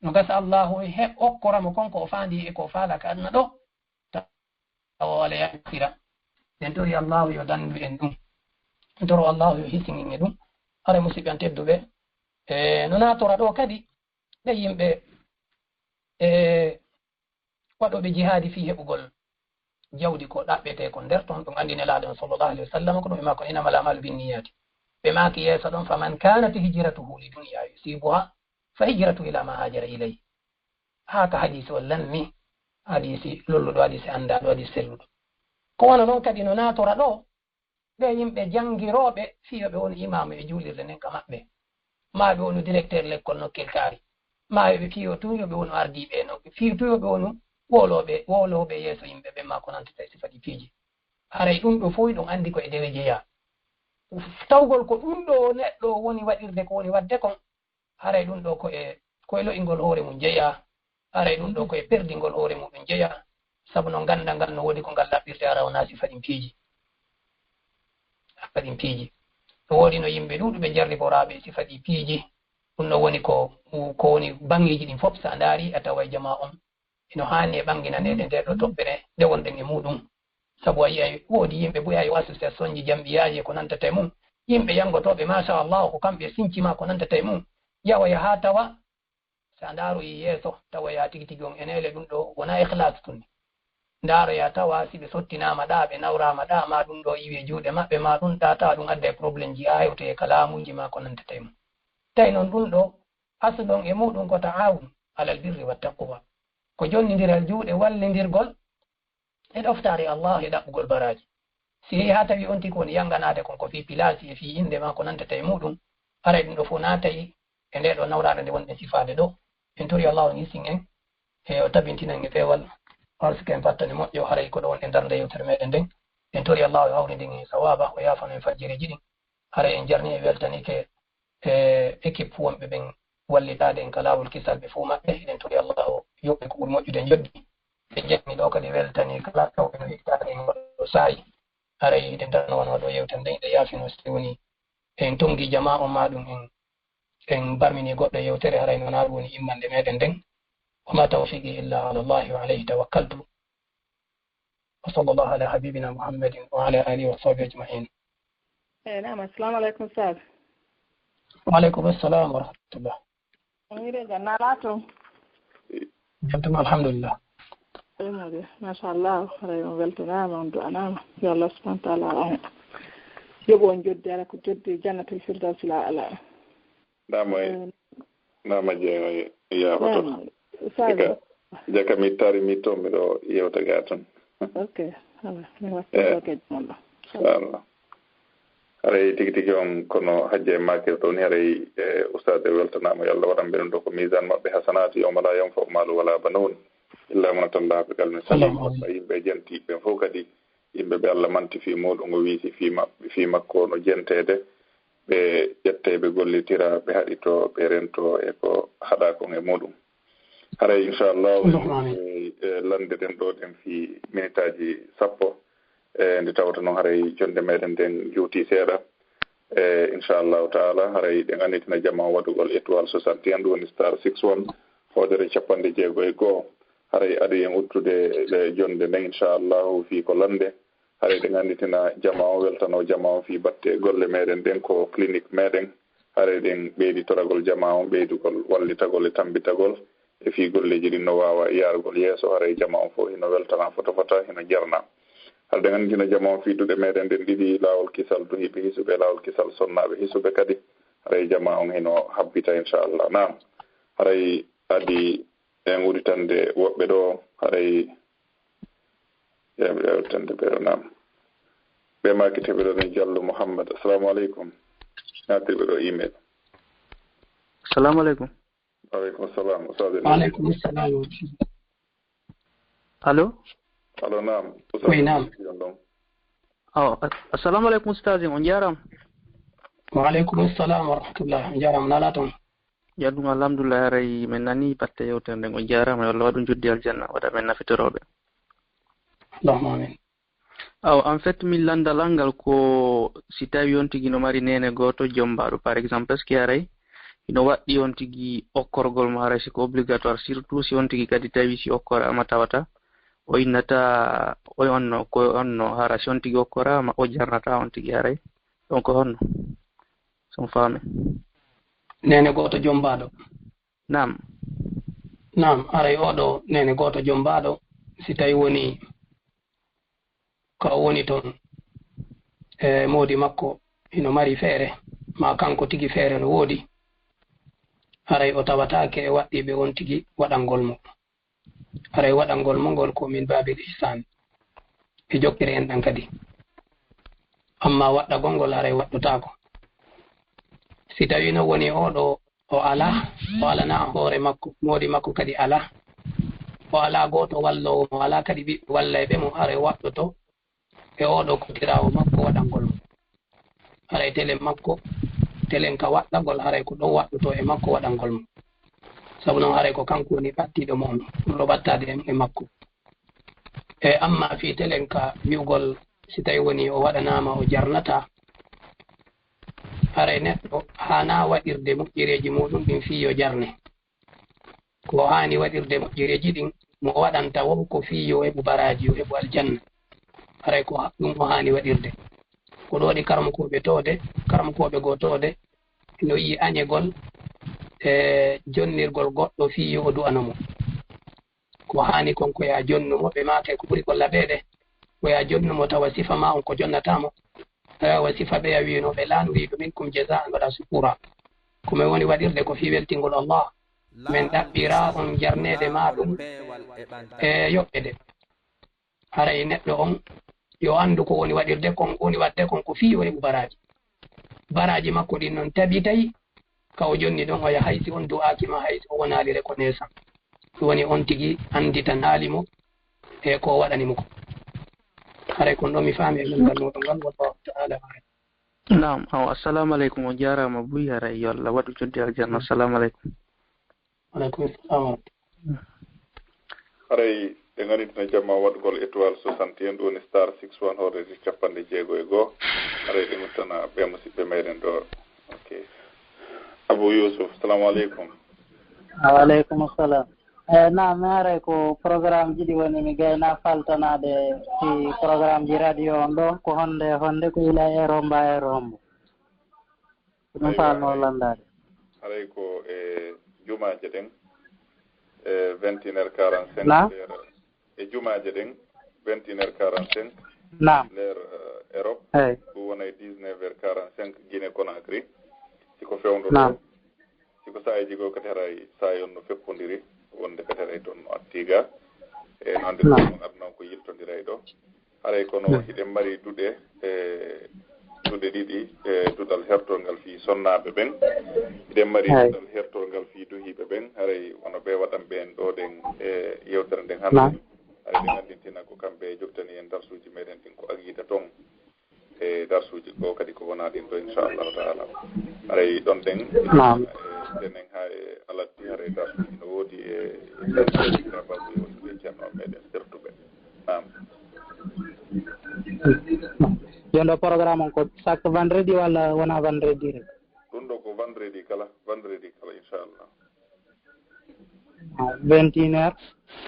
no gasa allahu e okkoramo konko o faandi e ko faala ka aduna ɗo tawa wala yaɓira nden tori allahu yo dandu en ɗum toro allahu yo hisinin e ɗum ara musidɓe an tedduɓe no natora ɗo kadi ɓe yimɓe waɗoɓe jihadi fi heɓugol jawdi ko ɗaɓɓete ko nder toon ɗum andi nelaɗo on sallllahu alayhi wa sallam ko ɗum ɓe makko inama al amalu binniyati ɓe maki yeeso ɗon faman kanat hijratuhu li dunya yusibuha fa hijratu ila ma hajara ilayhi haka hadisi o lanmi hadisi lolluɗo hadisi andaɗo hadisi selluɗo ko wona noon kadi no natora ɗo ɓe yimɓe jangiroɓe fiyoɓe woni imamu e juulirde nden ka maɓɓe ma ɓe wonu directeur l'école nokkel kaari ma ɓe fiyo tuyoɓe wonu ardiɓe no fiyo tuyoɓe wonu woloɓe yeeso yimɓe ɓe ma ko nantata sifaɗi piiji haray ɗum ɗo fof ɗum andi ko e dewe jeeya tawgol ko ɗum ɗo neɗɗo woni waɗirde ko woni wadde kon haray ɗum ɗo koye lo'ingol hoore mum jeeya haray ɗum ɗo koye perdingol hoore muɗum jeeya sabu no ganda ngal no woodi ko ngal laɓɓirte ara wona sifaɗin piiji no woodi no yimɓe ɗuɗuɓe jarriboraɓe sifaɗi piiji ɗum no woni ko woni bangeji ɗin fof sa ndaari a tawa jama on ino hani e ɓanginanede nder ɗo toɓɓere nde wonɗen e muɗum sabu a yiyay woodi yimɓe boyayi association ji jamɓiyaji e ko nantata e mum yimɓe yangotoɓe machallah ko kamɓe sincima ko nantata e mum yawoya ha tawa sa ndaaroyi yeeso tawa ya tigi tigi on enele ɗum ɗo wona ihlas tunni ndaara ya tawa si ɓe sottinama ɗa ɓe nawrama ɗa ma ɗum ɗo iwi juuɗe maɓɓe ma ɗum ɗata ɗum adda e probléme ji ha hewte e kalamuji ma ko nandete mum tawi noon ɗum ɗo asɗon e muɗum ko ta'awun alal birri wa taqwa ko jonnidiral juuɗe wallidirgol e ɗoftare Allah e ɗaɓɓugol baraji si yehi ha tawi on tigi woni yanganade kon ko fi pilasi e fi inde ma ko nandete e muɗum aray ɗum ɗo fof naatayi e nde ɗo nawrade nde wonɗen sifade ɗo en tori Allah on yisin en e o tabintinan e peewal harsike en pattane moƴƴo haray ko ɗo won e darde yewtere meɗen nden en tori Allah o hawri ndin e sawaba o yafano en fajjireji ɗin haray en jarni e weltanike e équipe wonɓe ɓen wallitade en kalawol kisal ɓe fuu maɓɓe eɗen tori Allah o yoɓɓe ko ɓuri moƴƴude joddi ɓe jeɗmi ɗo kadi weltani kala tawɓe no hettade en goɗɗo saayi haray eɗen darno wono ɗo yewtere nden ɗe yaafino so woni en tongi jama o maɗum en barmini goɗɗo yewtere haray noon har woni immande meɗen nden wama tawfiqi illa ala allahi wa alayhi tawakkaltu wa sallallahu ala habibina muhammadin wa ala alihi wa sahbihi ajma'in. Naam, assalamu alaikum sir. Wa alaikum assalam wa rahmatullah. Ngire ganalato. Jantum alhamdulillah. Mashallah, haray on weltanama on du'anama yo Allah subhanahu wa ta'ala yobo on joddi ala ko joddi jannatul firdaus la ala. Nama je ya hoto jaka mi tari mi to mi do yewta gaton. Okay, hala mi watta ko jomma. Allah haray tigi on kono hajje makir to ni haray ustade weltanama yalla wadan be do ko mizan mabbe hasanati yawma la yanfa malu wala banun illa man atallaha bi qalbin salim yimbe jenti be fof kadi yimbe be Allah manti fi modum go wiisi fi makko no jentede be jettebe gollitira be hadito be rento e ko hada ko e modum haray inshallah lande den do den fi minutaji sappo nde tawta noon haray jonde meɗen den juuti seeɗa inchallahu taala haray ɗen annitina jama waɗugol étoile 61 ɗum woni star 61 hoodere 60 haray adi en uddude jonde nden inchallahu fi ko lande haray ɗen annitina jama o weltano jama o fi batte golle meɗen nden ko clinique meɗen haray ɗen ɓeydi toragol jama o ɓeydugol wallitagol e tambitagol e fi golleji ɗin no wawa yargol yeeso haray jama o fof hino weltana fota hino jarna halde ngandina jama fiidude meɗen nden ɗiɗi laawol kisal duhiɓe hisuɓe laawol kisal sonnaɓe hisuɓe kadi haray jama on hino habbita inchallah nam haray adi en uditande woɓɓe ɗo haray yaɓe uditande ɓeɗo nam ɓe makiteɓe ɗo nen Diallo Mouhammad assalamu aleykum natirɓe ɗo email. Assalamu aleykum. Waaleykum salam. Waaleykum salam. Allo. Allo naam. Oui naam. Assalamu aleykum ustaz on jaram. Waaleykum assalam wa rahmatullah. Jaram nala ton. Yadum alhamdulillah ray men nani batte yewtere nden on jarama Allah waɗum joddi aljanna waɗa men nafitoroɓe. Allahumma amin. En fait min landalangal ko si tawi on tigi no mari nene goto jombaɗo par exemple est ce que aray ino waɗɗi on tigi okkorgol mo haray siko obligatoire surtout si on tigi kadi tawi si okkora ama tawata o innata o onno ko onno hara si on tigi okkorama o jarnata on tigi haray donc honno son faame nene goto jombaɗo nam aray oɗo nene goto jombaɗo si tawi woni ko woni toon e modi makko ino mari feere ma kanko tigi feere no woodi haray o tawatake e waɗɗiɓe on tigi waɗangol mo haray waɗangol mo ngol ko min babil ihsan e jokkire en ɗan kadi amma waɗɗagol ngol haray waɗɗutako si tawi no woni oɗo o alana hoore makko modi makko kadi o ala goto wallowo mo ala kadi ɓiɓɓe wallayɓe mo haray waɗɗoto e oɗo kodirawo makko waɗangol mo haray telen ka waɗɗagol haray ko ɗon waɗɗoto e makko waɗangol mo sabu noon haray ko kanko woni ɓattiɗo mo ɗum ɗo ɓattade e makko e amma fi telen ka wi'ugol si tawi woni o waɗanama o jarnata haray neɗɗo hana waɗirde moƴƴereji muɗum ɗin fi yo jarne ko hani waɗirde moƴƴereji ɗin mo waɗanta wo ko fi yo heɓu baraji yo heɓu aljanna haray ko ɗum o hani waɗirde ko ɗo waɗi karamokoɓe gotode no yi añegol e jonnirgol goɗɗo fi yo o du'ana mo ko hani konko ya jonnumo ɓe mate ko ɓuri ko laɓede ko ya jonnumo tawa sifa ma on ko jonnatamo wa sifa ɓe a wino ɓe lan uridu minkum jazaan wala sukura komin woni waɗirde ko fi weltingol Allah min ɗaɓɓira on jarnede ma ɗum e yoɓɓede haray neɗɗo on yo andu ko woni waɗirde kon woni wadde kon ko fi o heɓu baraji makko ɗin noon tabitay ka o jonni ɗon o yaha haysi on du'akima haysi o wonali reconnaissant woni on tigi andi tan haalimo e ko waɗanimo ko haray kon ɗo mi faami e gongal muɗum ngal wallahu ta'ala Naam, assalamu alaikum o jarama buy haray yo Allah waɗu joddi aljanna. Assalamu alaikum. Alaikum assalam. haray ɓe ganitino jamma waɗgol étoile 61 ɗo woni star 61 horeji 6 haray ɗe guttana ɓe musidɓe meɗen ɗo. Ok, Abou Yousuf, salamu aleykum. Waaleykum assalam. Na mi haray ko programme ji ɗi woni mi gayna faltanade si programme ji radio on ɗo ko honde ko ila e rombo ɗum falno landade haray ko e jumaje ɗen e 21h45 e jumaje ɗen 21h45 nam l'air Europe ko wona 19h45 Guinée Conakry siko fewndo ɗo siko sahaji go kadi haray sayon no feppodiri wonde kadi haray toon no attiga e no ande ɗum aduna ko yiltodiray ɗo haray kono hiɗen mari duɗe e duɗe ɗiɗi e duɗal hertolngal fi sonnaɓe ɓen hiɗen mari duɗal hertolngal fi duhiɓe ɓen haray wono ɓe waɗan ɓen ɗo ɗen e yewtere nden hannde haray ɗe gandintina ko kamɓe jogtani en darsuji meɗen ɗin ko agida toon e darsuji ɗo kadi ko wona ɗin ɗo inchallahu taala haray ɗon ɗen denen ha e alatti haray darsuji no woodi e babuy wonɓe ceerno meɗen sertuɓe nam jondo programme on ko chaque vendredi walla wona vendredi rek ɗum ɗo ko vendredi kala inchallah 21h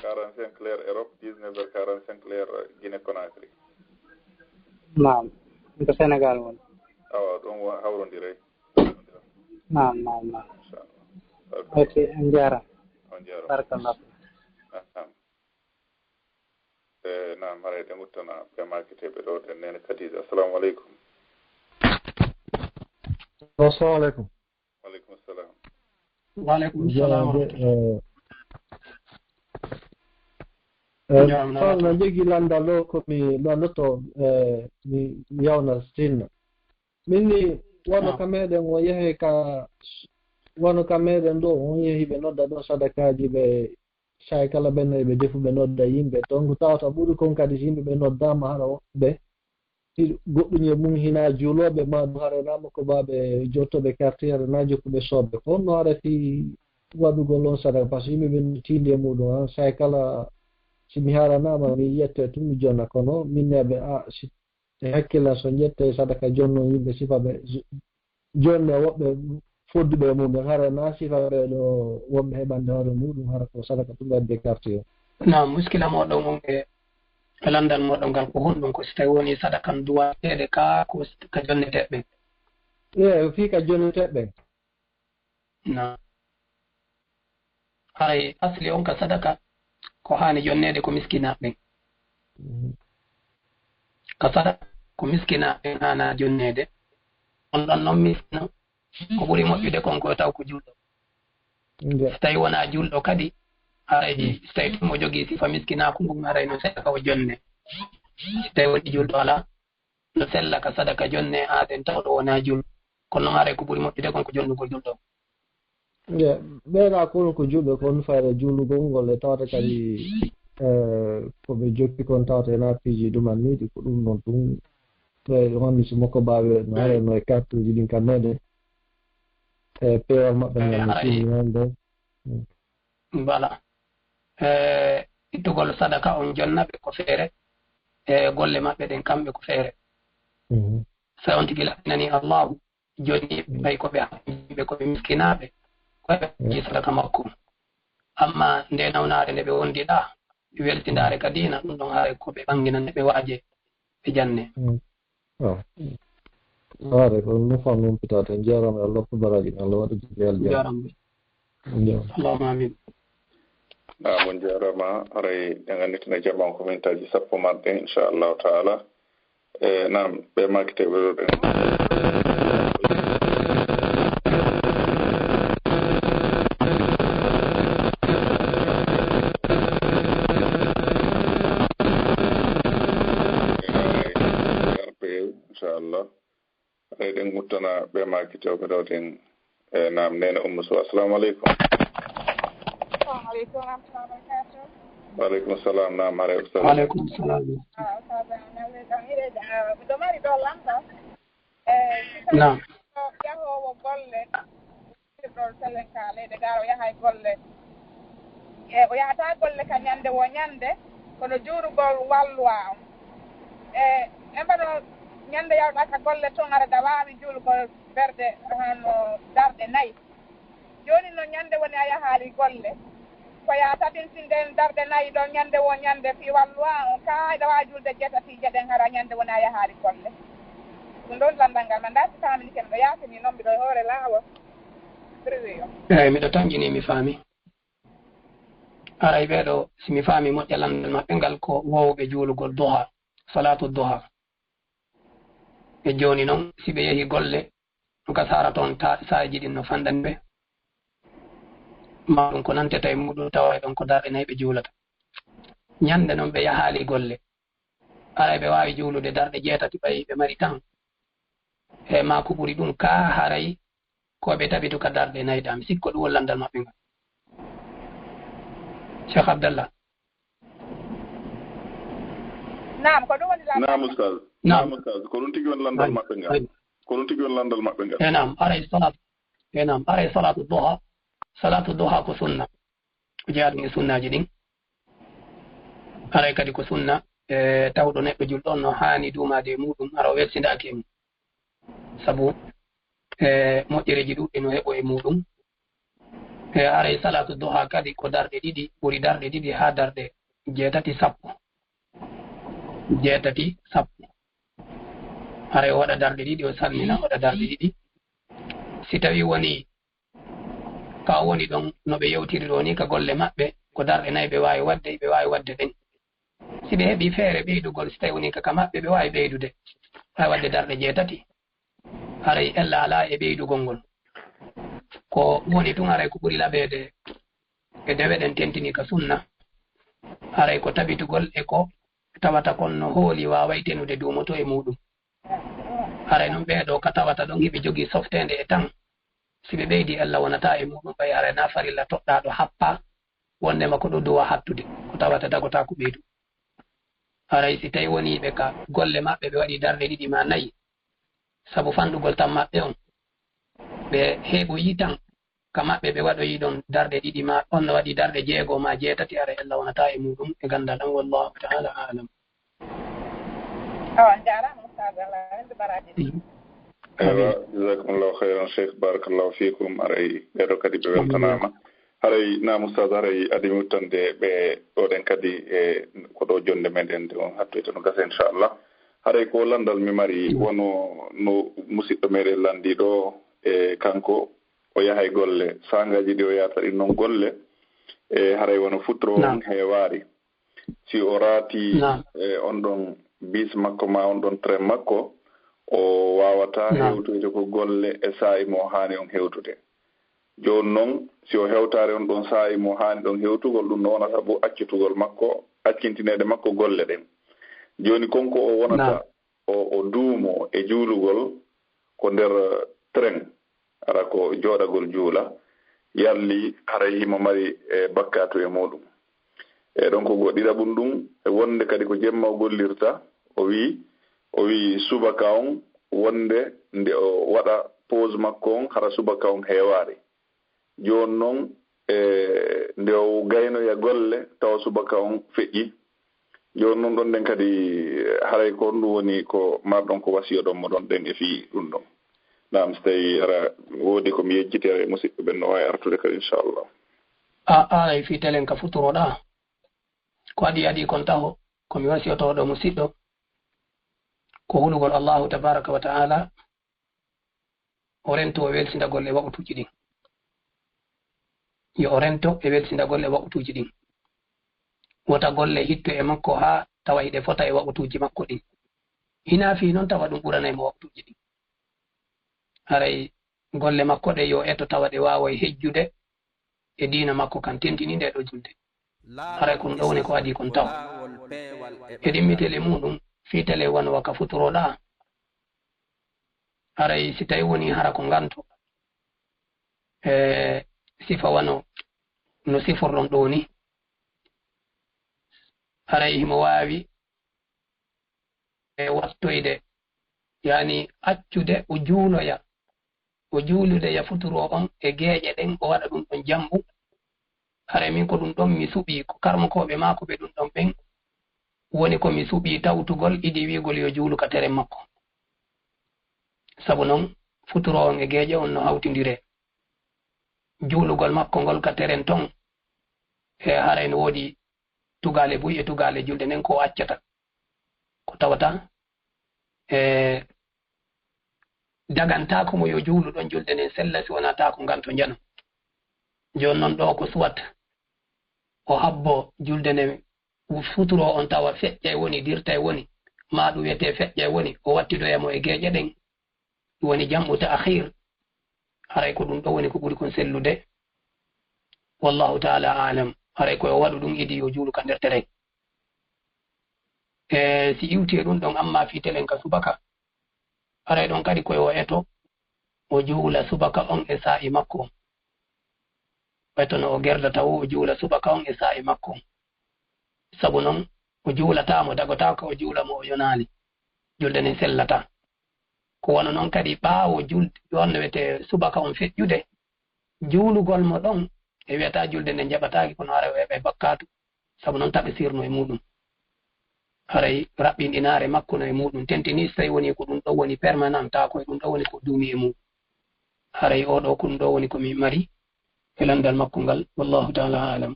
45 l'air Europe 19h45 l'air Guinée Conakry nam ko Sénégal won awa ɗon hawrodiray nam ok on jarama barakallah nam haray ɗe guttana ɓe makiteɓe ɗo ɗen nene Khadija. Assalamu aleykum. Assalamu aleykum. Waleykum assalam. Waleykum salam. Falno jogi landal ɗo komi landoto mi yawna sinno min ni wono ka meɗen o yehe ka wono ka meɗen ɗo on yehi ɓe nodda ɗo sadakaji ɓe say kala ɓenno eɓe defu ɓe nodda yimɓe toon ko tawata ɓuri kon kadi yimɓe ɓe noddama haɗa woɓɓe goɗɗum mum hina juuloɓe ma ɗum haranama ko baɓe jottoɓe quartiére na jokkuɓe soɓɓe ko on no haɗa fi waɗugol on sadaka par ce que yimɓe ɓe tindi e muɗum han say kala simi haranama mi yette tun mi jonna kono minneɓe si e hakkilla so jette sadaka jonno yimɓe sifaɓe jonne woɓɓe fodduɓe mumen hara na sifaɓe ɗo wonɓe heɓande hoore muɗum hara ko sadaka tum wadde quartier o na muskila moɗon on e landal moɗon ngal ko honɗum ko so tawi woni sadakan duwateɗe ka ko ka jonneteɓe fi ka jonneteɓe na haray asli on ka sadaka ko hani jonnede ko miskinaɓe ka sadaka ko miskinaɓe hana jonnede on ɗon noon miskino ko ɓuri moƴƴude kon ko taw ko julɗo so tawi wona julɗo kadi haray so tawi ɗum o jogii sifa miskinaku ngun haray no sedaka o jonne so tawi woni julɗo ala no sella ka sadaka jonne haden tawɗo wona julɗo kono noon haray ko ɓuri moƴƴude kon ko jonnugol julɗo ɓeeɗa kono ko julɓe kon fayre juulugol ngol e tawata kadi koɓe jokki kon tawata e naafiji ɗuman niɗi ko ɗum noon ɗum ɓe honni so makko mbawi no hare no e carte uji ɗin kam meɗen e pewal maɓɓe ngal no tiimi hande voilà ittugol sadaka on jonnaɓe ko feere e golle maɓɓe ɗen kamɓe ko feere so on tigi laɓinani allahu jonni ɓay koɓe yimɓe koɓe miskinaɓe koɓe ji sadaka makko amma nde nawnare nde ɓe wondiɗa weltindare ka dina ɗum ɗon haare koɓe ɓanginane ɓe waaje ɓe janne haare ko no fam noon pitata jarama Allah ko baraji Allah waɗa jeyal jarama allahumma amin mon jarama aray en annitina jaman ko min taji sappo marɗe inchallahu taala nam ɓe makite weloɗen inchallah aray ɗen guttana ɓe makite o ɓeɗoɗen nam nene Oumou Sow assalamu aleykum. Waaleykum salam nam hare ustad. Waaleykum salam. Naam. Yahowo golle ɗo selen kaalede gar o yahay golle o yahata golle ka ñande wo ñande kono juurugol walluwa on e mbaɗo ñande yawɗa ka golle toon arada wawi juulugol berde hono darɗe nayyi joni no ñande woni a yahaali golle ko ya tabintinden darɗe nayyi ɗo ñande wo ñande fi walluwa on kayɗa wawi julde jeetatiije ɗen hara ñande woni a yahaali golle ɗum ɗon landal ngal ma ndasi famini ken ɗo yaatini noon mbiɗo hoore laawo privé o eyi miɗo tanjini mi faami aray ɓeeɗo simi faami moƴƴa landal maɓɓe ngal ko wowɓe juulugol duha salatu duha e joni noon si ɓe yehi golle ka sara toon saaji ɗin no fandani ɓe ma ɗum ko nanteta e muɗum tawa ɗon ko darɗe nayi ɓe juulata ñande noon ɓe yahaali golle aray ɓe wawi juulude darɗe jeetati ɓayi ɓe mari tan e ma ko ɓuri ɗum ka haray koɓe tabitu ka darɗe nayi ɗam sikko ɗum wollandal maɓɓe ngal Cheikh Abdallah. Naam ko ɗum woni landal. Naam ustad. Naam ustad ko ɗum tigi woni landal maɓɓe ngal. Ko ɗum tigi woni landal maɓɓe ngal. Naam aray salatu duha ko sunna ko jeeyaɗum e sunnaji ɗin aray kadi ko sunna e tawɗo neɗɗo julɗon no haani duumade e muɗum ara o welsindaaki e mum sabu e moƴƴereji ɗuɗɗi no heɓo e muɗum e aray salatu duha kadi ko darɗe ɗiɗi ɓuri darɗe ɗiɗi haa darɗe jeetati sappo aray o waɗa darɗe ɗiɗi o salmina waɗa darɗe ɗiɗi si tawi woni ka woni ɗon no ɓe yewtiri ɗo ni ka golle maɓɓe ko darɗe nayi ɓe wawi wadde ɗen si ɓe heeɓi feere ɓeydugol si tawi woni ka maɓɓe ɓe wawi ɓeydude wawi wadde darɗe jeetati aray ella ala e ɓeydugol ngol ko woni tun aray ko ɓuri laɓede e dewe ɗen tentini ka sunna aray ko tabitugol e ko tawata kon no hooli waway tenude duumoto e muɗum aray noon ɓeeɗo ka tawata ɗon hiɓe jogii softede e tan si ɓe ɓeydi Allah wonata e muɗum ɓay aray na farilla toɗɗaɗo happa wondema ko ɗo duwa hattude ko tawata dagota ko ɓeydu aray si tawi woni ɓe ka golle maɓɓe ɓe waɗi darɗe ɗiɗi ma nayi sabu fanɗugol tan maɓɓe on ɓe heeɓoyi tan ka maɓɓe ɓe waɗoyi ɗon darɗe ɗiɗi ma on no waɗi darɗe jeego ma jeetati aray Allah wonata e muɗum e gandal ɗan wallahu taala alam awan jarama ustad Allah rende baraji ewa jazakumullahu khairan cheikh barakallahu fikum aray ɓeɗo kadi ɓe weltanama haray nam ustad haray adimi wuttande ɓe ɗoɗen kadi e ko ɗo jonde meɗen de on hattoyte no gasa inchallah haray ko landal mi mari wono no musidɗo meɗen landiɗo e kanko o yahay golle sangaji ɗi o yata ɗin noon golle e haray wono futuro on heewari si o raati e on ɗon bis makko ma on ɗon train makko o wawata hewtoyde ko golle e saa'i mo hani on hewtude joni noon si o hewtare on ɗon saa'i mo hani ɗon hewtugol ɗum no wonata bo accitugol makko accintinede makko golle ɗen joni konko o wonata o duumo e juulugol ko nder train ara ko jooɗagol juula yalli haray himo mari e bakkatu e muɗum e ɗon ko goɗɗiɗaɓum ɗum e wonde kadi ko jemma o gollirta o wi subaka on wonde nde o waɗa pause makko on hara subaka on heewari joni noon nde o gaynoya golle tawa subaka on feƴƴi joni noon ɗon ɗen kadi haray ko ɗum woni ko marɗon ko wasiyo ɗon mo ɗon ɗen e fi ɗum ɗon nam so tawi ara woodi komi yejjiti e musidɓe ɓen no wawi artude kadi inchallah aray fi telen ka futuroɗa ko adi kon taho komi wasiyotoɗo musidɗo ko hulugol Allahu tabaraka wa ta'ala o rento o welsindagol e waɓutuji ɗin yo o rento e welsindagol e waɓutuji ɗin wota golle hitto e makko ha tawa hiɗe fota e waɓutuji makko ɗin hina fi noon tawa ɗum ɓuranaymo waɓutuji ɗin haray golle makko ɗe yo eto tawa ɗe waaway hejjude e diina makko kan tentini nde ɗo julde haray ko ɗum ɗo woni ko adi kon taw e ɗimmitele muɗum fiitele wano waka futuroɗa haray si tawi woni hara ko nganto sifa wano no siforɗon ɗo ni haray himo waawi e wattoyde yani accude o juuloya o juulude ya futuro on e geeƴe ɗen o waɗa ɗum ɗon jambu haray min ko ɗum ɗon mi suɓi ko karmakoɓe maako ɓe ɗum ɗon ɓen woni ko mi suɓi tawtugol iɗi wiigol yo juulu ka tere makko sabu noon futuro on e geeƴe on no hawtindire juulugol makko ngol ka teren ton e haray no woodi tugale buy e tugale julde nden ko accata ko tawata dagantako mo yo juulu ɗon julde nden sella si wonata ko nganto njano joni noon ɗo ko suwat o habbo julde nde futuro on tawa feƴƴa woni dirta woni ma ɗum wiyete feƴƴa woni o wattidoyamo e geeƴe ɗen woni jamɓu ta akhir haray ko ɗum ɗo woni ko ɓuri kon sellude wallahu taala alam haray koyo waɗu ɗum idi yo juulu ka nder tere si iwti ɗum ɗon amma fiitelen ka subaka haray ɗon kadi koyo eto o juula subaka on e sa'i makko eto no o gerdata o juula subaka on e sa'i makko sabu noon o juulatamo dagotako o juulamo o yonali julde nden sellata ko wona noon kadi ɓaawo julde wonno wiyete subaka on feƴƴude juulugol mo ɗon e wiyata julde nde jaɓataki kono haray o heɓa bakkatu sabu noon taɓe sirno e muɗum haray raɓɓinɗinare makko no e muɗum tentini so tawi woni ko ɗum ɗo woni permanent ta koye ɗum ɗo woni ko duumi e muɗum haray oɗo ko ɗum ɗo woni komi mari e landal makko ngal wallahu taala alam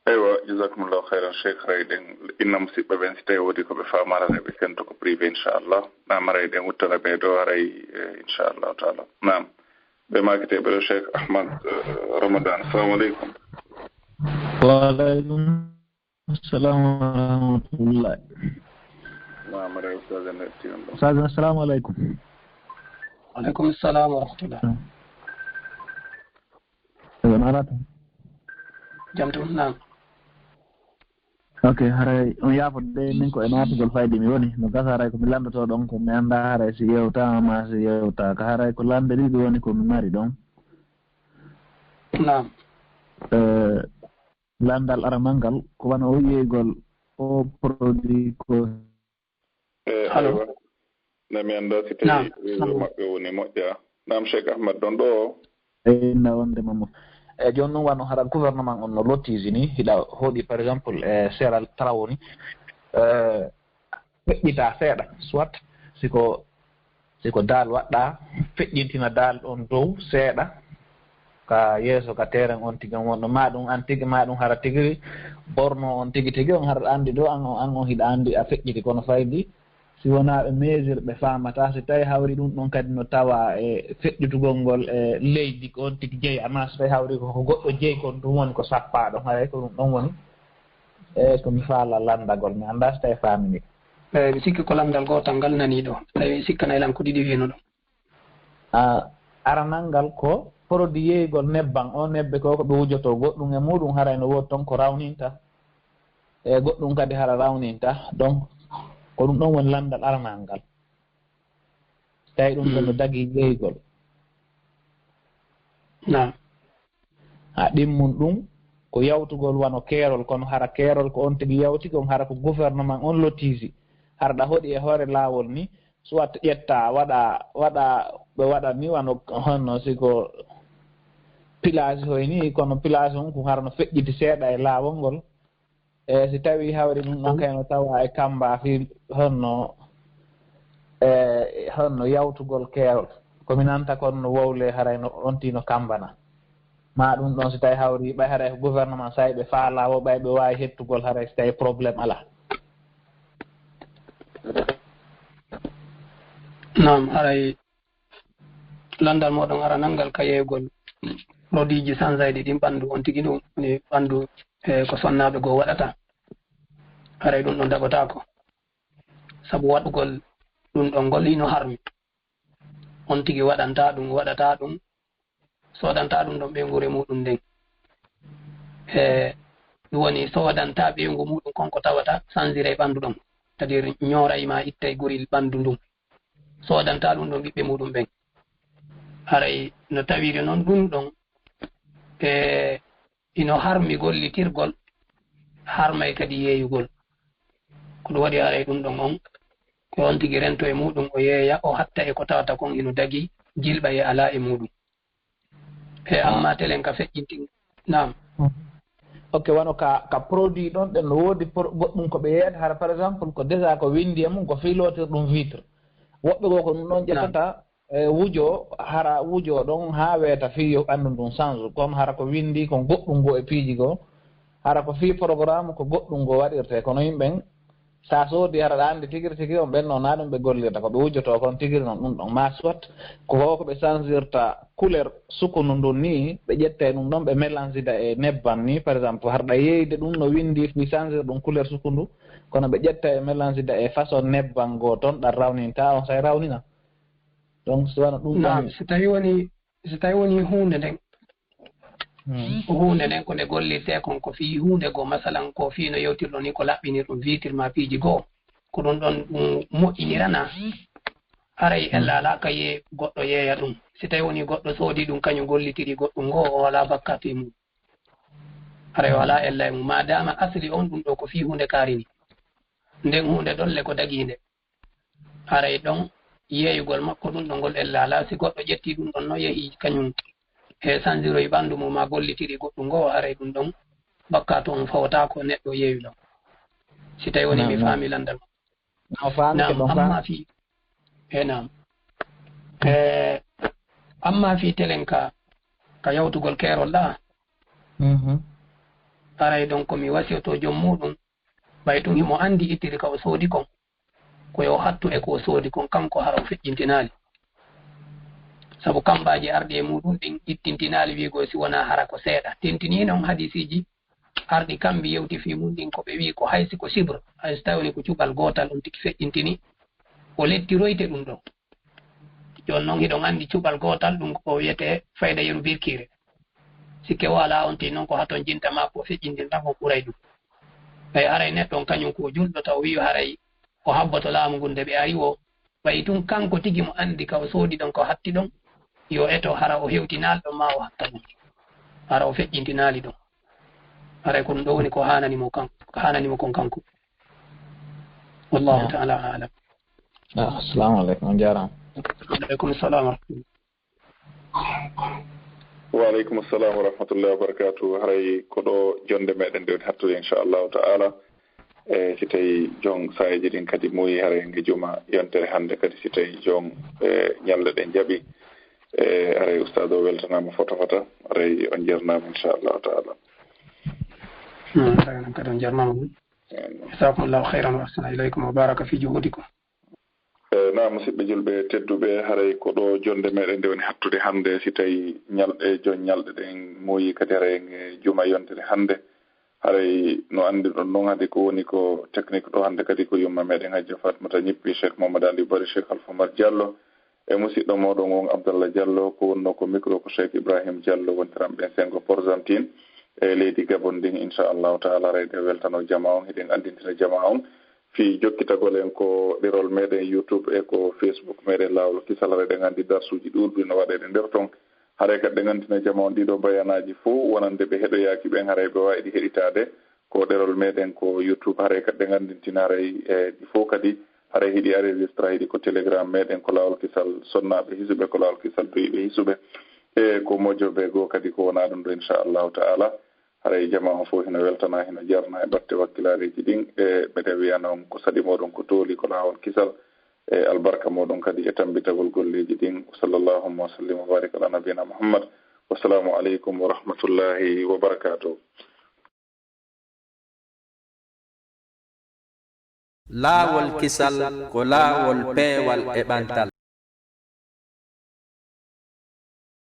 eywa jasakumullahu hayran cheikh ray ɗen inna musidɓe ɓen si tawi woodi koɓe famarane ɓe kento ko privé inchallah nam aray ɗen wuttana ɓe ɗo aray inchallahu taala nam ɓe makiteɓe ɗo cheikh ahmad ramadan assalamu aleykum waaleykum assalamu warahmatullah nam aray ustad en hettinon ɗo ustad assalamu aleykum aleykum assalam wa rahmatullah eɓen arata jam tum nam ok haray on yaafode min ko e naatugol fayde mi woni no gasa haray komi landoto ɗon ko mi annda haray si yewtama ma si yewtaka haray ko lande ɗiɗi woni komi mari ɗon nam landal aramal ngal ko wona o yeygol o produit ko aywa nami annda si tawi maɓɓe woni moƴƴa nam cheikh ahmad ɗon ɗo eyna wonde mammo e joni noon wano haɗa gouvernement on no lottisi ni hiɗa hooɗi par exemple e seeral trawo ni feƴƴita seeɗa soit siko daal waɗɗa feƴƴintina daal ɗon dow seeɗa ka yeeso ka terrain on tigi on wonɗo ma ɗum an tigi ma ɗum hara tigi borno on tigi tigi on hara anndi ɗo an on hiɗa anndi a feƴƴiti kono faydi si wonaa ɓe mesure ɓe faamata si tawi hawri ɗum ɗon kadi no tawa e feƴƴutugol ngol e leydi ko on tigi jeyi amma so tawi hawri ko goɗɗo jeyi kon ɗum woni ko sappaaɗo haray ko ɗum ɗon woni e komi faala lanndagol mi annda so tawi faamini mi sikki ko lanndal gootal ngal nanii ɗo tawi sikkana elan ko ɗiɗi wiino ɗo aranal ngal ko produit yeygol nebban o nebbe ko ɓe wujoto goɗɗum e muɗum haray no woodi toon ko rawninta e goɗɗum kadi hara rawninta donc ko ɗum ɗon woni landal aranal ngal tawi ɗum ɗon no dagi yeygol ha ɗimmun ɗum ko yawtugol wano keerol kono hara keerol ko on tigi yawti kon hara ko gouvernement on lottisi harɗa hoɗi e hoore laawol ni soit ƴetta ɓe waɗa ni wano honno siko pilage hoy ni kono pilage on ko hara no feƴƴiti seeɗa e laawol ngol e si tawi hawri ɗum ɗon kayno tawa e kamba fi honno yawtugol keerol komi nanta kon no wowle haray no ontino kambana ma ɗum ɗon si tawi hawri ɓay haray ko gouvernement sa ɓe faalawo ɓay ɓe wawi hettugol haray si tawi probléme ala nam haray landal moɗon aranal ngal ka yeygol produit ji sanzaydi ɗin ɓanndu on tigi ɗum woni ɓanndu ko sonnaɓe goo waɗata haray ɗum ɗon daɓotako sabu waɗugol ɗum ɗon ngol ino harmi on tigi waɗata ɗum sodanta ɗum ɗon ɓeygure muɗum nden ɗum woni sodanta ɓeygu muɗum konko tawata sansire e ɓanndu ɗon c'est à dire ñorayma ittay guril ɓanndu ndum sodanta ɗum ɗon ɓiɓɓe muɗum ɓen haray no tawiri noon ɗum ɗon ino harmi gollitirgol harmay kadi yeeyugol ko ɗum waɗi haray ɗum ɗon on ko on tigi rento e muɗum o yeeya o hatta e ko tawata kon ino dagi jilɓa e ala e muɗum amma telen ka feƴƴinti nam ok wano ka produit ɗon ɗen no woodi goɗɗum ko ɓe yeeyata hara par exemple ko déjà ko windi e mum ko filotir ɗum vitre woɓɓe goo ko ɗum ɗon ƴettata wujo hara wujo ɗon ha weeta fiyo ɓanndu ndun change comme hara ko windi ko goɗɗum ngoo e piiji goo hara ko fi programme ko goɗɗum ngoo waɗirte kono yimɓen sa soodi hara ɗa anndi tigiri tigi on ɓen noon na ɗum ɓe gollirta ko ɓe wujjoto kon tigiri noon ɗum ɗon ma soit ko ɓe changirta couleur sukunu ndun ni ɓe ƴette ɗum ɗon ɓe mélangida e nebban ni par exemple harɗa yeyde ɗum no windi mi changir ɗum couleur sukundu kono ɓe ƴetta e mélangida e façon nebban goo toon ɗan rawninta on say rawnina donc so wana ɗum ɗon so tawi woni hunde nden hunde nden ko nde gollirte kon ko fi hunde goo masalan ko fi no yewtirɗo ni ko laɓɓinir ɗum vitre ma piiji goo ko ɗum ɗon ɗum moƴƴinirana haray ella ala ka goɗɗo yeeya ɗum si tawi woni goɗɗo soodi ɗum kañum gollitiri goɗɗum ngoo o wala bakkatu e mum haray o wala ella e mum madama asli on ɗum ɗo ko fi hunde karini nden hunde ɗolle ko daginde haray ɗon yeeyugol makko ɗum ɗo ngol ella ala si goɗɗo ƴetti ɗum ɗon no yehi kañum e sanjiroye ɓanndu mum ma gollitiri goɗɗum ngoo haray ɗum ɗon bakkatu on fawtako neɗɗo yeeyuɗo si tawi woni mi faami landal amma fi nam amma fi telen ka yawtugol keerol ɗa haray ɗon komi wasiyoto joom muɗum ɓay ɗum himo anndi ittiri ka o soodi kon koyo hattu e ko soodi kon kanko hara o feƴƴintinaali sabu kambaji arɗi e muɗum ɗin ittintinaali wiigo si wona hara ko seeɗa tentini noon hadisiji arɗi kambi yewti fi mum ɗin ko ɓe wi ko haysi ko sibre hay so tawi woni ko cuɓal gootal ɗum tigi feƴƴintini o lettiroyte ɗum ɗon jooni noon hiɗon anndi cuɓal gootal ɗum ko wiyete fayda yeru birkire sikke wala on ti noon ko haton jinta ma ko feƴƴintinta ko ɓuray ɗum ɓay aray neɗɗon kañum ko julɗo taw wi haray o habboto laamu ngun nde ɓe ari o ɓay tun kanko tigi mo anndi ka o soodi ɗon ko hatti ɗon yo eto hara o hewtinaali ɗon ma o hatta ɗum hara o feƴƴintinaali ɗon haray ko ɗum ɗo woni ko hananimo kon kanko wallahu taala alam assalamu aleykum on jarama aleykum salam warahmatullah waaleykum assalam wa rahmatullahi wa barakatuh haray ko ɗo jonde meɗen nde woni hattude inchallahu taala si tawi jon sayeji ɗin kadi muyi haray nge juma yontere hannde kadi si tawi jon ñalɗe ɗen jaaɓi haray ustad o weltanama fota haray on jarnama inchallahu taala kadi on jarnama ɗum jasakumllahu hayran wa ahsana ilaykum wa baraka fi juhudikum na musidɓe julɓe tedduɓe haray ko ɗo jonde meɗen nde woni hattude hannde si tawi jon ñalɗe ɗen muyi kadi haray nge juma yontere hannde haray no andirɗon noon hade ko woni ko technique ɗo hannde kadi ko yumma meɗen hajja fatmata ñippi cheikh mamadou ali bari cheikh alfamar diallo e musidɗo moɗon on abdallah diallo ko wonno ko micro ko cheikh ibrahima diallo wontiran ɓen sengo porgentine e leydi gabon ndin inchallahu taala rayde weltano jama on hiɗen andintina jama on fi jokkitagol en ko ɗerol meɗen youtube e ko facebook meɗen lawol kisal reɗen andi darsuji ɗuɗɗi no waɗeɗe nder ton haray kadi ɗe gantina jama on ɗiɗo bayanaji fo wonande ɓe heɗoyaki ɓen haray ɓe wawi ɗi heɗitade ko ɗerol meɗen ko youtube haray kadi ɗe gandintina haray ɗi fo kadi haray hiɗi enregistra hiɗi ko télégramme meɗen ko lawol kisal sonnaɓe hisuɓe ko lawol kisal doyiɓe hisuɓe e ko mojoɓe goo kadi ko wona ɗum ɗo inchallahu taala haray jama o fof hino weltana hino jarna e batte wakkilareji ɗin e mbeɗen wiya noon ko saɗi moɗon ko tooli ko lawol kisal e albarka moɗon kadi e tambitagol golleji ɗin salllahuma wa sallim wa barik ala nabina mouhammad wassalamu aleykum wa rahmatullahi wa barakatuh. laawol kisal ko laawol peewal e ɓantal